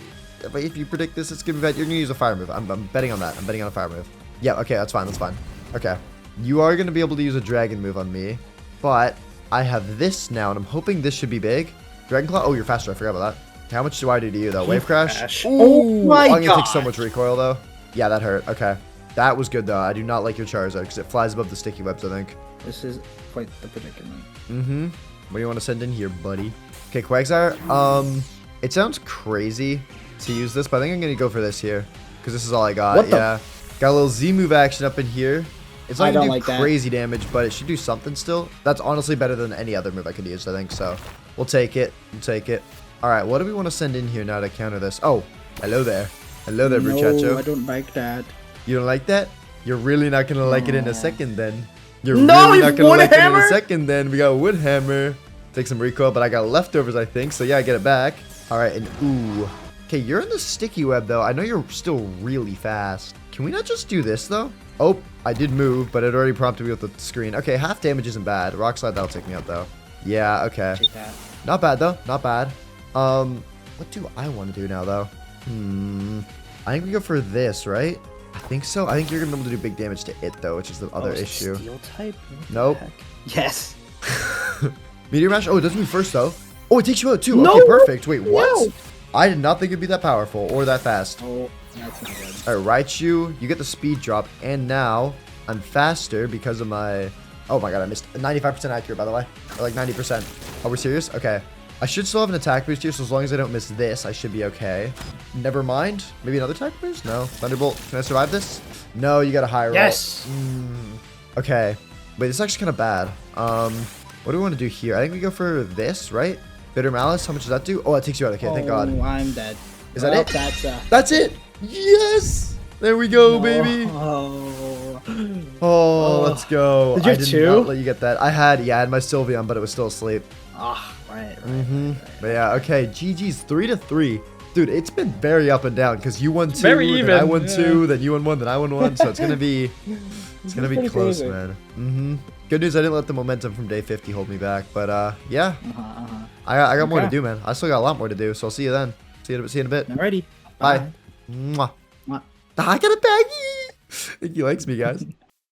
If you predict this, it's gonna be bad. You're gonna use a fire move. I'm betting on that. I'm betting on a fire move. Yeah, okay, that's fine, that's fine. Okay. You are going to be able to use a dragon move on me, but I have this now, and I'm hoping this should be big. Dragon Claw? Oh, you're faster. I forgot about that. How much do I do to you, though? Wave Crash? Ooh, Oh my I'm going to take God. so much recoil, though. Yeah, that hurt. Okay. That was good, though. I do not like your Charizard, because it flies above the sticky webs, I think. This is quite the predicament. Mm-hmm. What do you want to send in here, buddy? Okay, Quagsire. It sounds crazy to use this, but I think I'm going to go for this here, because this is all I got. What the- Yeah. Got a little Z move action up in here. It's not I going don't to do like that. crazy damage, but it should do something still. That's honestly better than any other move I could use, I think, so we'll take it. We'll take it. All right, what do we want to send in here now to counter this? Oh, hello there. Hello there, Bruchacho. No, I don't like that. You don't like that? You're really not going to like it in a second, then. You're No, really not it's going to like it in a Woodhammer? second, then. We got Woodhammer. Take some recoil, but I got leftovers, I think, so yeah, I get it back. All right, and ooh. Okay, you're in the sticky web, though. I know you're still really fast. Can we not just do this, though? Oh, I did move, but it already prompted me with the screen. Okay, half damage isn't bad. Rock Slide, that'll take me out, though. Yeah, okay. Take that. Not bad, though. Not bad. What do I want to do now, though? I think we go for this, right? I think so. I think you're going to be able to do big damage to it, though, which is the other it's a issue. Steel type? What the Nope. heck? Yes. Meteor Mash? Oh, it does move first, though. Oh, it takes you out, too. No! Okay, perfect. Wait, what? No! I did not think it'd be that powerful or that fast. Oh, that's not good. All right, Raichu, you get the speed drop, and now I'm faster because of my... Oh my god, I missed 95% accurate, by the way. Or like 90%. Are we serious? Okay. I should still have an attack boost here, so as long as I don't miss this, I should be okay. Never mind. Maybe another attack boost? No. Thunderbolt. Can I survive this? No, you got a high roll. Yes! Okay. Wait, this is actually kind of bad. What do we want to do here? I think we go for this, right? Bitter Malice. How much does that do? Oh, it takes you out. Okay, thank God. Oh, I'm dead. Is that it? That's it. Yes! There we go, baby. Oh, let's go. Did you I have did two? not let you get that. I had my Sylveon, but it was still asleep. Ah, right. But yeah, okay. GG's 3-3. Dude, it's been very up and down because you won 2, Very then even, I won yeah. 2, then you won 1, then I won 1. So it's gonna be pretty close, crazy. man. Good news, I didn't let the momentum from day 50 hold me back. But yeah, I got more to Okay. do, man. I still got a lot more to do. So I'll see you then. See you in a bit. Alrighty. Bye. Mwah. Mwah. I got a baggie. I think he likes me, guys.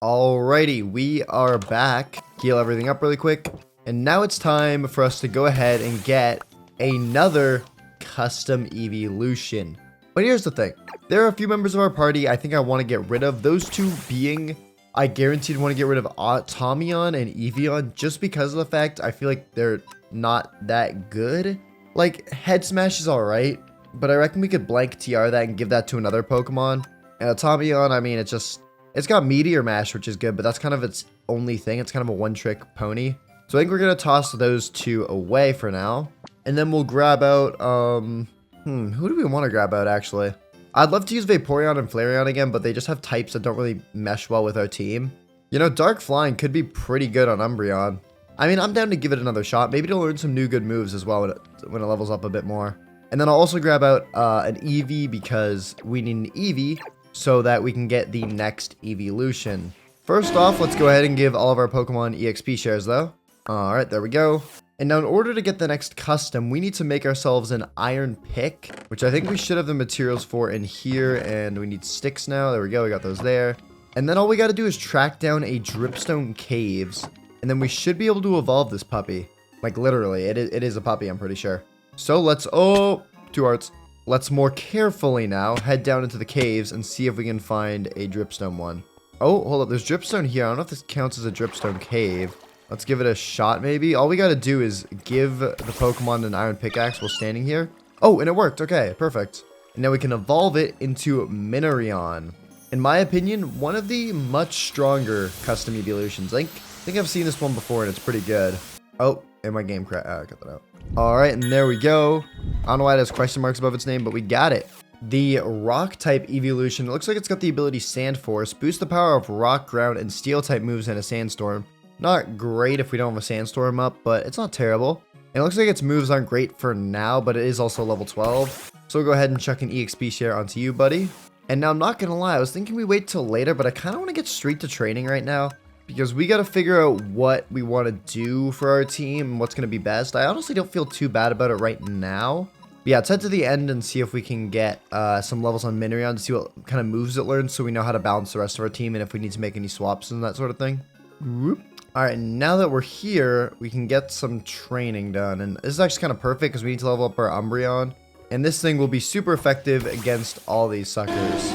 Alrighty, we are back. Heal everything up really quick. And now it's time for us to go ahead and get another custom evolution. But here's the thing. There are a few members of our party I think I want to get rid of. Those two being, I guaranteed want to get rid of Tomion and Eevee just because of the fact I feel like they're not that good. Like, Head Smash is alright, but I reckon we could blank TR that and give that to another Pokemon. And Tomion, I mean, it's got Meteor Mash, which is good, but that's kind of its only thing. It's kind of a one-trick pony. So I think we're going to toss those two away for now. And then we'll grab out, who do we want to grab out, actually? I'd love to use Vaporeon and Flareon again, but they just have types that don't really mesh well with our team. You know, Dark Flying could be pretty good on Umbreon. I mean, I'm down to give it another shot. Maybe to learn some new good moves as well when it levels up a bit more. And then I'll also grab out an Eevee because we need an Eevee so that we can get the next evolution. First off, let's go ahead and give all of our Pokemon EXP shares, though. Alright, there we go. And now in order to get the next custom, we need to make ourselves an iron pick, which I think we should have the materials for in here, and we need sticks now. There we go, we got those there. And then all we got to do is track down a Dripstone Caves, and then we should be able to evolve this puppy. Like, literally, it is a puppy, I'm pretty sure. So let's, oh, 2 hearts. Let's more carefully now head down into the caves and see if we can find a Dripstone one. Oh, hold up, there's Dripstone here. I don't know if this counts as a Dripstone Cave. Let's give it a shot, maybe. All we gotta do is give the Pokemon an iron pickaxe while standing here. Oh, and it worked. Okay, perfect. And now we can evolve it into Minorion. In my opinion, one of the much stronger custom evolutions. I think I've seen this one before, and it's pretty good. Oh, and my game crash. I got that out. All right, and there we go. I don't know why it has question marks above its name, but we got it. The rock type evolution. It looks like it's got the ability Sand Force. Boost the power of rock, ground, and steel type moves in a sandstorm. Not great if we don't have a sandstorm up, but it's not terrible. And it looks like its moves aren't great for now, but it is also level 12. So we'll go ahead and chuck an EXP share onto you, buddy. And now I'm not gonna lie, I was thinking we wait till later, but I kind of want to get straight to training right now. Because we got to figure out what we want to do for our team and what's going to be best. I honestly don't feel too bad about it right now. Yeah, let's head to the end and see if we can get some levels on Minerion to see what kind of moves it learns so we know how to balance the rest of our team and if we need to make any swaps and that sort of thing. Whoop. All right, now that we're here, we can get some training done. And this is actually kind of perfect because we need to level up our Umbreon. And this thing will be super effective against all these suckers.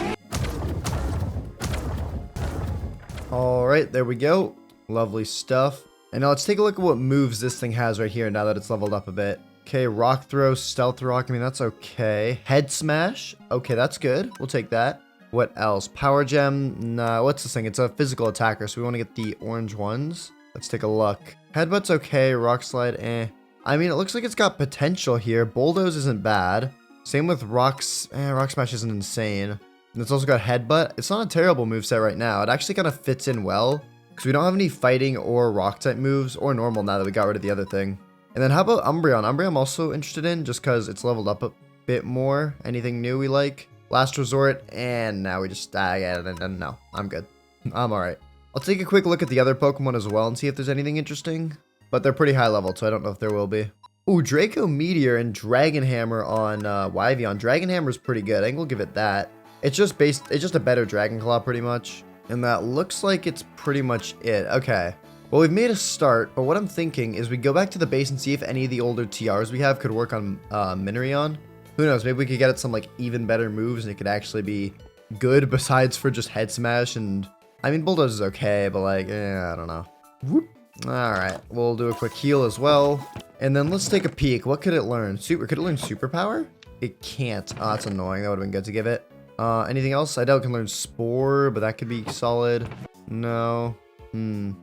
All right, there we go. Lovely stuff. And now let's take a look at what moves this thing has right here now that it's leveled up a bit. Okay, Rock Throw, Stealth Rock. I mean, that's okay. Head Smash. Okay, that's good. We'll take that. What else? Power Gem. Nah, what's this thing? It's a physical attacker, so we want to get the orange ones. Let's take a look. Headbutt's okay. Rock Slide, eh. I mean, it looks like it's got potential here. Bulldoze isn't bad. Same with Rocks. Rock Smash isn't insane. And it's also got Headbutt. It's not a terrible moveset right now. It actually kind of fits in well. Because we don't have any fighting or rock type moves. Or normal now that we got rid of the other thing. And then how about Umbreon? Umbreon I'm also interested in just because it's leveled up a bit more. Anything new we like? Last Resort. And now we just... no, I'm good. I'm alright. I'll take a quick look at the other Pokemon as well and see if there's anything interesting. But they're pretty high level, so I don't know if there will be. Ooh, Draco Meteor and Dragon Hammer on Wyveon. Dragon Hammer is pretty good. I think we'll give it that. It's just a better Dragon Claw pretty much. And that looks like it's pretty much it. Okay. Well, we've made a start, but what I'm thinking is we go back to the base and see if any of the older TRs we have could work on Minerion. Who knows? Maybe we could get it some like even better moves and it could actually be good besides for just Head Smash and... I mean, Bulldoze is okay, but like, I don't know. Whoop. Alright, we'll do a quick heal as well. And then let's take a peek. What could it learn? Could it learn Superpower? It can't. Oh, that's annoying. That would have been good to give it. Anything else? I doubt it can learn Spore, but that could be solid. No. Zen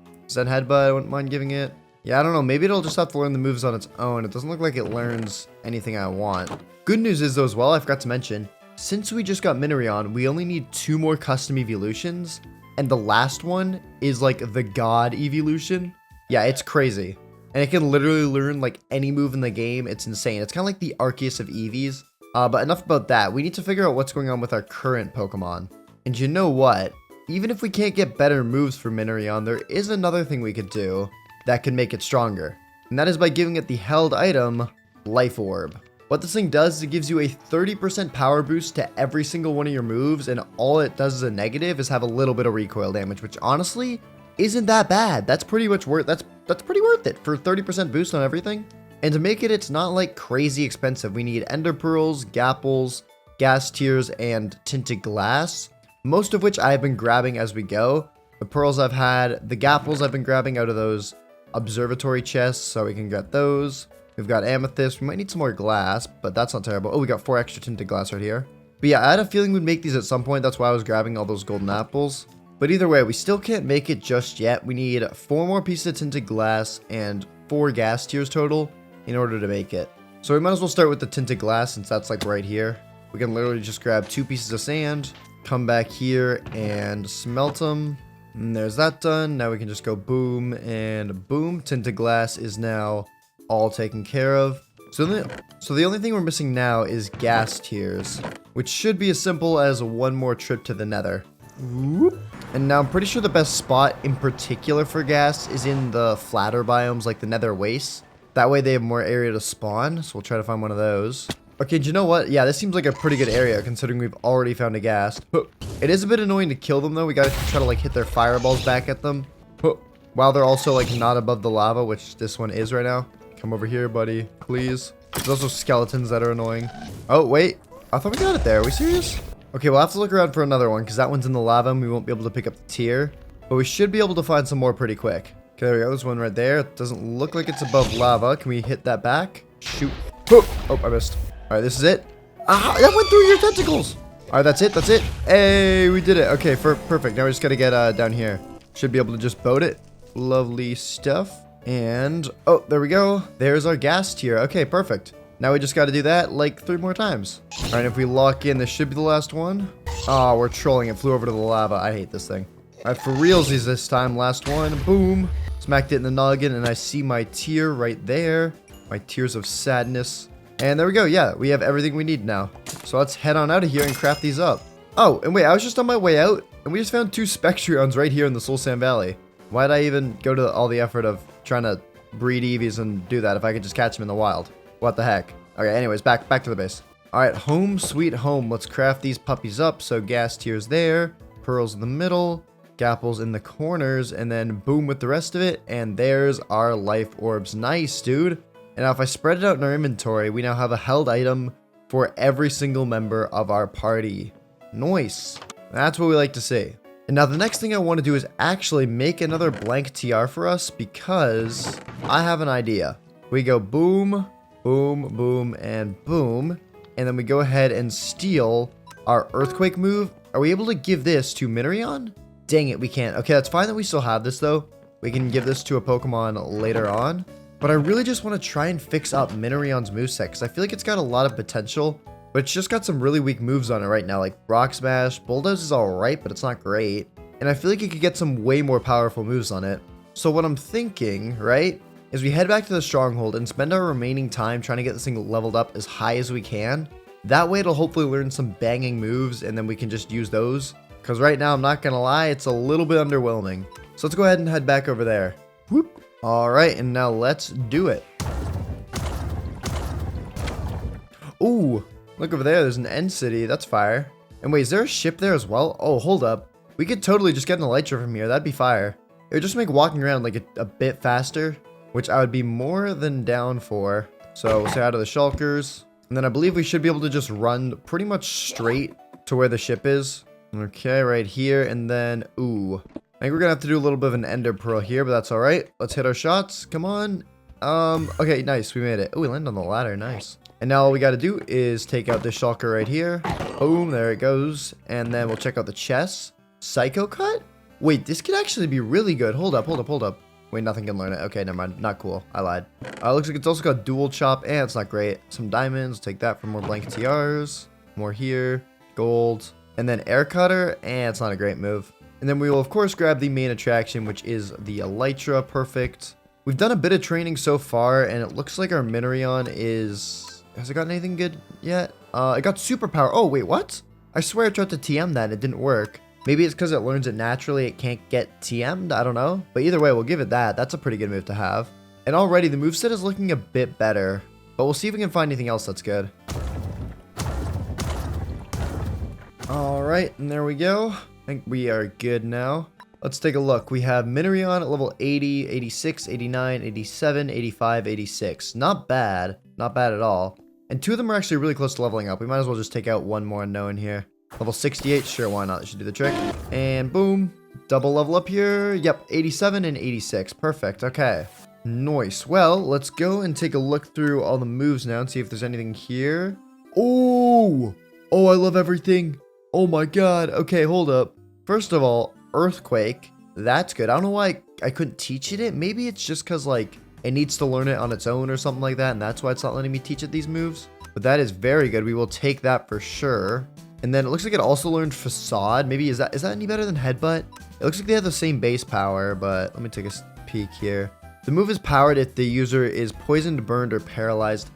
Headbutt, I wouldn't mind giving it. Yeah, I don't know. Maybe it'll just have to learn the moves on its own. It doesn't look like it learns anything I want. Good news is, though, as well, I forgot to mention, since we just got Minerion, we only need 2 more custom evolutions. And the last one is like the God evolution. Yeah, it's crazy. And it can literally learn like any move in the game. It's insane. It's kind of like the Arceus of Eevees. But enough about that. We need to figure out what's going on with our current Pokemon. And you know what? Even if we can't get better moves for Minerion, there is another thing we could do that can make it stronger. And that is by giving it the held item, Life Orb. What this thing does is it gives you a 30% power boost to every single one of your moves, and all it does as a negative is have a little bit of recoil damage, which honestly isn't that bad. That's pretty much that's pretty worth it for 30% boost on everything. And to make it, it's not like crazy expensive. We need Ender Pearls, Gapples, Gas Tears, and Tinted Glass, most of which I've been grabbing as we go. The Pearls I've had, the Gapples I've been grabbing out of those observatory chests, so we can get those. We've got Amethyst. We might need some more glass, but that's not terrible. Oh, we got 4 extra Tinted Glass right here. But yeah, I had a feeling we'd make these at some point. That's why I was grabbing all those golden apples. But either way, we still can't make it just yet. We need 4 more pieces of Tinted Glass and 4 Gas Tears total in order to make it. So we might as well start with the Tinted Glass since that's like right here. We can literally just grab 2 pieces of sand, come back here and smelt them. And there's that done. Now we can just go boom and boom. Tinted Glass is now all taken care of. So the only thing we're missing now is Gas Tears, which should be as simple as 1 more trip to the Nether. Whoop. And now I'm pretty sure the best spot in particular for gas is in the flatter biomes like the Nether Wastes. That way they have more area to spawn, so we'll try to find one of those. Okay, do you know what? Yeah, this seems like a pretty good area considering we've already found a gas. It is a bit annoying to kill them though. We gotta try to like hit their fireballs back at them. While they're also like not above the lava, which this one is right now. Come over here, buddy, please. There's also skeletons that are annoying. Oh, wait. I thought we got it there. Are we serious? Okay, we'll have to look around for another one because that one's in the lava and we won't be able to pick up the tier. But we should be able to find some more pretty quick. Okay, there we go. There's one right there. It doesn't look like it's above lava. Can we hit that back? Shoot. Oh, I missed. All right, this is it. Ah, that went through your tentacles. All right, that's it. That's it. Hey, we did it. Okay, perfect. Now we just got to get down here. Should be able to just boat it. Lovely stuff. And, oh, there we go. There's our gas tier. Okay, perfect. Now we just got to do that like 3 more times. All right, if we lock in, this should be the last one. Oh, we're trolling. It flew over to the lava. I hate this thing. All right, for realsies this time. Last one. Boom. Smacked it in the noggin, and I see my tier right there. My tears of sadness. And there we go. Yeah, we have everything we need now. So let's head on out of here and craft these up. Oh, and wait, I was just on my way out, and we just found 2 Spectrions right here in the Soul Sand Valley. Why'd I even go to all the effort of trying to breed Eevees and do that if I could just catch them in the wild? What the heck? Okay, anyways, back to the base. All right, home sweet home. Let's craft these puppies up. So gas tiers there, pearls in the middle, gapples in the corners, and then boom with the rest of it. And there's our life orbs. Nice, dude. And now if I spread it out in our inventory, we now have a held item for every single member of our party. Nice. That's what we like to see. And now the next thing I want to do is actually make another blank TR for us because I have an idea. We go boom, boom, boom, and boom. And then we go ahead and steal our earthquake move. Are we able to give this to Minerion? Dang it, we can't. Okay, that's fine that we still have this though. We can give this to a Pokemon later on. But I really just want to try and fix up Minerion's moveset because I feel like it's got a lot of potential. But it's just got some really weak moves on it right now, like Rock Smash. Bulldoze is alright, but it's not great. And I feel like it could get some way more powerful moves on it. So what I'm thinking, right, is we head back to the Stronghold and spend our remaining time trying to get this thing leveled up as high as we can. That way it'll hopefully learn some banging moves and then we can just use those. Because right now, I'm not going to lie, it's a little bit underwhelming. So let's go ahead and head back over there. Whoop. Alright, and now let's do it. Ooh, look over there, there's an end city, that's fire. And wait, is there a ship there as well? Oh, hold up. We could totally just get an elytra from here, that'd be fire. It would just make walking around like a bit faster, which I would be more than down for. So we'll say out of the shulkers. And then I believe we should be able to just run pretty much straight to where the ship is. Okay, right here, and then, ooh. I think we're gonna have to do a little bit of an ender pearl here, but that's alright. Let's hit our shots, come on. Okay, nice, we made it. Oh, we landed on the ladder, nice. And now all we gotta do is take out this shulker right here. Boom, there it goes. And then we'll check out the chest. Psycho cut? Wait, this could actually be really good. Hold up. Wait, nothing can learn it. Okay, never mind. Not cool. I lied. Looks like it's also got dual chop, and it's not great. Some diamonds. Take that for more blank TRs. More here. Gold. And then air cutter, and it's not a great move. And then we will, of course, grab the main attraction, which is the elytra. Perfect. We've done a bit of training so far, and it looks like our Minerion is... Has it gotten anything good yet? It got superpower. Oh, wait, what? I swear I tried to TM that and it didn't work. Maybe it's because it learns it naturally, it can't get TM'd, I don't know. But either way, we'll give it that. That's a pretty good move to have. And already, the moveset is looking a bit better. But we'll see if we can find anything else that's good. Alright, and there we go. I think we are good now. Let's take a look. We have Minerion at level 80, 86, 89, 87, 85, 86. Not bad. Not bad at all. And two of them are actually really close to leveling up. We might as well just take out one more unknown here. Level 68, sure, why not? That should do the trick. And boom, double level up here. Yep, 87 and 86. Perfect, okay. Nice. Well, let's go and take a look through all the moves now and see if there's anything here. Oh, I love everything. Oh my god. Okay, hold up. First of all, Earthquake. That's good. I don't know why I couldn't teach it. Maybe it's just because, like, it needs to learn it on its own or something like that, and that's why it's not letting me teach it these moves. But that is very good. We will take that for sure. And then it looks like it also learned Facade. Maybe is that any better than Headbutt? It looks like they have the same base power, but let me take a peek here. The move is powered if the user is poisoned, burned, or paralyzed.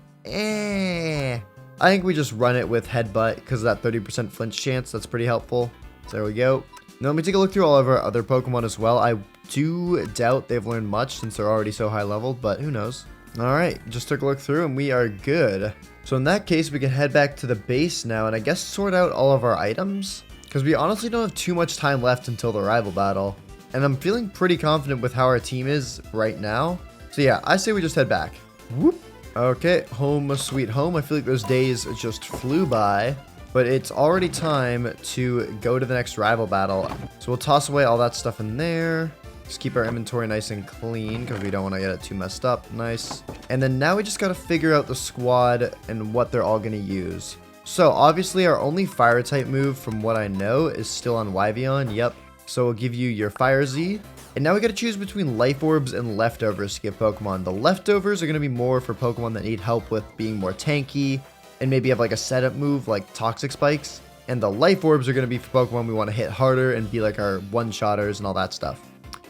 I think we just run it with Headbutt because of that 30% flinch chance. That's pretty helpful. So there we go. Now let me take a look through all of our other Pokemon as well. I do doubt they've learned much since they're already so high leveled, but who knows? Alright, just took a look through and we are good. So in that case, we can head back to the base now and I guess sort out all of our items. Because we honestly don't have too much time left until the rival battle. And I'm feeling pretty confident with how our team is right now. So yeah, I say we just head back. Whoop. Okay, home sweet home. I feel like those days just flew by. But it's already time to go to the next rival battle. So we'll toss away all that stuff in there. Just keep our inventory nice and clean because we don't want to get it too messed up. Nice. And then now we just got to figure out the squad and what they're all going to use. So obviously our only fire type move from what I know is still on Wyvern. Yep. So we'll give you your Fire Z. And now we got to choose between Life Orbs and Leftovers to give Pokemon. The Leftovers are going to be more for Pokemon that need help with being more tanky and maybe have like a setup move like Toxic Spikes. And the Life Orbs are going to be for Pokemon we want to hit harder and be like our one-shotters and all that stuff.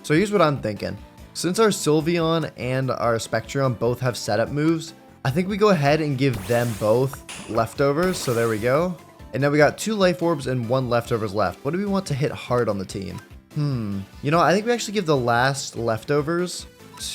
So here's what I'm thinking. Since our Sylveon and our Spectreon both have setup moves, I think we go ahead and give them both Leftovers. So there we go. And now we got 2 Life Orbs and 1 Leftovers left. What do we want to hit hard on the team? You know, I think we actually give the last Leftovers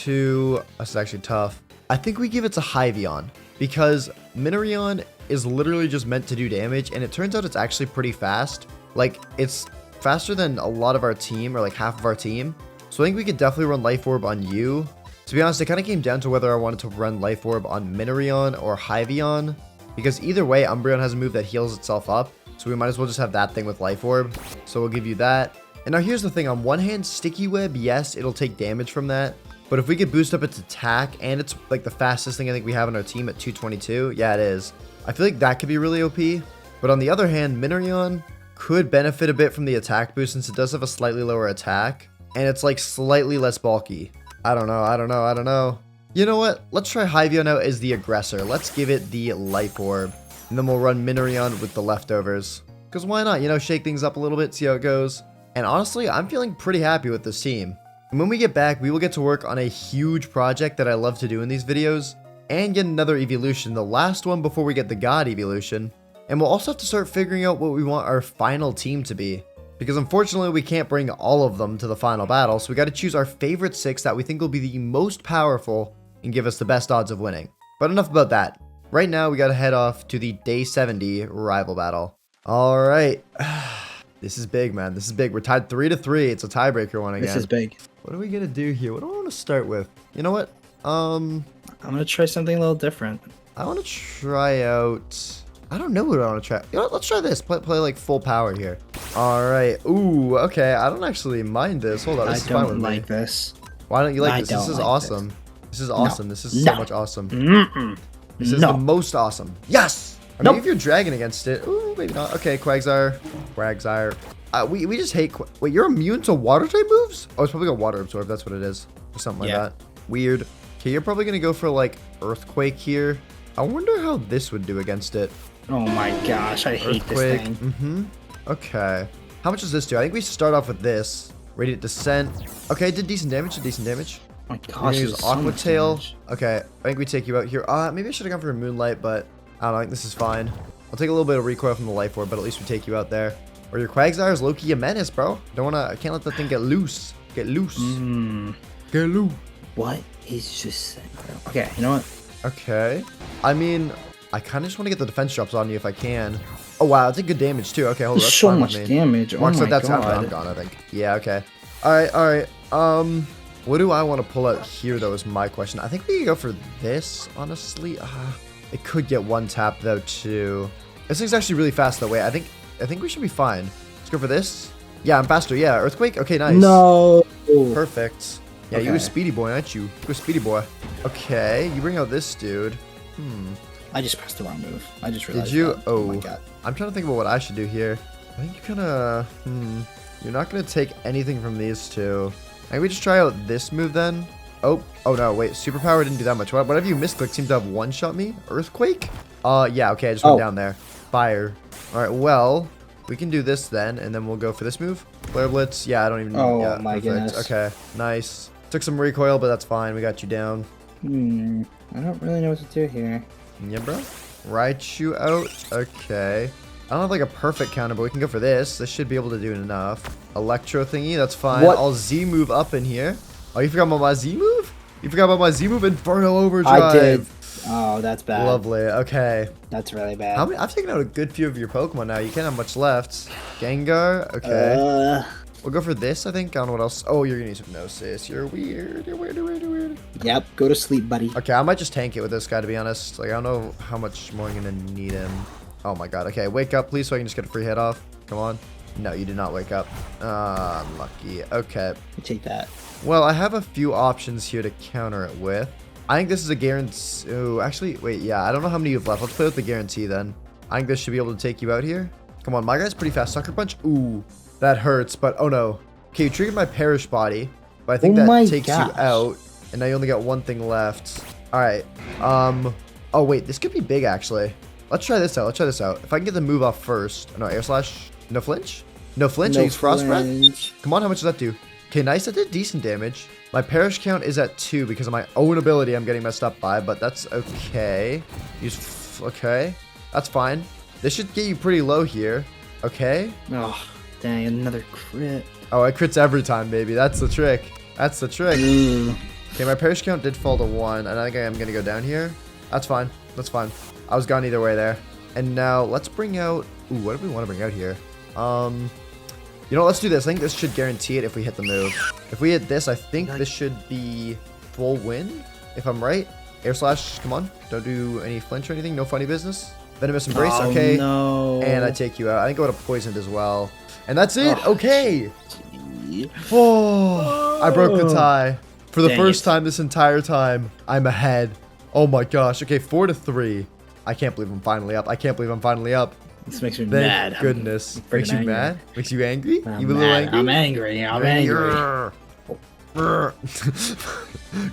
to... This is actually tough. I think we give it to Hyveon. because Minorion is literally just meant to do damage, and it turns out it's actually pretty fast. Like, it's faster than a lot of our team, or like half of our team. So I think we could definitely run Life Orb on you. To be honest, it kind of came down to whether I wanted to run Life Orb on Minorion or Hyvion, because either way, Umbreon has a move that heals itself up, so we might as well just have that thing with Life Orb. So we'll give you that. And now here's the thing, on one hand, Sticky Web, yes, it'll take damage from that, but if we could boost up its attack, and it's like the fastest thing I think we have on our team at 222, yeah, it is. I feel like that could be really OP, but on the other hand, Minorion could benefit a bit from the attack boost since it does have a slightly lower attack, and it's like slightly less bulky. I don't know. You know what? Let's try Hyvion out as the aggressor. Let's give it the Life Orb, and then we'll run Minorion with the leftovers. Because why not? You know, shake things up a little bit, see how it goes. And honestly, I'm feeling pretty happy with this team. And when we get back, we will get to work on a huge project that I love to do in these videos, and get another evolution, the last one before we get the God evolution. And we'll also have to start figuring out what we want our final team to be, because unfortunately we can't bring all of them to the final battle, so we got to choose our favorite 6 that we think will be the most powerful and give us the best odds of winning. But enough about that. Right now we got to head off to the day 70 rival battle. Alright. This is big, man. This is big. We're tied 3-3. It's a tiebreaker one again. This is big. What are we gonna do here? What do I want to start with? You know what? I'm gonna try something a little different. I want to try out... I don't know what I want to try. You know what? Let's try this. Play like full power here. All right. Ooh, okay. I don't actually mind this. Hold on. This is fine with me. I don't like this. Why don't you like this? This is awesome. This is awesome. This is so much awesome. This is the most awesome. Yes! I mean, if you're dragging against it, ooh, maybe not. Okay, Quagsire. We just hate... Wait, you're immune to water type moves? Oh, it's probably a water absorb. That's what it is. Or something like that. Weird. Okay, you're probably going to go for like Earthquake here. I wonder how this would do against it. Oh my gosh, I hate this thing. Okay. How much does this do? I think we start off with this. Radiant Descent. Okay, it did decent damage. Oh my gosh, use Aqua Tail. Okay, I think we take you out here. Maybe I should have gone for Moonlight, but I don't know. I think this is fine. I'll take a little bit of recoil from the Life Orb, but at least we take you out there. Or your Quagsire is low-key a menace, bro. I can't let that thing get loose. Get loose. Get loose. What is just... Okay, you know what? Okay. I mean, I kind of just want to get the defense drops on you if I can. Oh, wow. That's a good damage, too. Okay, hold on. That's so much damage. Oh my god. I'm gone, I think. Yeah, okay. All right. What do I want to pull out here, though, is my question. I think we can go for this, honestly. It could get one tap, though, too. This thing's actually really fast, though. Wait, I think we should be fine. Let's go for this. Yeah, I'm faster. Yeah, Earthquake. Okay, nice. No. Perfect. Yeah, okay. You a speedy boy, aren't you? You a speedy boy. Okay, you bring out this dude. I just pressed the wrong move. I just realized. Did you? That. Oh my god. I'm trying to think about what I should do here. I think you kind of... You're not going to take anything from these two. I think we just try out this move then. Oh no, wait. Superpower didn't do that much. Whatever you misclicked seemed to have one-shot me. Earthquake? Yeah, okay. I just went down there. Fire. All right, well, we can do this then, and then we'll go for this move. Flare Blitz. Yeah, I don't even... Oh, my goodness. Okay, nice. Took some recoil, but that's fine. We got you down. I don't really know what to do here. Yeah, bro. Right you out. Okay. I don't have like a perfect counter, but we can go for this. This should be able to do enough. Electro thingy. That's fine. What? I'll Z move up in here. Oh, you forgot about my Z move? You forgot about my Z move? Inferno Overdrive. I did. Oh, that's bad. Lovely. Okay. That's really bad. I've taken out a good few of your Pokemon now. You can't have much left. Gengar. Okay. We'll go for this, I think. I don't know what else. Oh, you're going to use Hypnosis. You're weird. You're weird. Yep. Go to sleep, buddy. Okay, I might just tank it with this guy, to be honest. Like, I don't know how much more I'm going to need him. Oh, my God. Okay, wake up, please, so I can just get a free hit off. Come on. No, you did not wake up. Unlucky. Okay. Take that. Well, I have a few options here to counter it with. I think this is a guarantee. Oh, actually, wait, yeah. I don't know how many you've left. Let's play with the guarantee, then. I think this should be able to take you out here. Come on, my guy's pretty fast. Sucker Punch. Ooh. That hurts, but oh no. Okay, you triggered my Perish Body, but I think that takes you out, and now you only got one thing left. All right. Oh wait, this could be big actually. Let's try this out. If I can get the move off first. No, Air Slash. No flinch. No flinch. I use Frost Breath. Come on, how much does that do? Okay, nice. That did decent damage. My Perish count is at 2 because of my own ability. I'm getting messed up by, but that's okay. Okay, that's fine. This should get you pretty low here. Okay. Oh. Dang, another crit. Oh, it crits every time, baby. That's the trick. Okay, my Perish count did fall to 1, and I think I am going to go down here. That's fine. That's fine. I was gone either way there. And now let's bring out... Ooh, what do we want to bring out here? You know, let's do this. I think this should guarantee it if we hit the move. If we hit this, I think this should be full win, if I'm right. Air slash, come on. Don't do any flinch or anything. No funny business. Venomous Embrace, okay. No. And I take you out. I think I would have poisoned as well. And that's it. Okay. Oh, I broke the tie. For the first time this entire time, I'm ahead. Oh my gosh. Okay, 4-3. I can't believe I'm finally up. I can't believe I'm finally up. This makes me mad. Thank goodness. Makes you angry. Mad? Makes you angry? I'm you a little mad. angry? I'm angry. I'm angry.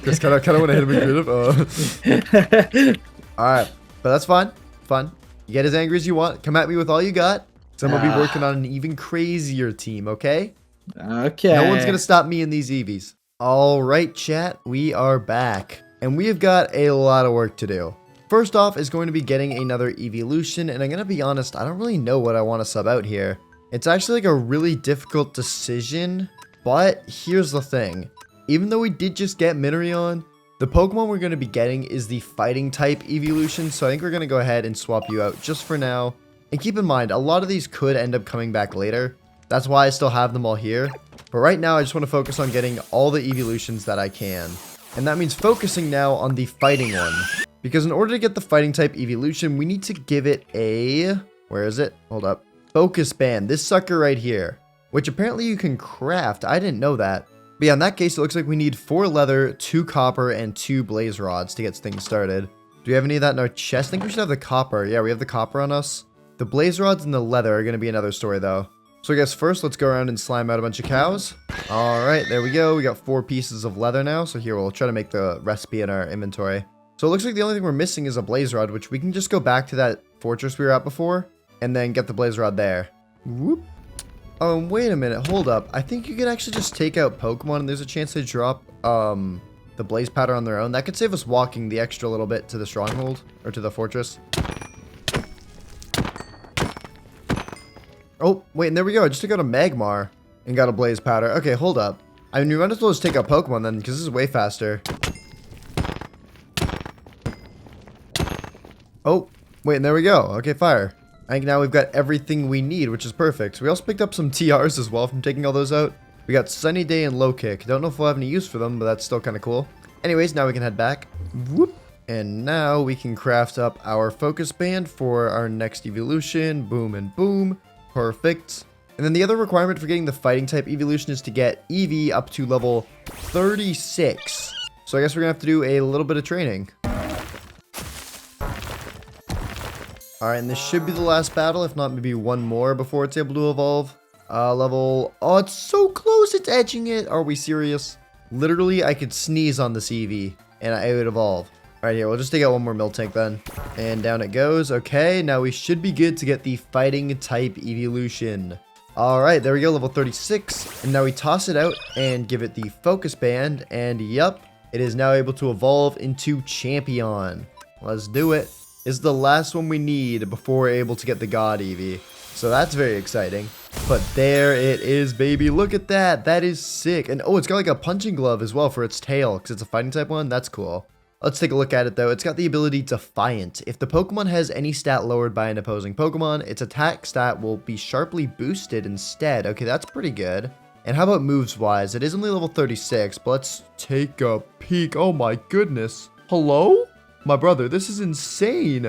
Chris kind of want to hit him in creative. Alright, but that's fine. Fun. You get as angry as you want. Come at me with all you got. So I'm going to be working on an even crazier team, okay? Okay. No one's going to stop me in these EVs. Alright, chat. We are back. And we have got a lot of work to do. First off is going to be getting another EEVEELUTION, and I'm going to be honest, I don't really know what I want to sub out here. It's actually like a really difficult decision, but here's the thing. Even though we did just get Minorion, the Pokemon we're going to be getting is the fighting type EEVEELUTION, so I think we're going to go ahead and swap you out just for now. And keep in mind, a lot of these could end up coming back later. That's why I still have them all here. But right now, I just want to focus on getting all the EEVEELUTIONs that I can. And that means focusing now on the fighting one. Because in order to get the fighting type EEVEELUTION, we need to give it a... Where is it? Hold up. Focus Band. This sucker right here. Which apparently you can craft. I didn't know that. But yeah, in that case, it looks like we need 4 leather, 2 copper, and 2 blaze rods to get things started. Do we have any of that in our chest? I think we should have the copper. Yeah, we have the copper on us. The blaze rods and the leather are going to be another story, though. So I guess first, let's go around and slime out a bunch of cows. Alright, there we go. We got 4 pieces of leather now. So here, we'll try to make the recipe in our inventory. So it looks like the only thing we're missing is a blaze rod, which we can just go back to that fortress we were at before, and then get the blaze rod there. Whoop. Oh, wait a minute. Hold up. I think you could actually just take out Pokemon, and there's a chance they drop the blaze powder on their own. That could save us walking the extra little bit to the stronghold, or to the fortress. Oh, wait, and there we go. I just took out a Magmar and got a blaze powder. Okay, hold up. I mean, we might as well just take out Pokemon then, because this is way faster. Oh, wait, and there we go. Okay, fire. I think now we've got everything we need, which is perfect. We also picked up some TRs as well from taking all those out. We got Sunny Day and Low Kick. Don't know if we'll have any use for them, but that's still kind of cool. Anyways, now we can head back. Whoop. And now we can craft up our Focus Band for our next evolution. Boom and boom. Perfect. And then the other requirement for getting the fighting type evolution is to get Eevee up to level 36. So I guess we're going to have to do a little bit of training. Alright, and this should be the last battle, if not maybe one more before it's able to evolve. Level... Oh, it's so close, it's edging it. Are we serious? Literally, I could sneeze on this Eevee, and it would evolve. Alright, here, we'll just take out one more Miltank then. And down it goes. Okay, now we should be good to get the fighting type evolution. Alright, there we go, level 36. And now we toss it out and give it the Focus Band, and yup, it is now able to evolve into Champion. Let's do it. This is the last one we need before we're able to get the God Eevee. So that's very exciting. But there it is, baby. Look at that. That is sick. And oh, it's got like a punching glove as well for its tail because it's a fighting type one. That's cool. Let's take a look at it though. It's got the ability Defiant. If the Pokemon has any stat lowered by an opposing Pokemon, its attack stat will be sharply boosted instead. Okay, that's pretty good. And how about moves wise? It is only level 36, but let's take a peek. Oh my goodness. Hello? My brother, this is insane.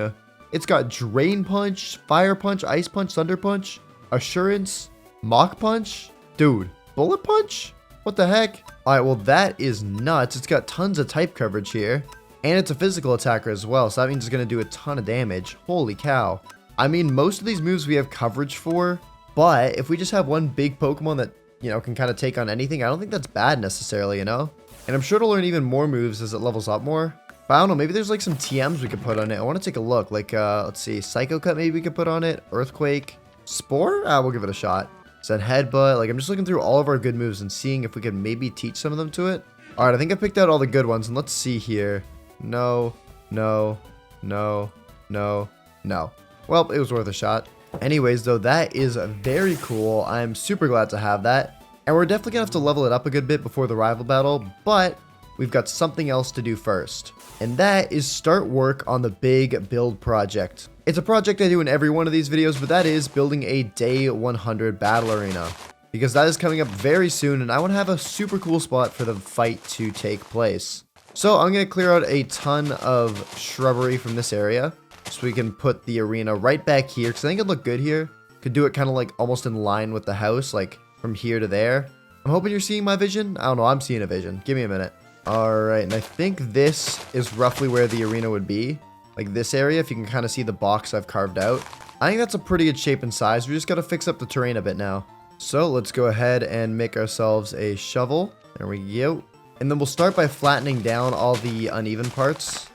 It's got Drain Punch, Fire Punch, Ice Punch, Thunder Punch, Assurance, Mach Punch. Dude, Bullet Punch? What the heck? Alright, well that is nuts. It's got tons of type coverage here. And it's a physical attacker as well, so that means it's going to do a ton of damage. Holy cow. I mean, most of these moves we have coverage for, but if we just have one big Pokemon that, you know, can kind of take on anything, I don't think that's bad necessarily, you know? And I'm sure it'll learn even more moves as it levels up more. But I don't know, maybe there's like some TMs we could put on it. I want to take a look. Like, let's see, Psycho Cut maybe we could put on it. Earthquake. Spore? We'll give it a shot. Then Headbutt. Like, I'm just looking through all of our good moves and seeing if we could maybe teach some of them to it. Alright, I think I picked out all the good ones. And let's see here. No, no, no, no, no. Well, it was worth a shot. Anyways, though, that is very cool. I'm super glad to have that. And we're definitely going to have to level it up a good bit before the rival battle. But we've got something else to do first. And that is start work on the big build project. It's a project I do in every one of these videos, but that is building a day 100 battle arena. Because that is coming up very soon, and I want to have a super cool spot for the fight to take place. So I'm going to clear out a ton of shrubbery from this area, so we can put the arena right back here, because I think it'd look good here. Could do it kind of like almost in line with the house, like from here to there. I'm hoping you're seeing my vision. I don't know, I'm seeing a vision. Give me a minute. Alright, and I think this is roughly where the arena would be. Like this area, if you can kind of see the box I've carved out. I think that's a pretty good shape and size. We just got to fix up the terrain a bit now. So let's go ahead and make ourselves a shovel. There we go. And then we'll start by flattening down all the uneven parts.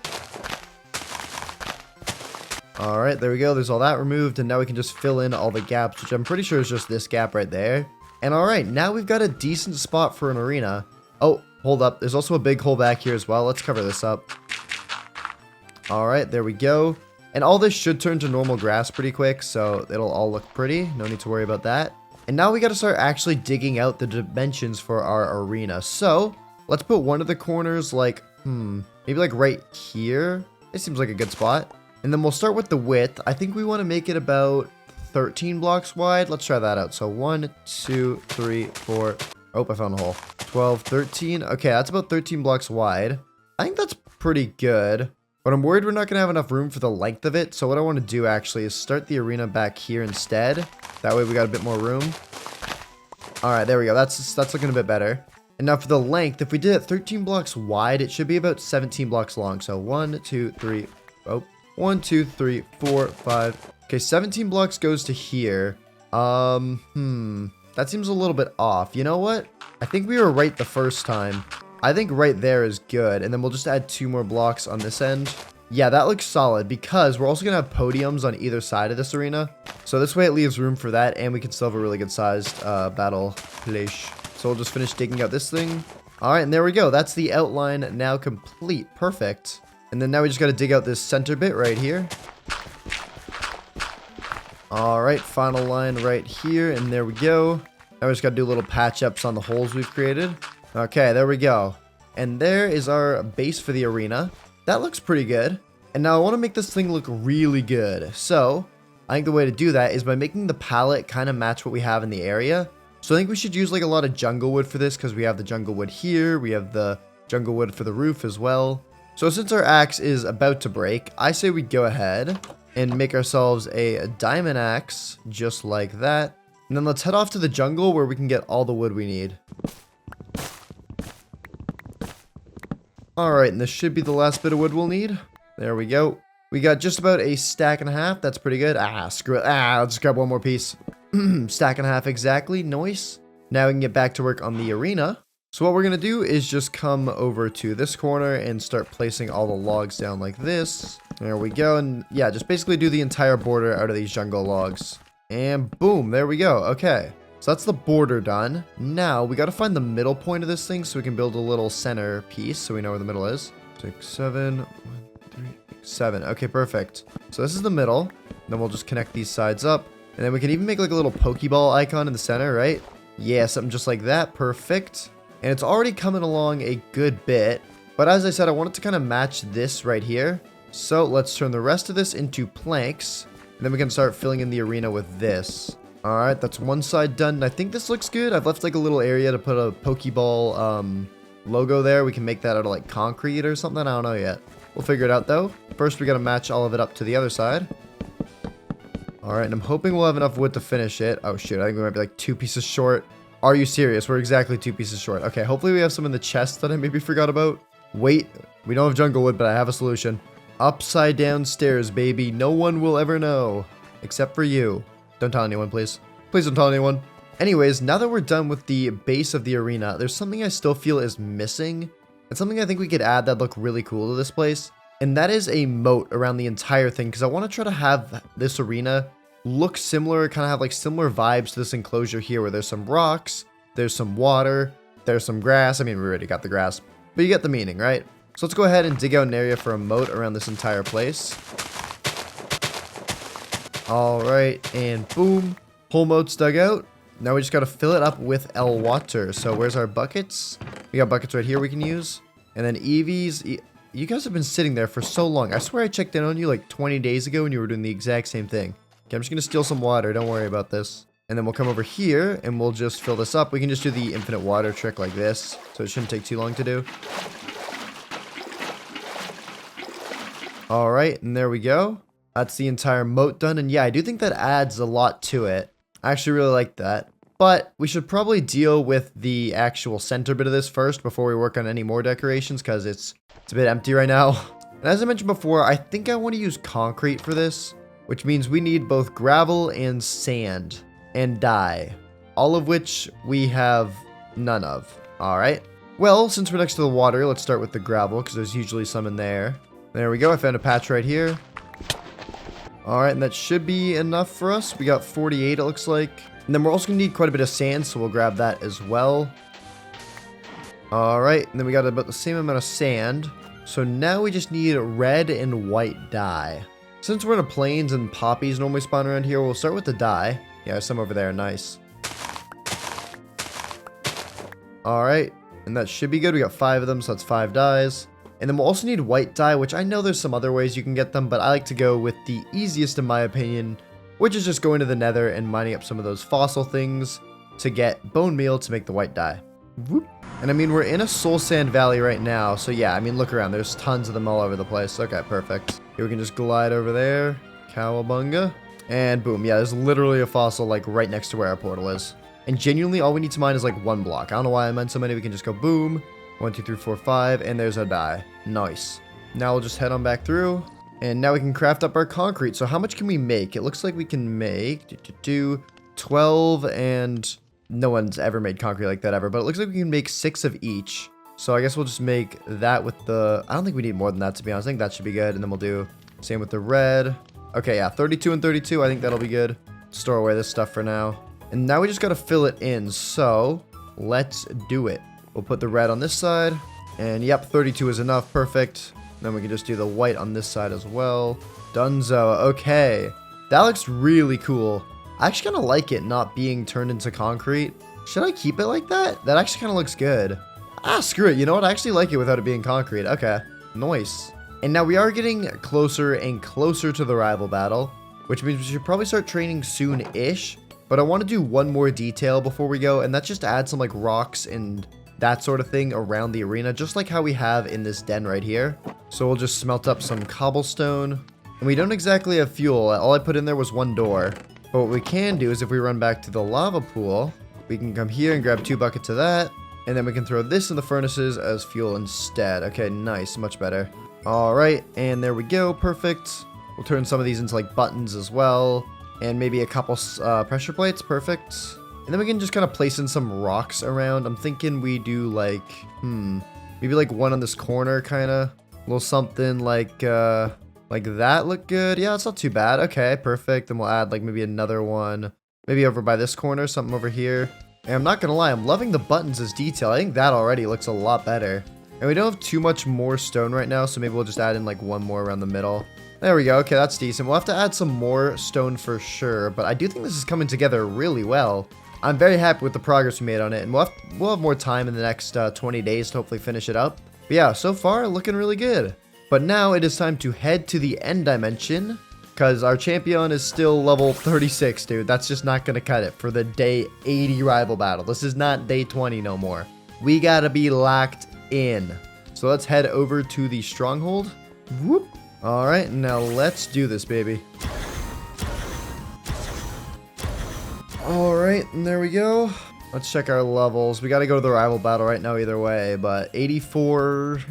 Alright, there we go. There's all that removed, and now we can just fill in all the gaps, which I'm pretty sure is just this gap right there. And alright, now we've got a decent spot for an arena. Oh, hold up. There's also a big hole back here as well. Let's cover this up. Alright, there we go. And all this should turn to normal grass pretty quick, so it'll all look pretty. No need to worry about that. And now we got to start actually digging out the dimensions for our arena. So, let's put one of the corners like, maybe like right here. It seems like a good spot. And then we'll start with the width. I think we want to make it about 13 blocks wide. Let's try that out. So 1, 2, 3, 4. Oh, I found a hole. 12, 13. Okay, that's about 13 blocks wide. I think that's pretty good. But I'm worried we're not going to have enough room for the length of it. So what I want to do actually is start the arena back here instead. That way we got a bit more room. Alright, there we go. That's looking a bit better. And now for the length, if we did it 13 blocks wide, it should be about 17 blocks long. So 1, 2, 3. Oh. 1, 2, 3, 4, 5. Okay, 17 blocks goes to here. That seems a little bit off. You know what? I think we were right the first time. I think right there is good. And then we'll just add 2 more blocks on this end. Yeah, that looks solid because we're also going to have podiums on either side of this arena. So this way it leaves room for that, and we can still have a really good sized battle place. So we'll just finish digging out this thing. Alright, and there we go. That's the outline now complete. Perfect. And then now we just got to dig out this center bit right here. Alright, final line right here, and there we go. Now we just got to do little patch ups on the holes we've created. Okay, there we go. And there is our base for the arena. That looks pretty good. And now I want to make this thing look really good. So, I think the way to do that is by making the palette kind of match what we have in the area. So I think we should use like a lot of jungle wood for this, because we have the jungle wood here. We have the jungle wood for the roof as well. So since our axe is about to break, I say we go ahead and make ourselves a diamond axe, just like that. And then let's head off to the jungle where we can get all the wood we need. Alright, and this should be the last bit of wood we'll need. There we go. We got just about a stack and a half. That's pretty good. Screw it. Let's grab one more piece. Stack and a half exactly. Nice. Now we can get back to work on the arena. So what we're going to do is just come over to this corner and start placing all the logs down like this. There we go. And yeah, just basically do the entire border out of these jungle logs. And boom, there we go. Okay. So that's the border done. Now we got to find the middle point of this thing so we can build a little center piece so we know where the middle is. 6, 7, 1, 3, 7. Okay, perfect. So this is the middle. Then we'll just connect these sides up. And then we can even make like a little Pokeball icon in the center, right? Yeah, something just like that. Perfect. And it's already coming along a good bit. But as I said, I want it to kind of match this right here. So let's turn the rest of this into planks. And then we can start filling in the arena with this. Alright, that's one side done. I think this looks good. I've left like a little area to put a Pokeball logo there. We can make that out of like concrete or something. I don't know yet. We'll figure it out though. First, we got to match all of it up to the other side. Alright, and I'm hoping we'll have enough wood to finish it. Oh shoot, I think we might be like 2 pieces short. Are you serious? We're exactly 2 pieces short. Okay, hopefully we have some in the chest that I maybe forgot about. Wait, we don't have jungle wood, but I have a solution. Upside down stairs, baby. No one will ever know. Except for you. Don't tell anyone, please. Please don't tell anyone. Anyways, now that we're done with the base of the arena, there's something I still feel is missing. It's something I think we could add that'd look really cool to this place. And that is a moat around the entire thing, because I want to try to have this arena look similar, kind of have like similar vibes to this enclosure here, where there's some rocks, there's some water, there's some grass. I mean, we already got the grass, but you get the meaning, right? So let's go ahead and dig out an area for a moat around this entire place. Alright, and boom, whole moat's dug out. Now we just got to fill it up with water. So where's our buckets? We got buckets right here we can use. And then Eevees, you guys have been sitting there for so long. I swear I checked in on you like 20 days ago and you were doing the exact same thing. Okay, I'm just going to steal some water. Don't worry about this. And then we'll come over here and we'll just fill this up. We can just do the infinite water trick like this. So it shouldn't take too long to do. All right, and there we go. That's the entire moat done. And yeah, I do think that adds a lot to it. I actually really like that. But we should probably deal with the actual center bit of this first before we work on any more decorations because it's a bit empty right now. And as I mentioned before, I think I want to use concrete for this, which means we need both gravel and sand and dye, all of which we have none of. All right. Well, since we're next to the water, let's start with the gravel because there's usually some in there. There we go. I found a patch right here. All right, and that should be enough for us. We got 48, it looks like. And then we're also going to need quite a bit of sand, so we'll grab that as well. All right, and then we got about the same amount of sand. So now we just need red and white dye. Since we're in the plains and poppies normally spawn around here, we'll start with the dye. Yeah, there's some over there. Nice. All right, and that should be good. We got 5 of them, so that's 5 dyes. And then we'll also need white dye, which I know there's some other ways you can get them, but I like to go with the easiest in my opinion, which is just going to the nether and mining up some of those fossil things to get bone meal to make the white dye. Whoop. And I mean, we're in a soul sand valley right now, so yeah, I mean, look around. There's tons of them all over the place. Okay, perfect. Here we can just glide over there. Cowabunga. And boom, yeah, there's literally a fossil like right next to where our portal is. And genuinely, all we need to mine is like 1 block. I don't know why I meant so many. We can just go boom. 1, 2, 3, 4, 5, and there's our dye. Nice. Now we'll just head on back through. And now we can craft up our concrete. So how much can we make? It looks like we can make 12, and no one's ever made concrete like that ever. But it looks like we can make 6 of each. So I guess we'll just make that with the... I don't think we need more than that, to be honest. I think that should be good. And then we'll do same with the red. Okay, yeah, 32 and 32. I think that'll be good. Store away this stuff for now. And now we just got to fill it in. So let's do it. We'll put the red on this side. And yep, 32 is enough. Perfect. Then we can just do the white on this side as well. Dunzo. Okay. That looks really cool. I actually kind of like it not being turned into concrete. Should I keep it like that? That actually kind of looks good. Ah, screw it. You know what? I actually like it without it being concrete. Okay. Nice. And now we are getting closer and closer to the rival battle, which means we should probably start training soon-ish. But I want to do one more detail before we go, and that's just to add some like rocks and that sort of thing around the arena, just like how we have in this den right here. So we'll just smelt up some cobblestone. And we don't exactly have fuel. All I put in there was 1 door. But what we can do is if we run back to the lava pool, we can come here and grab 2 buckets of that. And then we can throw this in the furnaces as fuel instead. Okay, nice. Much better. All right, and there we go. Perfect. We'll turn some of these into like buttons as well. And maybe a couple pressure plates. Perfect. And then we can just kind of place in some rocks around. I'm thinking we do like, maybe like one on this corner kind of. A little something like that look good. Yeah, it's not too bad. Okay, perfect. Then we'll add like maybe another one. Maybe over by this corner, something over here. And I'm not going to lie, I'm loving the buttons as detail. I think that already looks a lot better. And we don't have too much more stone right now, so maybe we'll just add in like 1 more around the middle. There we go. Okay, that's decent. We'll have to add some more stone for sure, but I do think this is coming together really well. I'm very happy with the progress we made on it, and we'll have more time in the next 20 days to hopefully finish it up. But yeah, so far, looking really good. But now it is time to head to the end dimension, because our champion is still level 36, dude. That's just not going to cut it for the day 80 rival battle. This is not day 20 no more. We got to be locked in. So let's head over to the stronghold. Whoop. All right, now let's do this, baby. All right, and there we go. Let's check our levels. We got to go to the rival battle right now either way, but 84,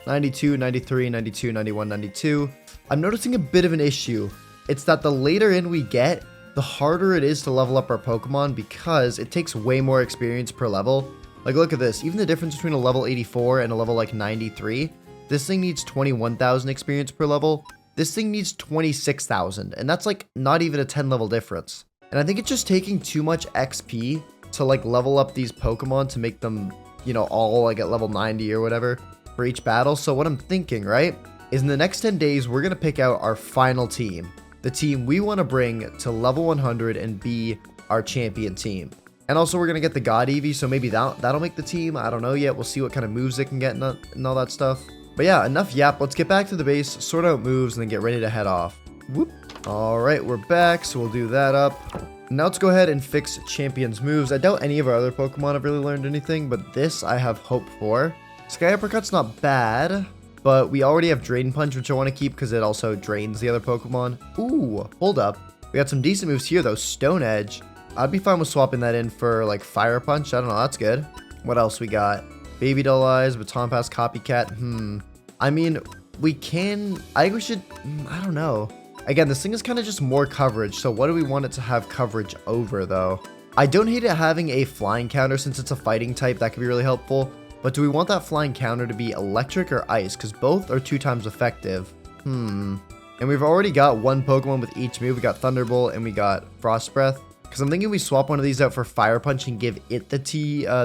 92, 93, 92, 91, 92. I'm noticing a bit of an issue. It's that the later in we get, the harder it is to level up our Pokemon because it takes way more experience per level. Like, look at this. Even the difference between a level 84 and a level like 93, this thing needs 21,000 experience per level. This thing needs 26,000, and that's like not even a 10 level difference. And I think it's just taking too much XP to like level up these Pokemon to make them, you know, all like at level 90 or whatever for each battle. So what I'm thinking, right, is in the next 10 days, we're going to pick out our final team. The team we want to bring to level 100 and be our champion team. And also, we're going to get the God Eevee, so maybe that'll make the team. I don't know yet. We'll see what kind of moves they can get and all that stuff. But yeah, enough yap. Let's get back to the base, sort out moves, and then get ready to head off. Whoop. All right, we're back, so we'll do that up. Now let's go ahead and fix Champion's moves. I doubt any of our other Pokemon have really learned anything, but this I have hope for. Sky Uppercut's not bad, but we already have Drain Punch, which I want to keep because it also drains the other Pokemon. Ooh, hold up. We got some decent moves here, though. Stone Edge. I'd be fine with swapping that in for, like, Fire Punch. I don't know. That's good. What else we got? Baby Doll Eyes, Baton Pass, Copycat. I mean, we can... I think we should... I don't know. Again, this thing is kind of just more coverage, so what do we want it to have coverage over, though? I don't hate it having a flying counter since it's a fighting type. That could be really helpful. But do we want that flying counter to be electric or ice? Because both are 2 times effective. And we've already got one Pokemon with each move. We got Thunderbolt and we got Frost Breath. Because I'm thinking we swap one of these out for Fire Punch and give it the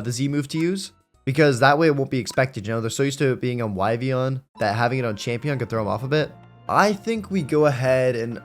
Z move to use. Because that way it won't be expected, you know? They're so used to it being on Yvion that having it on Champion could throw them off a bit. I think we go ahead and...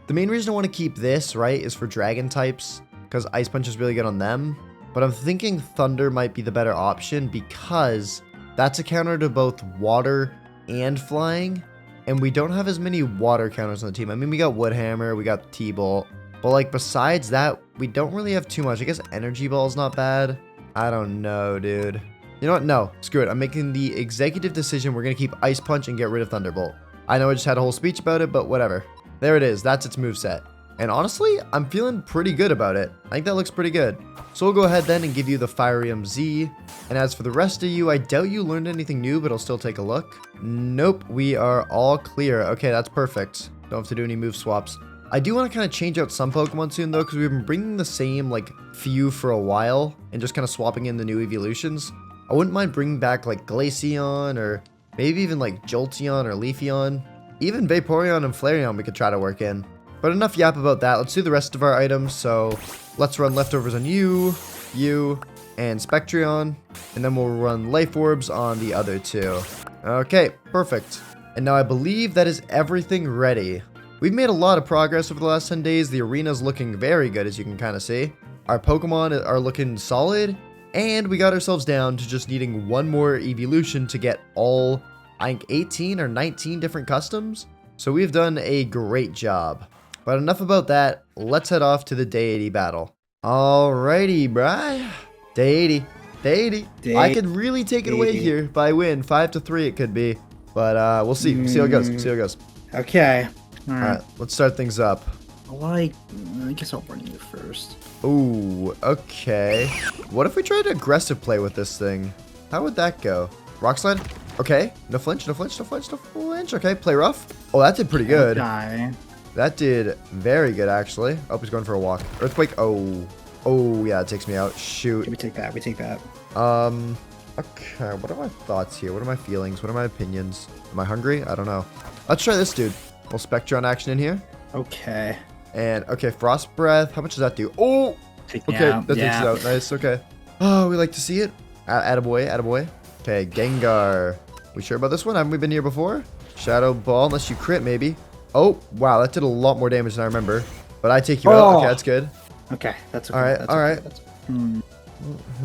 The main reason I want to keep this, right, is for Dragon types. Because Ice Punch is really good on them. But I'm thinking Thunder might be the better option because that's a counter to both Water and Flying. And we don't have as many Water counters on the team. I mean, we got Wood Hammer, we got T-Bolt. But, like, besides that, we don't really have too much. I guess Energy Ball is not bad. I don't know, dude. You know what? No, screw it. I'm making the executive decision. We're going to keep Ice Punch and get rid of Thunderbolt. I know I just had a whole speech about it, but whatever. There it is. That's its moveset. And honestly, I'm feeling pretty good about it. I think that looks pretty good. So we'll go ahead then and give you the Firium Z. And as for the rest of you, I doubt you learned anything new, but I'll still take a look. Nope, we are all clear. Okay, that's perfect. Don't have to do any move swaps. I do want to kind of change out some Pokemon soon, though, because we've been bringing the same, like, few for a while and just kind of swapping in the new evolutions. I wouldn't mind bringing back, like, Glaceon or maybe even, like, Jolteon or Leafeon. Even Vaporeon and Flareon we could try to work in. But enough yap about that. Let's do the rest of our items. So let's run Leftovers on you, and Spectreon. And then we'll run Life Orbs on the other 2. Okay, perfect. And now I believe that is everything ready. We've made a lot of progress over the last 10 days. The arena's looking very good, as you can kind of see. Our Pokemon are looking solid. And we got ourselves down to just needing one more evolution to get all, I think, 18 or 19 different customs. So we've done a great job. But enough about that. Let's head off to the Day 80 battle. Alrighty, bruh. Day 80. Day 80. I could really take it away here if I win. 5-3 it could be. But we'll see. We'll see how it goes. See how it goes. Okay. Alright, let's start things up. I guess I'll run you first. Ooh, okay. What if we tried to aggressive play with this thing? How would that go? Rock Slide? Okay. No flinch, no flinch, no flinch, no flinch. Okay, play rough. Oh, that did pretty good. Okay. That did very good, actually. Oh, he's going for a walk. Earthquake. Oh. Oh, yeah, it takes me out. Shoot. We take that. We take that. Okay. What are my thoughts here? What are my feelings? What are my opinions? Am I hungry? I don't know. Let's try this, dude. Little Spectron action in here. Okay. And, okay, Frost Breath. How much does that do? Oh! Okay, that takes it out. Nice, okay. Oh, we like to see it. Attaboy, attaboy. Okay, Gengar. We sure about this one? Haven't we been here before? Shadow Ball, unless you crit, maybe. Oh, wow, that did a lot more damage than I remember. But I take you out. Okay, that's good. Okay, that's okay. Alright, that's alright.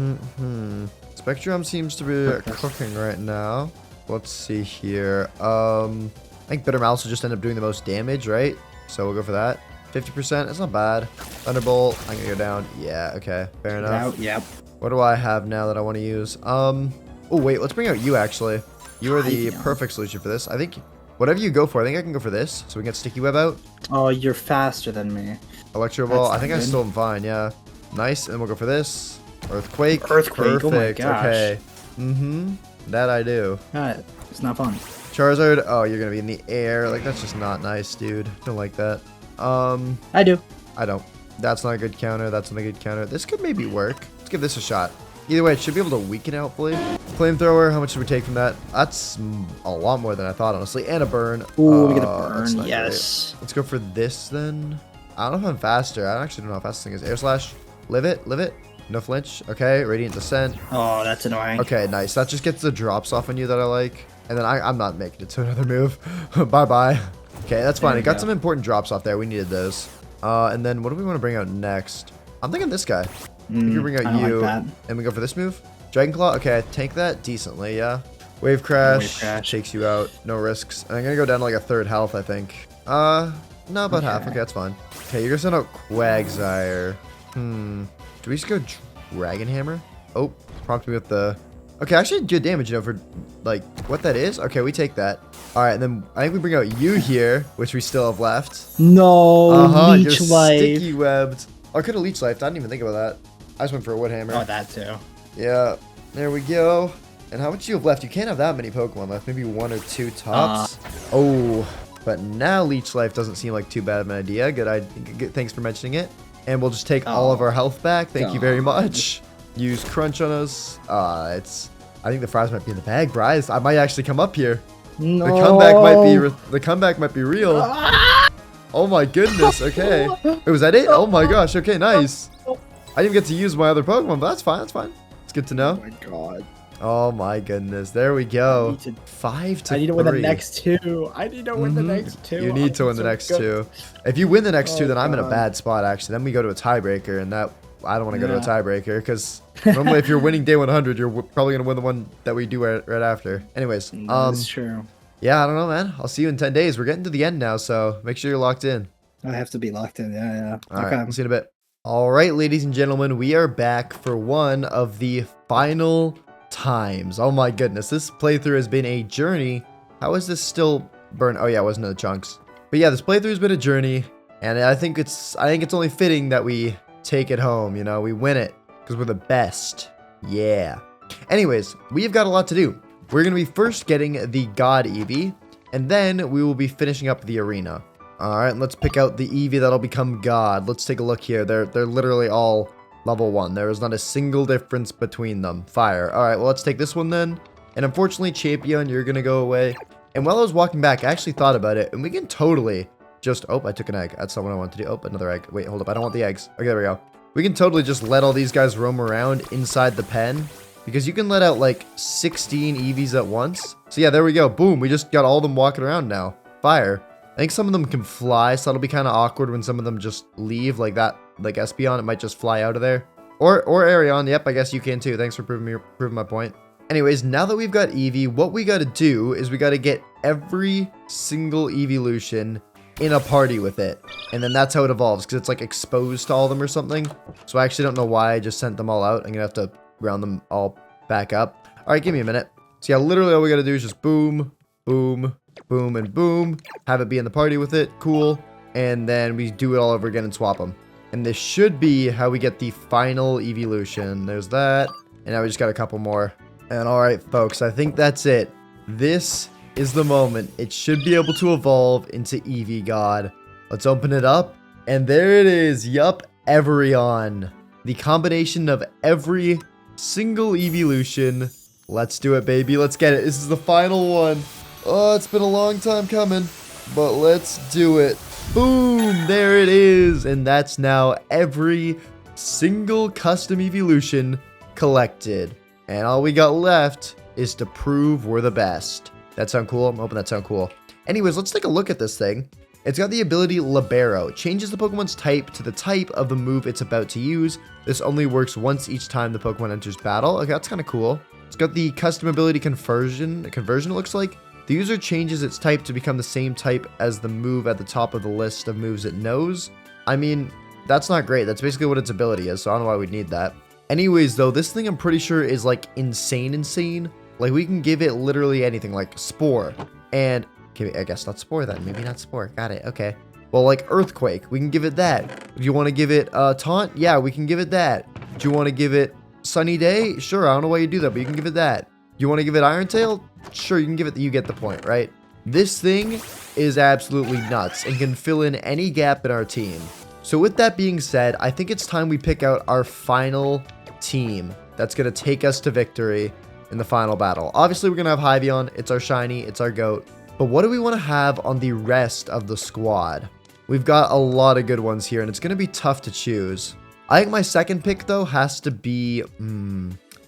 Okay. Spectrum seems to be cooking right now. Let's see here. I think Bitter Mouse will just end up doing the most damage, right? So we'll go for that. 50%, it's not bad. Thunderbolt, I'm gonna go down. Yeah, okay, fair enough. Yep. What do I have now that I want to use? Oh wait, let's bring out you actually. You are the perfect solution for this. I think whatever you go for, I think I can go for this. So we can get Sticky Web out. Oh, you're faster than me. Electro Ball, I think I still am fine, yeah. Nice, and we'll go for this. Earthquake. Earthquake, perfect. Oh my gosh. Okay. That I do. It's not fun. Charizard, oh, you're gonna be in the air. Like, that's just not nice, dude. Don't like that. I do. I don't. That's not a good counter. That's not a good counter. This could maybe work. Let's give this a shot. Either way, it should be able to weaken out fully. Flamethrower, how much should we take from that? That's a lot more than I thought, honestly. And a burn. Ooh, we get a burn. Yes. Great. Let's go for this then. I don't know if I'm faster. I actually don't know how fast this thing is. Air Slash. Live it. Live it. No flinch. Okay. Radiant Descent. Oh, that's annoying. Okay, nice. That just gets the drops off on you that I like. And then I'm not making it to another move. Bye-bye. Okay, that's fine. It got some important drops off there. We needed those. And then what do we want to bring out next? I'm thinking this guy. We can bring I out don't you, like that. and we go for this move. Dragon Claw, okay, I tank that decently, yeah. Wave crash, takes you out, no risks. And I'm gonna go down to like a third health, I think. No, about half. Okay, that's fine. Okay, you're gonna send out Quagsire. Do we just go Dragon Hammer? Oh, prompt me with the... Okay, actually good damage, you know, for like what that is. Okay, we take that. All right, and then I think we bring out you here, which we still have left. No, leech you're life. sticky webbed. Oh, I could have leech life. I didn't even think about that. I just went for a wood hammer. Oh, that too. Yeah, there we go. And how much you have left? You can't have that many Pokemon left. Maybe 1 or 2 tops. Oh, but now leech life doesn't seem like too bad of an idea. Good. Thanks for mentioning it. And we'll just take all of our health back. Thank you very much. Use crunch on us. I think the fries might be in the bag, Bryce. I might actually come up here. No. The comeback might be real. Oh my goodness. Okay. Wait, was that it? Oh my gosh. Okay, nice. I didn't get to use my other Pokemon, but that's fine. That's fine. It's good to know. Oh my god. Oh my goodness. There we go. 5 to 3. I need to win the next 2. I need to win the next 2. You need to win the next 2. If you win the next 2, then I'm in a bad spot, actually. Then we go to a tiebreaker, and that... I don't want to go to a tiebreaker, because normally if you're winning day 100, you're probably going to win the one that we do right after. Anyways. That's true. Yeah, I don't know, man. I'll see you in 10 days. We're getting to the end now, so make sure you're locked in. I have to be locked in. Yeah. All right, we'll see you in a bit. All right, ladies and gentlemen, we are back for one of the final times. Oh my goodness, this playthrough has been a journey. How is this still burned? Oh yeah, it wasn't in the chunks. But yeah, this playthrough has been a journey, and I think it's only fitting that we take it home. You know, we win it because we're the best. Yeah. Anyways, we've got a lot to do. We're gonna be first getting the God Eevee, and then we will be finishing up the arena. All right, let's pick out the Eevee that'll become God. Let's take a look here. They're literally all level 1. There is not a single difference between them. Fire. All right, well, let's take this one then. And unfortunately, Champion, you're going to go away. And while I was walking back, I actually thought about it. And we can totally just... Oh, I took an egg. That's not what I wanted to do. Oh, another egg. Wait, hold up. I don't want the eggs. Okay, there we go. We can totally just let all these guys roam around inside the pen. Because you can let out like 16 Eevees at once. So yeah, there we go. Boom. We just got all of them walking around now. Fire. I think some of them can fly, so that'll be kind of awkward when some of them just leave like that. Like Espeon, it might just fly out of there. Or Arion, yep, I guess you can too. Thanks for proving my point. Anyways, now that we've got Eevee, what we got to do is we got to get every single EEVEELUTION in a party with it. And then that's how it evolves, because it's like exposed to all of them or something. So I actually don't know why I just sent them all out. I'm going to have to round them all back up. All right, give me a minute. So yeah, literally all we got to do is just boom, boom, boom, and boom. Have it be in the party with it. Cool. And then we do it all over again and swap them. And this should be how we get the final EEVEELUTION. There's that. And now we just got a couple more. And alright, folks, I think that's it. This is the moment. It should be able to evolve into Eevee God. Let's open it up. And there it is. Yup, Everion. The combination of every single EEVEELUTION. Let's do it, baby. Let's get it. This is the final one. Oh, it's been a long time coming. But let's do it. Boom! There it is! And that's now every single custom EEVEELUTION collected. And all we got left is to prove we're the best. That sound cool? I'm hoping that sound cool. Anyways, let's take a look at this thing. It's got the ability Libero. Changes the Pokemon's type to the type of the move it's about to use. This only works once each time the Pokemon enters battle. Okay, that's kind of cool. It's got the custom ability Conversion, it looks like. The user changes its type to become the same type as the move at the top of the list of moves it knows. I mean, that's not great. That's basically what its ability is, so I don't know why we'd need that. Anyways, though, this thing I'm pretty sure is like insane. Like, we can give it literally anything, like Spore. And, okay, I guess not Spore then. Maybe not Spore. Got it. Okay. Well, like Earthquake, we can give it that. Do you want to give it Taunt? Yeah, we can give it that. Do you want to give it Sunny Day? Sure, I don't know why you do that, but you can give it that. You want to give it Iron Tail? Sure, you can give it, you get the point, right? This thing is absolutely nuts and can fill in any gap in our team. So with that being said, I think it's time we pick out our final team that's going to take us to victory in the final battle. Obviously, we're going to have Hyvion. It's our shiny. It's our GOAT. But what do we want to have on the rest of the squad? We've got a lot of good ones here, and it's going to be tough to choose. I think my second pick, though, has to be...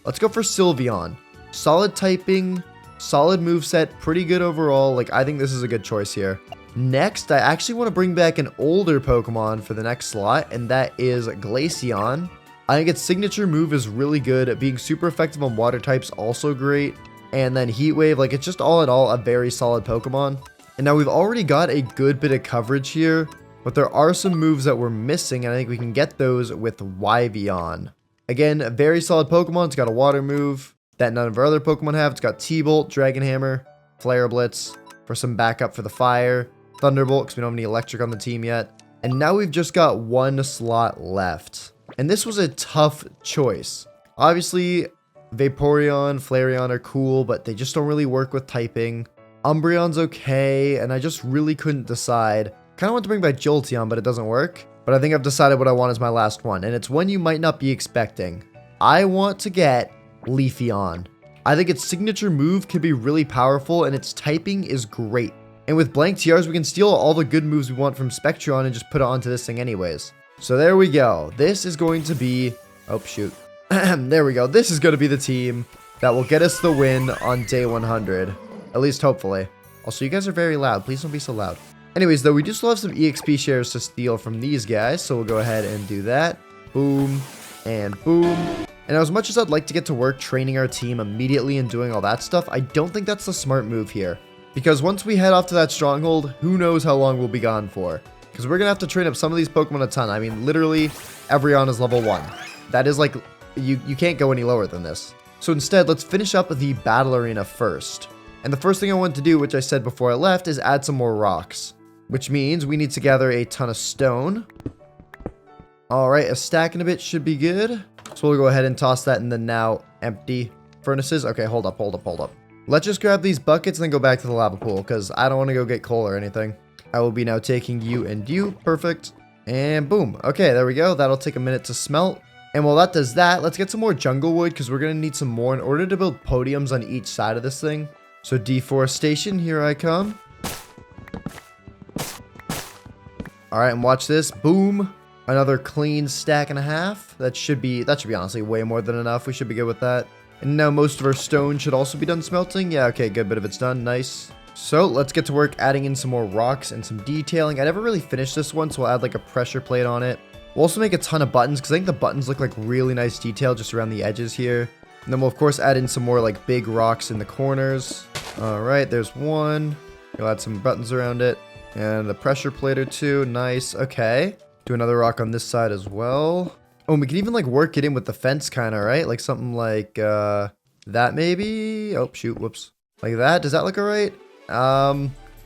let's go for Sylveon. Solid typing, solid moveset, pretty good overall. Like, I think this is a good choice here. Next, I actually want to bring back an older Pokemon for the next slot, and that is Glaceon. I think its signature move is really good, being super effective on water types, also great. And then Heat Wave, like it's just all in all a very solid Pokemon. And now we've already got a good bit of coverage here, but there are some moves that we're missing, and I think we can get those with Wyveon. Again, a very solid Pokemon. It's got a water move that none of our other Pokemon have. It's got T-Bolt, Dragon Hammer, Flare Blitz for some backup for the fire, Thunderbolt because we don't have any electric on the team yet. And now we've just got one slot left. And this was a tough choice. Obviously, Vaporeon, Flareon are cool, but they just don't really work with typing. Umbreon's okay, and I just really couldn't decide. Kind of want to bring back Jolteon, but it doesn't work. But I think I've decided what I want as my last one, and it's one you might not be expecting. I want to get Leafeon. I think its signature move can be really powerful, and its typing is great. And with blank TRs, we can steal all the good moves we want from Spectron and just put it onto this thing anyways. So there we go. This is going to be... Oh, shoot. There we go. This is going to be the team that will get us the win on day 100. At least hopefully. Also, you guys are very loud. Please don't be so loud. Anyways, though, we do still have some EXP shares to steal from these guys, so we'll go ahead and do that. Boom, and boom. And as much as I'd like to get to work training our team immediately and doing all that stuff, I don't think that's the smart move here. Because once we head off to that stronghold, who knows how long we'll be gone for. Because we're going to have to train up some of these Pokemon a ton. I mean, literally, Evreon is level 1. That is like, you can't go any lower than this. So instead, let's finish up the battle arena first. And the first thing I want to do, which I said before I left, is add some more rocks. Which means we need to gather a ton of stone. Alright, a stack and a bit should be good. So we'll go ahead and toss that in the now empty furnaces. Okay, hold up. Let's just grab these buckets and then go back to the lava pool, because I don't want to go get coal or anything. I will be now taking you and you. Perfect. And boom. Okay, there we go. That'll take a minute to smelt. And while that does that, let's get some more jungle wood, because we're going to need some more in order to build podiums on each side of this thing. So deforestation, here I come. Alright, and watch this. Boom. Another clean stack and a half. That should be honestly way more than enough. We should be good with that. And now most of our stone should also be done smelting. Yeah, okay, good bit of it's done. Nice. So let's get to work adding in some more rocks and some detailing. I never really finished this one, so we'll add like a pressure plate on it. We'll also make a ton of buttons, because I think the buttons look like really nice detail just around the edges here. And then we'll of course add in some more like big rocks in the corners. Alright, there's one. We'll add some buttons around it. And a pressure plate or two. Nice. Okay. Do another rock on this side as well. Oh, and we can even like work it in with the fence kind of, right? Like something like that maybe. Oh, shoot. Whoops. Like that. Does that look alright?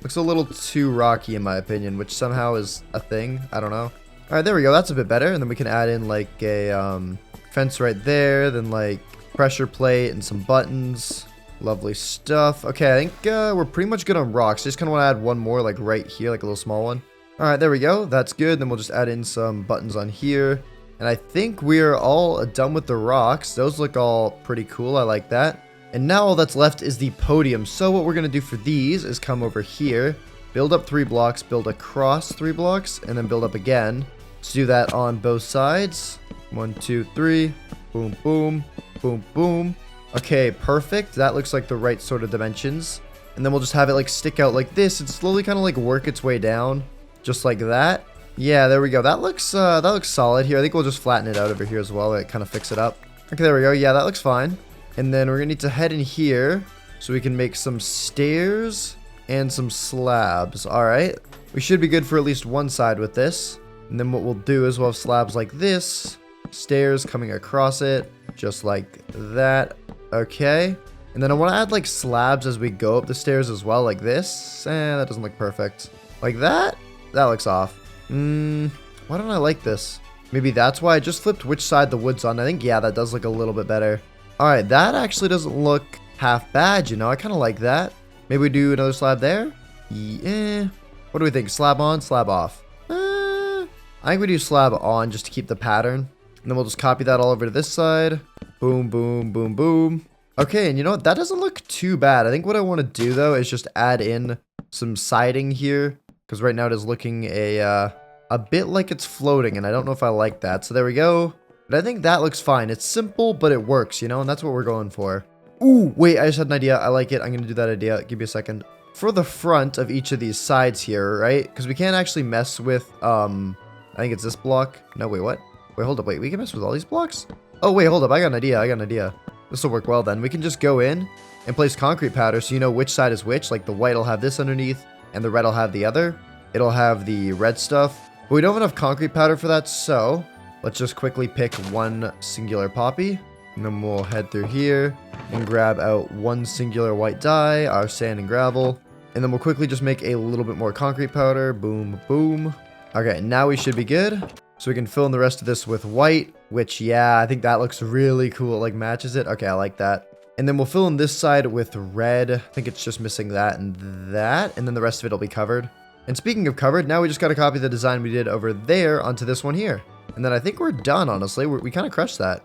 Looks a little too rocky in my opinion, which somehow is a thing. I don't know. Alright, there we go. That's a bit better. And then we can add in like a fence right there. Then like pressure plate and some buttons. Lovely stuff. Okay, I think we're pretty much good on rocks. Just kind of want to add one more like right here, like a little small one. Alright, there we go. That's good. Then we'll just add in some buttons on here. And I think we're all done with the rocks. Those look all pretty cool. I like that. And now all that's left is the podium. So what we're going to do for these is come over here, build up 3 blocks, build across 3 blocks, and then build up again. Let's do that on both sides. 1, 2, 3. Boom, boom, boom, boom. Okay, perfect. That looks like the right sort of dimensions. And then we'll just have it like stick out like this and slowly kind of like work its way down. Just like that. Yeah, there we go. That looks solid here. I think we'll just flatten it out over here as well. Like kind of fix it up. Okay, there we go. Yeah, that looks fine. And then we're going to need to head in here so we can make some stairs and some slabs. All right. We should be good for at least one side with this. And then what we'll do is we'll have slabs like this. Stairs coming across it. Just like that. Okay. And then I want to add like slabs as we go up the stairs as well. Like this. That doesn't look perfect. Like that. That looks off. Why don't I like this? Maybe that's why I just flipped which side the wood's on. I think, yeah, that does look a little bit better. Alright, that actually doesn't look half bad, you know. I kind of like that. Maybe we do another slab there? Yeah. What do we think? Slab on, slab off? I think we do slab on just to keep the pattern. And then we'll just copy that all over to this side. Boom, boom, boom, boom. Okay, and you know what? That doesn't look too bad. I think what I want to do, though, is just add in some siding here. Because right now it is looking a bit like it's floating, and I don't know if I like that. So there we go. But I think that looks fine. It's simple, but it works, you know, and that's what we're going for. Ooh, wait, I just had an idea. I like it. I'm going to do that idea. Give me a second. for the front of each of these sides here, right? Because we can't actually mess with, I think it's this block. No, wait, what? Wait, hold up. Wait, we can mess with all these blocks? Oh, wait, hold up. I got an idea. This will work well then. We can just go in and place concrete powder so you know which side is which. Like the white will have this underneath and the red will have the other. It'll have the red stuff. But we don't have enough concrete powder for that, so let's just quickly pick one singular poppy. And then we'll head through here and grab out one singular white dye, our sand and gravel. And then we'll quickly just make a little bit more concrete powder. Boom, boom. Okay, now we should be good. So we can fill in the rest of this with white, which, yeah, I think that looks really cool. It, like, matches it. Okay, I like that. And then we'll fill in this side with red. I think it's just missing that and that. And then the rest of it will be covered. And speaking of covered, now we just got to copy the design we did over there onto this one here. And then I think we're done, honestly. We kind of crushed that.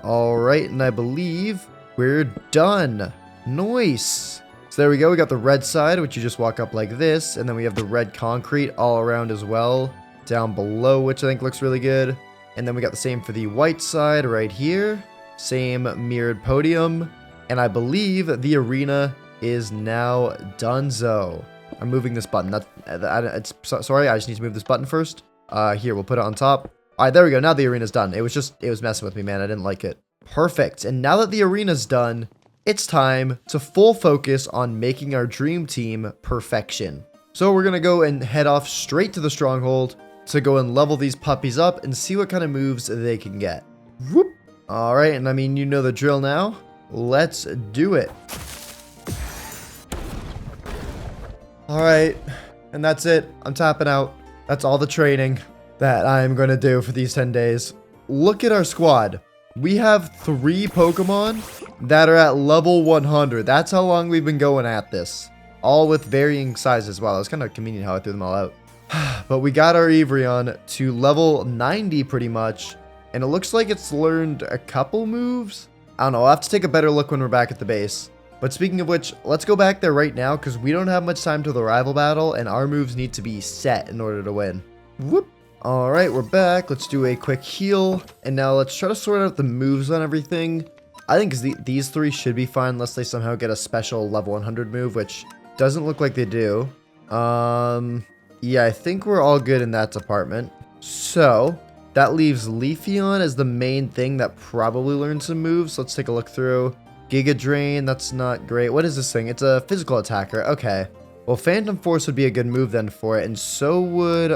All right, and I believe we're done. Nice. So there we go. We got the red side, which you just walk up like this. And then we have the red concrete all around as well. Down below, which I think looks really good. And then we got the same for the white side right here. Same mirrored podium. And I believe the arena is now donezo. I'm moving this button. Sorry, I just need to move this button first. Here, we'll put it on top. All right, there we go. Now the arena's done. It was messing with me, man. I didn't like it. Perfect. And now that the arena's done, it's time to full focus on making our dream team perfection. So we're going to go and head off straight to the stronghold to go and level these puppies up and see what kind of moves they can get. Whoop. All right, and I mean, you know the drill now. Let's do it. All right, and that's it. I'm tapping out. That's all the training that I'm going to do for these 10 days. Look at our squad. We have 3 Pokemon that are at level 100. That's how long we've been going at this. All with varying sizes as well. It was kind of convenient how I threw them all out. But we got our Eevreon to level 90 pretty much. And it looks like it's learned a couple moves. I don't know. I'll have to take a better look when we're back at the base. But speaking of which, let's go back there right now because we don't have much time till the rival battle. And our moves need to be set in order to win. Whoop. All right, we're back. Let's do a quick heal. And now let's try to sort out the moves on everything. I think these 3 should be fine unless they somehow get a special level 100 move, which doesn't look like they do. Yeah, I think we're all good in that department. So that leaves Leafeon as the main thing that probably learned some moves. Let's take a look through. Giga Drain, that's not great. What is this thing? It's a physical attacker. Okay. Well, Phantom Force would be a good move then for it, and so would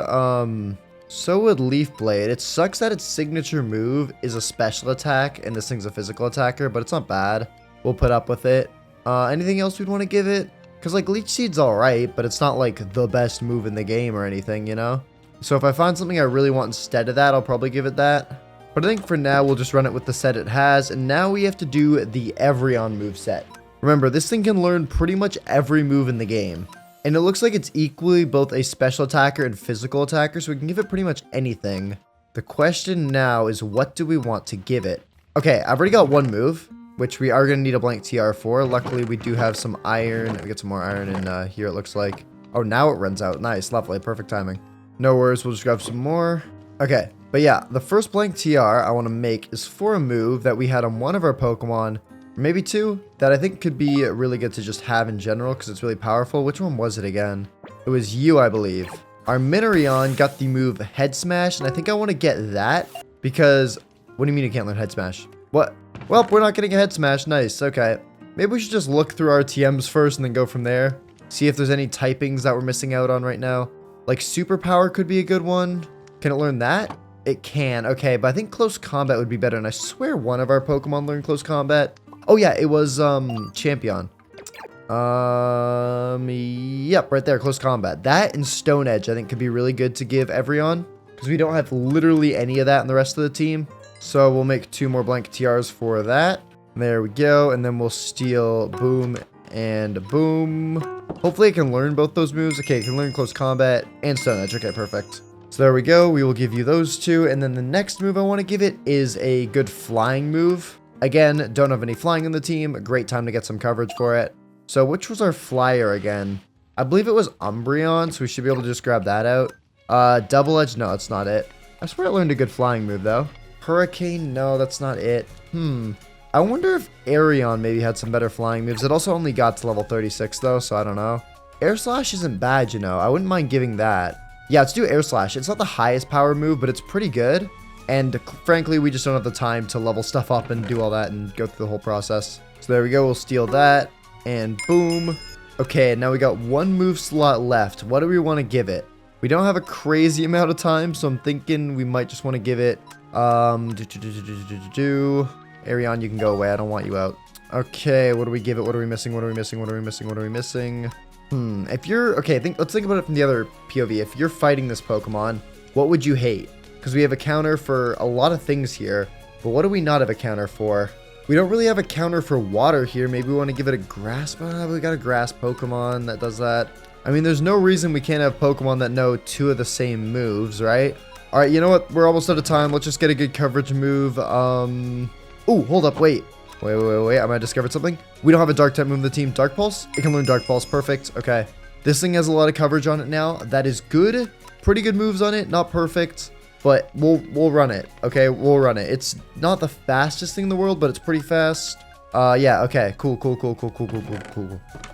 Leaf Blade. It sucks that its signature move is a special attack and this thing's a physical attacker, but it's not bad. We'll put up with it. Anything else we'd want to give it? Because, like, Leech Seed's alright, but it's not, like, the best move in the game or anything, you know? So if I find something I really want instead of that, I'll probably give it that. But I think for now, we'll just run it with the set it has. And now we have to do the Eevreon moveset. Remember, this thing can learn pretty much every move in the game. And it looks like it's equally both a special attacker and physical attacker, so we can give it pretty much anything. The question now is, what do we want to give it? Okay, I've already got one move, which we are going to need a blank TR for. Luckily, we do have some iron. We get some more iron in here, it looks like. Oh, now it runs out. Nice, lovely, perfect timing. No worries, we'll just grab some more. Okay, but yeah, the first blank TR I want to make is for a move that we had on one of our Pokemon, or maybe 2, that I think could be really good to just have in general because it's really powerful. Which one was it again? It was you, I believe. Our Minorion got the move Head Smash, and I think I want to get that because... What do you mean you can't learn Head Smash? What? Well, we're not getting a Head Smash. Nice, okay. Maybe we should just look through our TMs first and then go from there. See if there's any typings that we're missing out on right now. Like Superpower could be a good one. Can it learn that? It can, okay, but I think Close Combat would be better, and I swear one of our Pokemon learned Close Combat. Oh yeah, it was Champion. Yep, right there, Close Combat. That and Stone Edge I think could be really good to give Eevreon, because we don't have literally any of that in the rest of the team. So we'll make 2 more blank TRs for that. There we go, and then we'll steal Boom and Boom. Hopefully it can learn both those moves. Okay, it can learn Close Combat and Stone Edge. Okay, perfect. So there we go. We will give you those 2, and then the next move I want to give it is a good flying move. Again, don't have any flying in the team. A great time to get some coverage for it. So which was our flyer again? I believe it was Umbreon, so we should be able to just grab that out. Double Edge, no, that's not it. I swear I learned a good flying move, though. Hurricane, no, that's not it. I I wonder if Arion maybe had some better flying moves. It also only got to level 36 though, so I don't know. Air Slash isn't bad, you know. I wouldn't mind giving that. Yeah, let's do Air Slash. It's not the highest power move, but it's pretty good. And frankly, we just don't have the time to level stuff up and do all that and go through the whole process. So there we go. We'll steal that. And boom. Okay, now we got one move slot left. What do we want to give it? We don't have a crazy amount of time, so I'm thinking we might just want to give it... Arion, you can go away. I don't want you out. Okay, what do we give it? What are we missing? What are we missing? What are we missing? What are we missing? If you're... Okay, let's think about it from the other POV. If you're fighting this Pokemon, what would you hate? Because we have a counter for a lot of things here. But what do we not have a counter for? We don't really have a counter for water here. Maybe we want to give it a grass. We got a grass Pokemon that does that. I mean, there's no reason we can't have Pokemon that know 2 of the same moves, right? All right, you know what? We're almost out of time. Let's just get a good coverage move. Oh, hold up. Wait. I might have discovered something. We don't have a dark type move in the team. Dark Pulse? It can learn Dark Pulse. Perfect. Okay. This thing has a lot of coverage on it now. That is good. Pretty good moves on it. Not perfect, but we'll run it. Okay, we'll run it. It's not the fastest thing in the world, but it's pretty fast. Yeah, okay. Cool.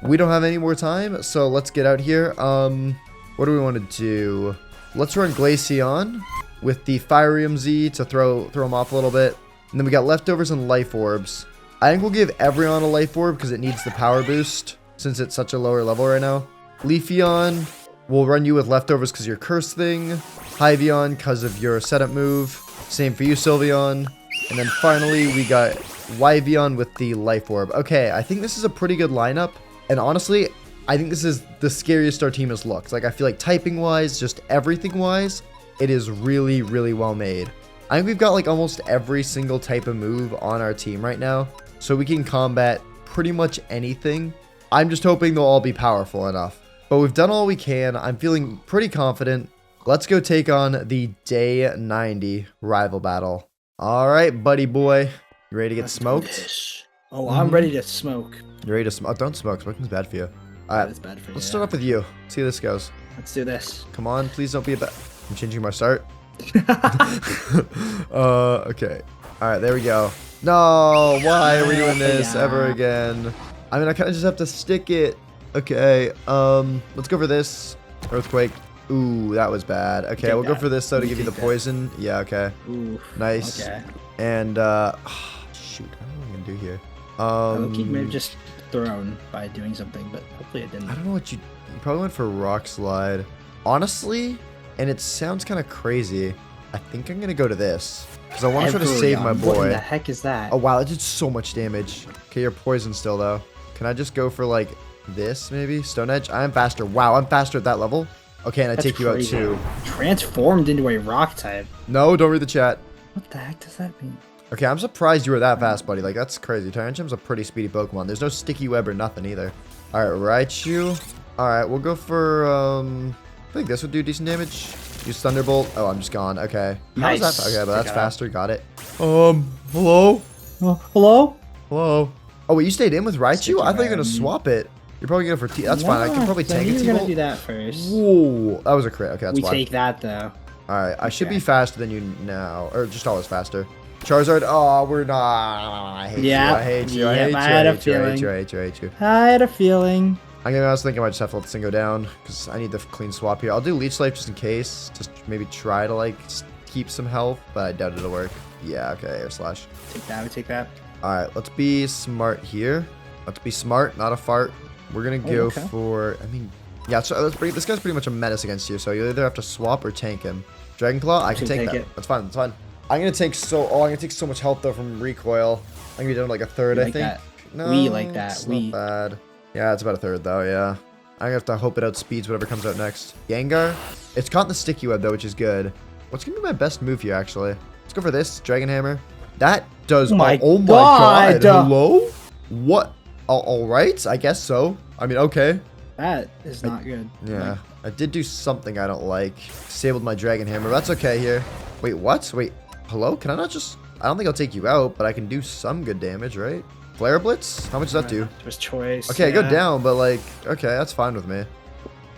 We don't have any more time, so let's get out here. What do we want to do? Let's run Glaceon with the Firium Z to throw him off a little bit. And then we got leftovers and life orbs. I think we'll give Everyone a life orb because it needs the power boost since it's such a lower level right now. Leafeon, we'll run you with leftovers because your curse thing. Hyveon because of your setup move. Same for you, Sylveon. And then finally, we got Wyveon with the life orb. Okay, I think this is a pretty good lineup. And honestly, I think this is the scariest our team has looked. Like, I feel like typing-wise, just everything-wise, it is really, really well made. I think we've got like almost every single type of move on our team right now. So we can combat pretty much anything. I'm just hoping they'll all be powerful enough. But we've done all we can. I'm feeling pretty confident. Let's go take on the day 90 rival battle. All right, buddy boy. You ready to get smoked? Oh, I'm ready to smoke. You ready to smoke? Don't smoke. Smoking's bad for you. All right, It's bad for you. let's start off with you. See how this goes. Let's do this. Come on, please don't be a bad... I'm changing my start. Okay. All right, there we go. No, why are we doing this ever again? I mean, I kind of just have to stick it. Okay, let's go for this. Earthquake. Ooh, that was bad. Okay, we'll go for this, though, to give you the poison. Yeah, okay. Ooh, nice. Okay. And, shoot, I don't know what I'm going to do here. Loki may have just thrown by doing something, but hopefully it didn't. I don't know what you probably went for Rock Slide. Honestly, and it sounds kind of crazy, I think I'm going to go to this. Because I want to try to save my boy. What the heck is that? Oh, wow, that did so much damage. Okay, you're poisoned still, though. Can I just go for, like, this, maybe? Stone Edge? I'm faster. Wow, I'm faster at that level. Okay, and I take you out, too. Transformed into a rock type. No, don't read the chat. What the heck does that mean? Okay, I'm surprised you were that fast, buddy. Like, that's crazy. Tyranchem's a pretty speedy Pokemon. There's no sticky web or nothing, either. All right, Raichu. All right, we'll go for, I think this would do decent damage. Use Thunderbolt. Oh, I'm just gone. Okay. Nice. How's that? Okay, but that's faster. Got it. Hello? Hello? Hello? Oh, wait, you stayed in with Raichu? Sticky I thought you were going to web. swap it. You're probably going to for T. That's fine. I can probably tank a You're T-Bolt. gonna do that first. Whoa. That was a crit. Okay, that's We why. take that, though. All right, I should be Okay. faster than you now. Or just always faster. Charizard. Oh, we're not. I hate you. I hate you. I hate you. I had a hate you. I hate feeling. you. I hate you. I hate you. I had a feeling. I was thinking I might just have to let this thing go down because I need the clean swap here. I'll do Leech Life just in case. Just maybe try to like keep some health, but I doubt it'll work. Yeah, okay, Air Slash. Take that, we take that. All right, let's be smart here. Let's be smart, not a fart. We're gonna go for. I mean, yeah. So this guy's pretty much a menace against you. So you either have to swap or tank him. Dragon Claw, I can take that. That's fine. That's fine. I'm gonna take I'm gonna take so much health though from recoil. I'm gonna be down to like a third, I think. That. No, We like that. It's not bad. Yeah, it's about a third though. Yeah. I have to hope it outspeeds whatever comes out next. Gengar. It's caught in the sticky web though, which is good. What's gonna be my best move here actually? Let's go for this Dragon Hammer. That does. Oh my god. God. Hello? What? All right. I guess so. I mean, okay. That is not good. Yeah. Like, I did do something I don't like. Disabled my Dragon Hammer. That's okay here. Wait, what? Wait. Hello? Can I not just... I don't think I'll take you out, but I can do some good damage, right? Flare Blitz? How much does that do? There's choice. Okay, yeah. go down, but like... Okay, that's fine with me.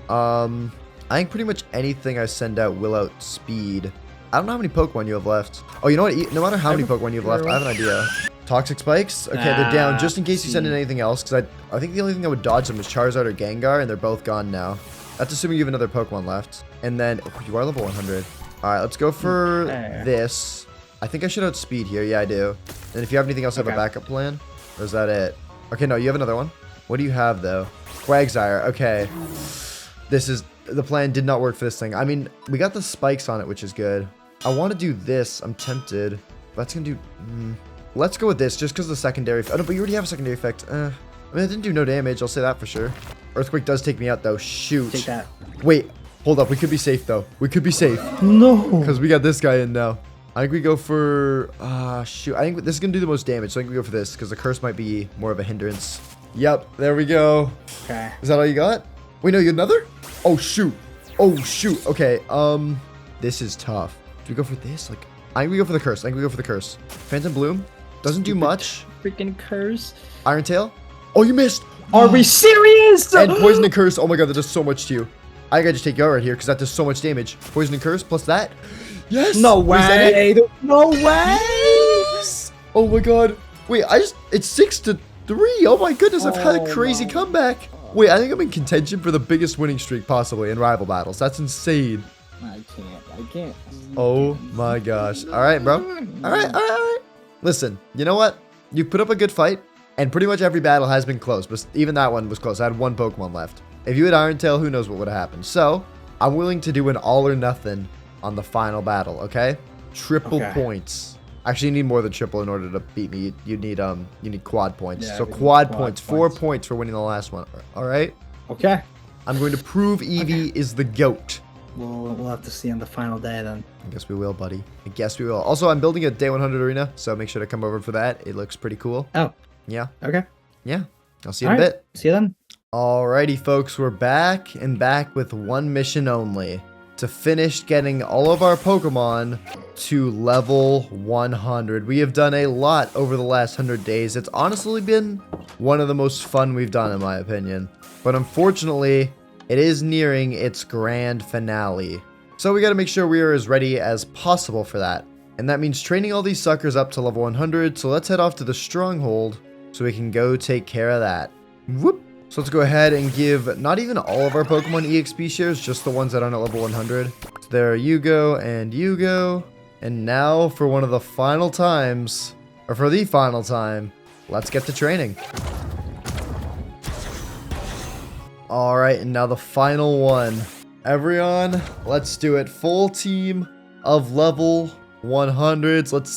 I think pretty much anything I send out will outspeed. I don't know how many Pokemon you have left. Oh, you know what? No matter how many Pokemon you have left, I have an idea. Toxic spikes? Okay, they're down just in case you send in anything else, because I think the only thing that would dodge them was Charizard or Gengar, and they're both gone now. That's assuming you have another Pokemon left. And then, oh, you are level 100. All right, let's go for this. I think I should outspeed here. Yeah, I do. And if you have anything else, have a backup plan? Or is that it? Okay, no, you have another one. What do you have, though? Quagsire. Okay. The plan did not work for this thing. I mean, we got the spikes on it, which is good. I want to do this. I'm tempted. That's going to do... Let's go with this, just because of the secondary... Oh, no, but you already have a secondary effect. I mean, it didn't do no damage. I'll say that for sure. Earthquake does take me out, though. Shoot. Take that. Wait. Hold up. We could be safe, though. We could be safe. No. Because we got this guy in now. I think we go for... shoot. I think this is going to do the most damage, so I think we go for this, because the curse might be more of a hindrance. Yep. There we go. Okay. Is that all you got? Wait, no, you another? Oh, shoot. Oh, shoot. Okay. This is tough. Do we go for this? Like, I think we go for the curse. Phantom Bloom. Doesn't do much. Freaking curse. Iron Tail. Oh, you missed. Are we serious? And Poison and Curse. Oh my god, that does so much to you. I gotta just take you out right here because that does so much damage. Poison and Curse plus that. Yes. No way. No way. Yes. Oh my god. Wait, it's 6-3. Oh my goodness, I've had a crazy comeback. Wait, I think I'm in contention for the biggest winning streak possibly in rival battles. That's insane. I can't. Oh my gosh. All right, bro. All right. Listen, you know what? You put up a good fight, and pretty much every battle has been close, but even that one was close. I had one Pokemon left. If you had Iron Tail, who knows what would have happened. So, I'm willing to do an all or nothing on the final battle, okay? Triple points. Actually, you need more than triple in order to beat me. You need quad points. Yeah, so quad points. 4 points for winning the last one. All right? Okay. I'm going to prove Eevee is the GOAT. We'll have to see on the final day then. I guess we will, buddy. I guess we will. Also, I'm building a day 100 arena, so make sure to come over for that. It looks pretty cool. Oh. Yeah. Okay. Yeah. I'll see you in a bit. See you then. Alrighty, folks. We're back with one mission only. To finish getting all of our Pokemon to level 100. We have done a lot over the last 100 days. It's honestly been one of the most fun we've done, in my opinion. But unfortunately, it is nearing its grand finale. So we got to make sure we are as ready as possible for that. And that means training all these suckers up to level 100. So let's head off to the stronghold so we can go take care of that. Whoop. So let's go ahead and give not even all of our Pokemon EXP shares, just the ones that aren't at level 100. So there you go, and you go. And now for one of the final times, or for the final time, let's get to training. Alright, and now the final one. Everyone, let's do it. Full team of level 100s. Let's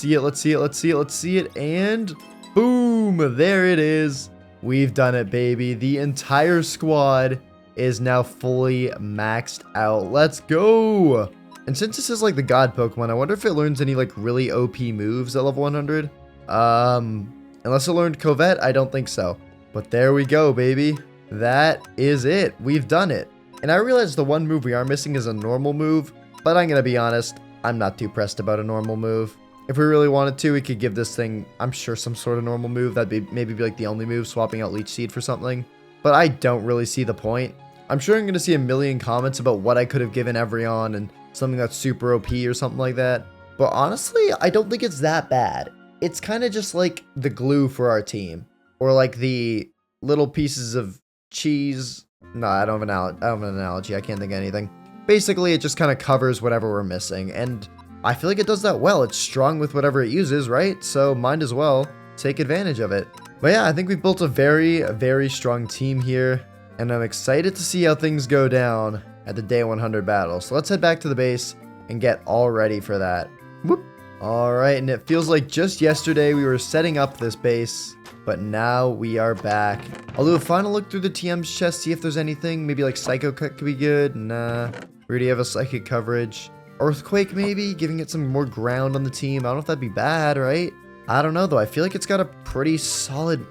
see it. And boom, there it is. We've done it, baby. The entire squad is now fully maxed out. Let's go. And since this is like the god Pokemon, I wonder if it learns any like really OP moves at level 100. Unless it learned Covet, I don't think so. But there we go, baby. That is it. We've done it. And I realize the one move we are missing is a normal move, but I'm going to be honest, I'm not too pressed about a normal move. If we really wanted to, we could give this thing, I'm sure, some sort of normal move. That'd be maybe like the only move, swapping out Leech Seed for something. But I don't really see the point. I'm sure I'm going to see a million comments about what I could have given Evrion and something that's super OP or something like that. But honestly, I don't think it's that bad. It's kind of just like the glue for our team. Or like the little pieces of cheese. No, I don't have an analogy. I can't think of anything. Basically, it just kind of covers whatever we're missing. And I feel like it does that well. It's strong with whatever it uses, right? So might as well take advantage of it. But yeah, I think we've built a very, very strong team here. And I'm excited to see how things go down at the day 100 battle. So let's head back to the base and get all ready for that. Whoop. All right, and it feels like just yesterday we were setting up this base, but now we are back. I'll do a final look through the TM's chest, see if there's anything. Maybe like Psycho Cut could be good. Nah, we already have a Psychic coverage. Earthquake maybe, giving it some more ground on the team. I don't know if that'd be bad, right? I don't know though. I feel like it's got a pretty solid...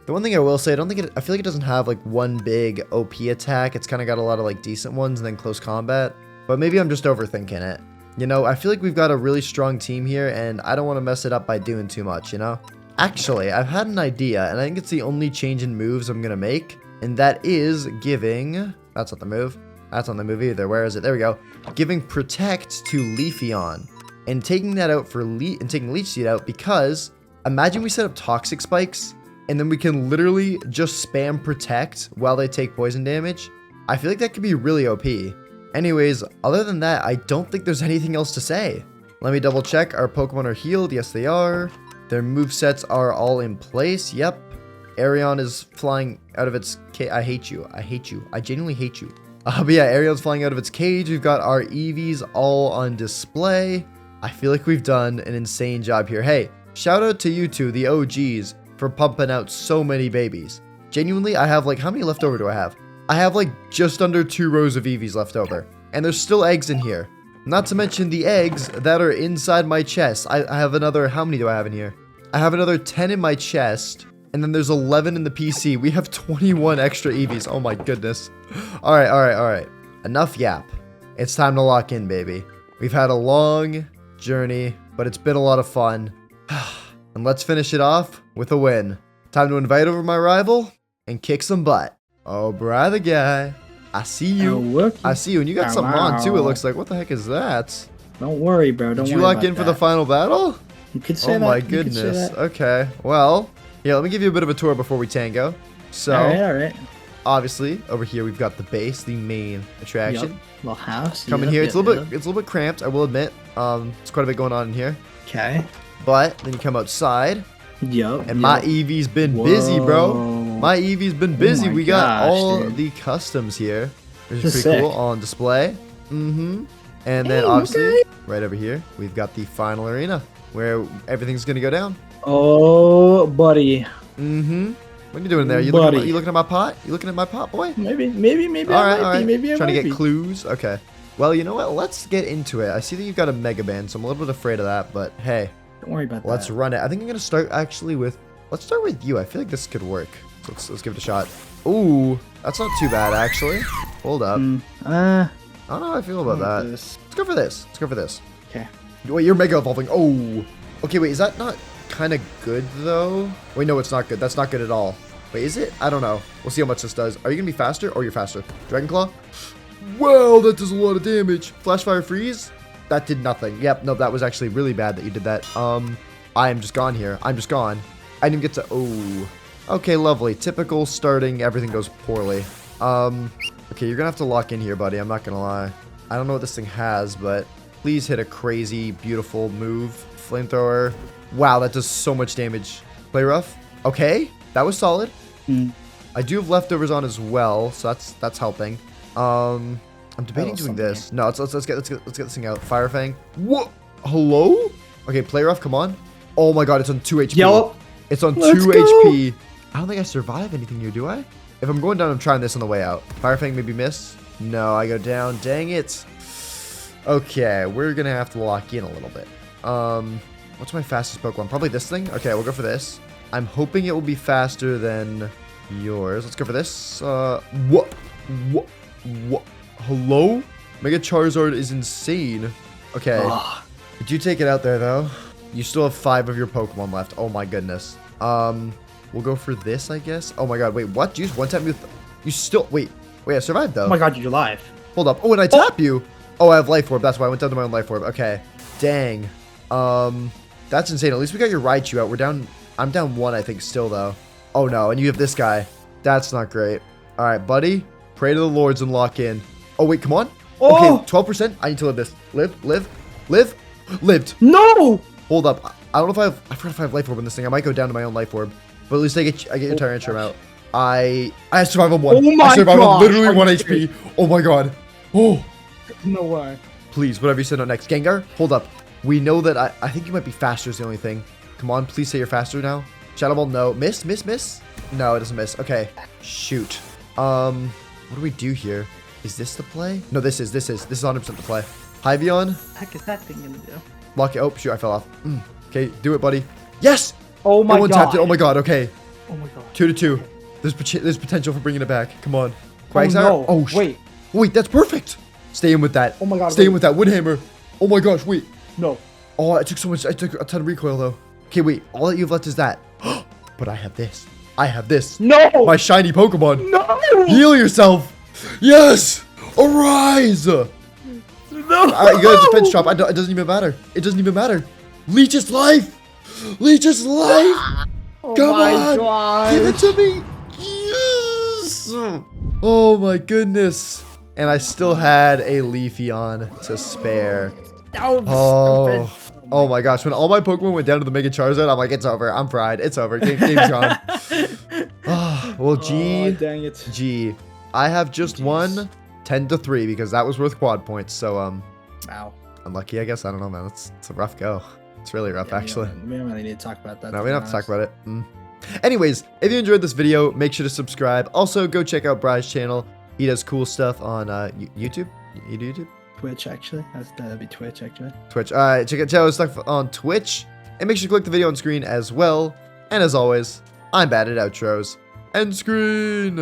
The one thing I will say, I feel like it doesn't have like one big OP attack. It's kind of got a lot of like decent ones and then close combat. But maybe I'm just overthinking it. You know, I feel like we've got a really strong team here and I don't want to mess it up by doing too much, you know? Actually, I've had an idea and I think it's the only change in moves I'm going to make. And that is giving... That's not the move. That's not the move either. Where is it? There we go. Giving Protect to Leafeon. And taking that out for taking Leech Seed out because Imagine we set up toxic spikes, and then we can literally just spam protect while they take poison damage. I feel like that could be really OP. Anyways, other than that, I don't think there's anything else to say. Let me double check. Our Pokemon are healed. Yes, they are. Their movesets are all in place. Yep. Arion is flying out of its cage. I hate you. I hate you. I genuinely hate you. But yeah, Arion's flying out of its cage. We've got our Eevees all on display. I feel like we've done an insane job here. Hey, shout out to you two, the OGs, for pumping out so many babies. Genuinely, I have like, how many left over do I have? I have like just under 2 rows of Eevees left over. And there's still eggs in here. Not to mention the eggs that are inside my chest. I have another, how many do I have in here? I have another 10 in my chest. And then there's 11 in the PC. We have 21 extra Eevees. Oh my goodness. All right. Enough yap. It's time to lock in, baby. We've had a long journey, but it's been a lot of fun. And let's finish it off with a win. Time to invite over my rival and kick some butt. Oh, brother guy. I see you. I see you. And you got something on too, it looks like. What the heck is that? Don't worry, bro. Don't worry. Did you lock in for the final battle? You could say that. Oh my goodness. Okay. Well, yeah, let me give you a bit of a tour before we tango. So, all right. Obviously, over here we've got the base, the main attraction. Yep. Little house. Coming here, it's a little bit cramped, I will admit. It's quite a bit going on in here. Okay. But then you come outside. Yep. And my Eevee's been busy, bro. My Eevee's been busy. We got all the customs here, which is pretty cool, all on display. And then obviously, right over here, we've got the final arena where everything's gonna go down. Oh, buddy. What are you doing there? You looking at my pot? You looking at my pot, boy? Maybe. All right. Maybe Trying to get clues. Okay. Well, you know what? Let's get into it. I see that you've got a Mega Band, so I'm a little bit afraid of that. But hey, don't worry about that. Let's run it. I think I'm gonna start actually with. Let's start with you. I feel like this could work. So let's give it a shot. Ooh, that's not too bad actually. Hold up. I don't know how I feel about that. Let's go for this. Okay. Wait, you're Mega Evolving. Oh. Okay. Wait, is that not kind of good though? Wait, no, it's not good. That's not good at all. Wait, is it? I don't know. We'll see how much this does. Are you gonna be faster? Oh, you're faster. Dragon Claw. Wow, that does a lot of damage. Flash Fire Freeze. That did nothing. Yep. No, that was actually really bad that you did that. I am just gone here. I'm just gone. I didn't get to. Oh. Okay, lovely. Typical starting. Everything goes poorly. Okay, you're gonna have to lock in here, buddy. I'm not gonna lie. I don't know what this thing has, but please hit a crazy, beautiful move. Flamethrower. Wow, that does so much damage. Play rough. Okay, that was solid. I do have leftovers on as well, so that's helping. I'm debating doing this. No, let's get this thing out. Fire Fang. What? Hello? Okay, play rough. Come on. Oh my God, it's on 2 HP. Yep. It's on 2 HP. I don't think I survive anything here, do I? If I'm going down, I'm trying this on the way out. Fire Fang maybe miss. No, I go down. Dang it. Okay, we're gonna have to lock in a little bit. What's my fastest Pokemon? Probably this thing. Okay, we'll go for this. I'm hoping it will be faster than yours. Let's go for this. What? Hello? Mega Charizard is insane. Okay. Did you take it out there though? You still have 5 of your Pokemon left. Oh my goodness. We'll go for this, I guess. Oh my God, wait, what? You just one tap me with... You still... Wait, I survived though. Oh my God, you're alive. Hold up. Oh, and I tap you. Oh, I have Life Orb. That's why I went down to my own Life Orb. Okay. Dang. That's insane. At least we got your Raichu out. We're down... I'm down 1, I think, still though. Oh no, and you have this guy. That's not great. All right, buddy. Pray to the lords and lock in. Oh, wait, come on. Okay, 12%. I need to live this. Lived. No! Hold up. I don't know if I forgot if I have Life Orb in this thing. I might go down to my own Life Orb. But at least I get your Tyrantrum out. I survive on 1. Oh my I survive on gosh, literally 1 HP. Oh my God. Oh. No way. Please, whatever you send out next. Gengar, hold up. We know that I think you might be faster is the only thing. Come on, please say you're faster now. Shadow Ball, no. Miss. No, it doesn't miss. Okay. Shoot. What do we do here? Is this the play? No, this is 100% the play. Hyvion. What the heck is that thing gonna do? Lock it. Oh, shoot, I fell off. Okay, do it, buddy. Yes! Oh my God. Tapped it. Oh my God, okay. Oh my God. 2-2. There's potential for bringing it back. Come on. Quagsire. No. Oh, wait, that's perfect. Stay in with that. Oh my God. Stay in with that. Woodhammer. Oh my gosh, wait. No. Oh, I took a ton of recoil though. Okay, wait. All that you've left is that. But I have this. No. My shiny Pokemon. No. Heal yourself. Yes. Arise. No. All right, you got a defense drop. It doesn't even matter. Leech its life. Leech's life. Oh Come my on. God. Give it to me. Yes. Oh my goodness. And I still had a Leafeon to spare. Oh, stupid. Oh my gosh. When all my Pokemon went down to the Mega Charizard, I'm like, it's over. I'm fried. It's over. Game's gone. Well, Oh, dang it. G. I have just won 10-3 because that was worth quad points. So, Wow. unlucky, I guess. I don't know, man. It's a rough go. It's really rough, actually. We don't really need to talk about that. No, we don't have to talk about it. Anyways, if you enjoyed this video, make sure to subscribe. Also, go check out Bry's channel. He does cool stuff on YouTube. You do YouTube? Twitch, actually. That'd be Twitch, actually. Twitch. Check out stuff on Twitch. And make sure to click the video on screen as well. And as always, I'm bad at outros. End screen.